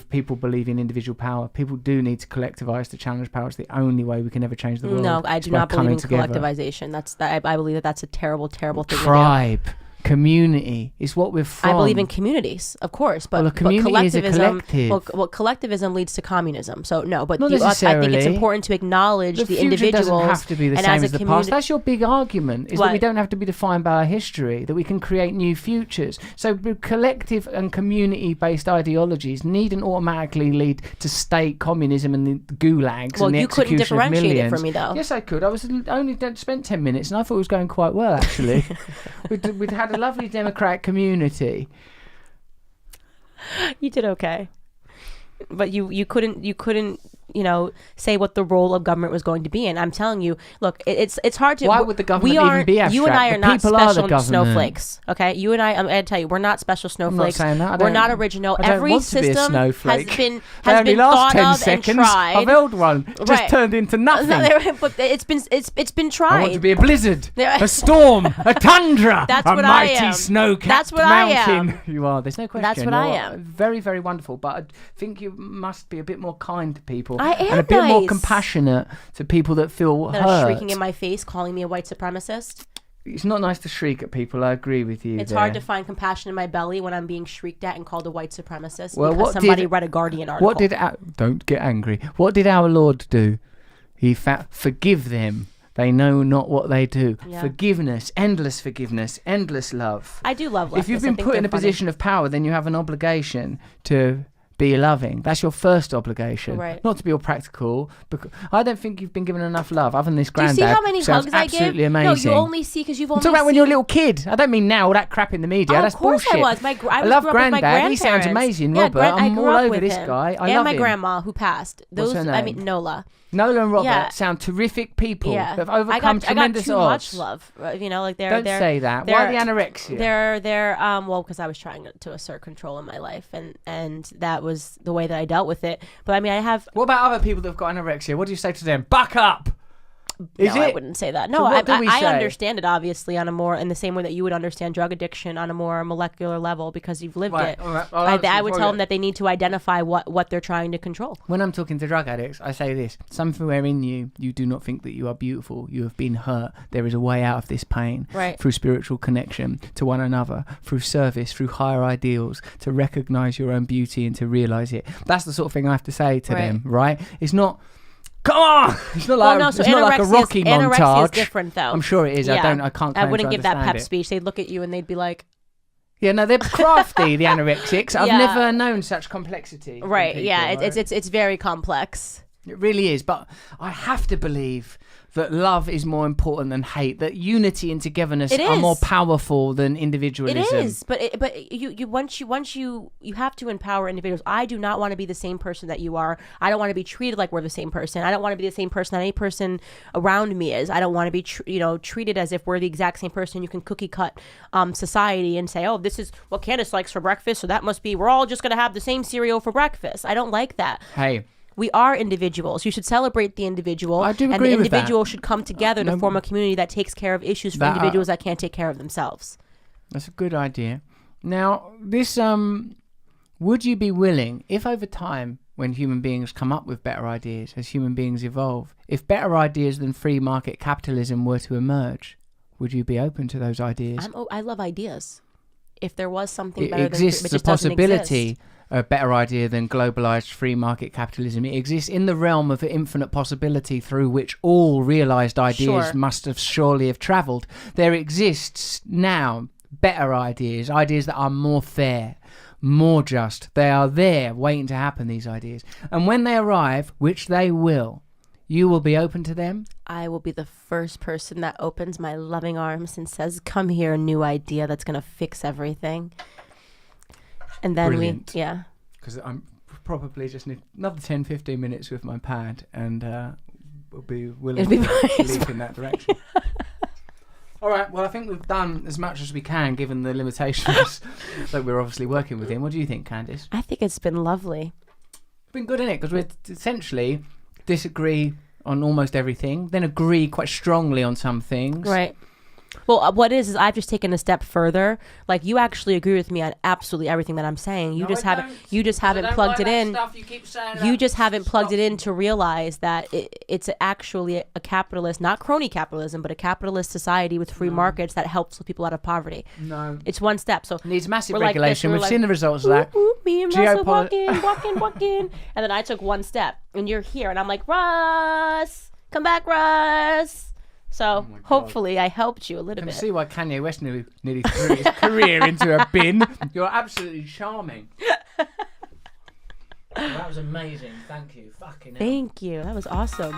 people believe in individual power. People do need to collectivize to challenge power. It's the only way we can ever change the world. No, I do not believe in collectivization. I believe that's a terrible, terrible thing. Tribe. Community is what we're from. I believe in communities, of course, but community is a collective. Collectivism leads to communism. So no, but not I necessarily. think it's important to acknowledge the individuals. Doesn't have to be the same as the past. That's your big argument, is that we don't have to be defined by our history, that we can create new futures. So collective and community-based ideologies needn't automatically lead to state communism and the gulags and the execution of millions. Well, you couldn't differentiate it from me, though. Yes, I could. I was only spent 10 minutes, and I thought it was going quite well, actually. We'd had a lovely democratic community. You did okay, but you couldn't say what the role of government was going to be. And I'm telling you, look, it's hard to. Why would the government even be abstract? You and I are not special snowflakes. Okay, you and I'm going to tell you, we're not special snowflakes. I'm not saying that. We're not original. Every system has been last thought 10 of seconds, and tried. I've held one, just turned into nothing. But it's been tried. I want to be a blizzard, a storm, a tundra, That's a what mighty I am. snow-capped mountain. I am. You are. There's no question. That's what I am. Very, very wonderful. But I think you must be a bit more kind to people. I am and a bit more compassionate to people that feel that hurt. Are shrieking in my face, calling me a white supremacist. It's not nice to shriek at people. I agree with you. It's hard to find compassion in my belly when I'm being shrieked at and called a white supremacist because somebody read a Guardian article. Don't get angry. What did our Lord do? He forgive them. They know not what they do. Yeah. Forgiveness, endless love. I do love leftists. If you've been put in a position of power, then you have an obligation to be loving. That's your first obligation. Right. Not to be all practical. Because I don't think you've been given enough love, other than this granddad. Do you see how many hugs I give? Absolutely amazing. No, you only see because you've only I'm talking about when you're a little kid. I don't mean now, all that crap in the media. That's bullshit. Of course I was. I love granddad. He sounds amazing, Robert. I'm all over this guy. I love him. And my grandma who passed. What's her name? I mean, Nola. Nola and Robert sound terrific people that have overcome tremendous odds. I got too much love. They're... Don't say that. Why the anorexia? They're because I was trying to assert control in my life, and that was the way that I dealt with it. But I mean, I have... What about other people that have got anorexia? What do you say to them? Buck up! I wouldn't say that. No, I understand it obviously in the same way that you would understand drug addiction on a more molecular level because you've lived it. I would tell them that they need to identify what they're trying to control. When I'm talking to drug addicts, I say this: somewhere in you do not think that you are beautiful. You have been hurt. There is a way out of this pain through spiritual connection to one another, through service, through higher ideals, to recognize your own beauty and to realize it. That's the sort of thing I have to say to them. Right? It's not. Come on! It's not like, it's not like a Rocky montage. Anorexia is different, though. I'm sure it is. Yeah. I can't. I wouldn't give that pep speech. They'd look at you and they'd be like, "Yeah, no, they're crafty, the anorexics. I've never known such complexity." Right? People, yeah, it's very complex. It really is. But I have to believe that love is more important than hate. That unity and togetherness are more powerful than individualism. It is, but you once you have to empower individuals. I do not want to be the same person that you are. I don't want to be treated like we're the same person. I don't want to be the same person that any person around me is. I don't want to be treated as if we're the exact same person. You can cookie cut society and say, oh, this is what Candace likes for breakfast, so that must be we're all just gonna have the same cereal for breakfast. I don't like that. Hey. We are individuals. You should celebrate the individual. I do agree with that. And the individual should come together to form a community that takes care of issues for individuals that can't take care of themselves. That's a good idea. Now, this would you be willing, if over time, when human beings come up with better ideas, as human beings evolve, if better ideas than free market capitalism were to emerge, would you be open to those ideas? I love ideas. If there was something better exists than it just the possibility. Doesn't exist. A better idea than globalized free market capitalism. It exists in the realm of infinite possibility through which all realized ideas must have surely have traveled. There exists now better ideas that are more fair, more just. They are there waiting to happen, these ideas. And when they arrive, which they will, you will be open to them? I will be the first person that opens my loving arms and says, come here, a new idea that's going to fix everything. And then Brilliant. Because I'm probably just need another 10, 15 minutes with my pad, and we'll be willing to leap in that direction. All right, well, I think we've done as much as we can, given the limitations that we're obviously working within. What do you think, Candace? I think it's been lovely. It's been good, isn't it? Because we essentially disagree on almost everything, then agree quite strongly on some things. Right. Well, what is I've just taken a step further. Like, you actually agree with me on absolutely everything that I'm saying. You just haven't plugged it in. You just haven't plugged it in to realize that it's actually a capitalist, not crony capitalism, but a capitalist society with free markets that helps people out of poverty. No. It's one step. So it needs massive regulation. We've seen the results of that. Me and Russ are walking. And then I took one step, and you're here, and I'm like, Russ, come back, Russ. So hopefully I helped you a little bit. I can see why Kanye West nearly threw his career into a bin. You're absolutely charming. Well, that was amazing. Thank you. Fucking hell. Thank you. That was awesome.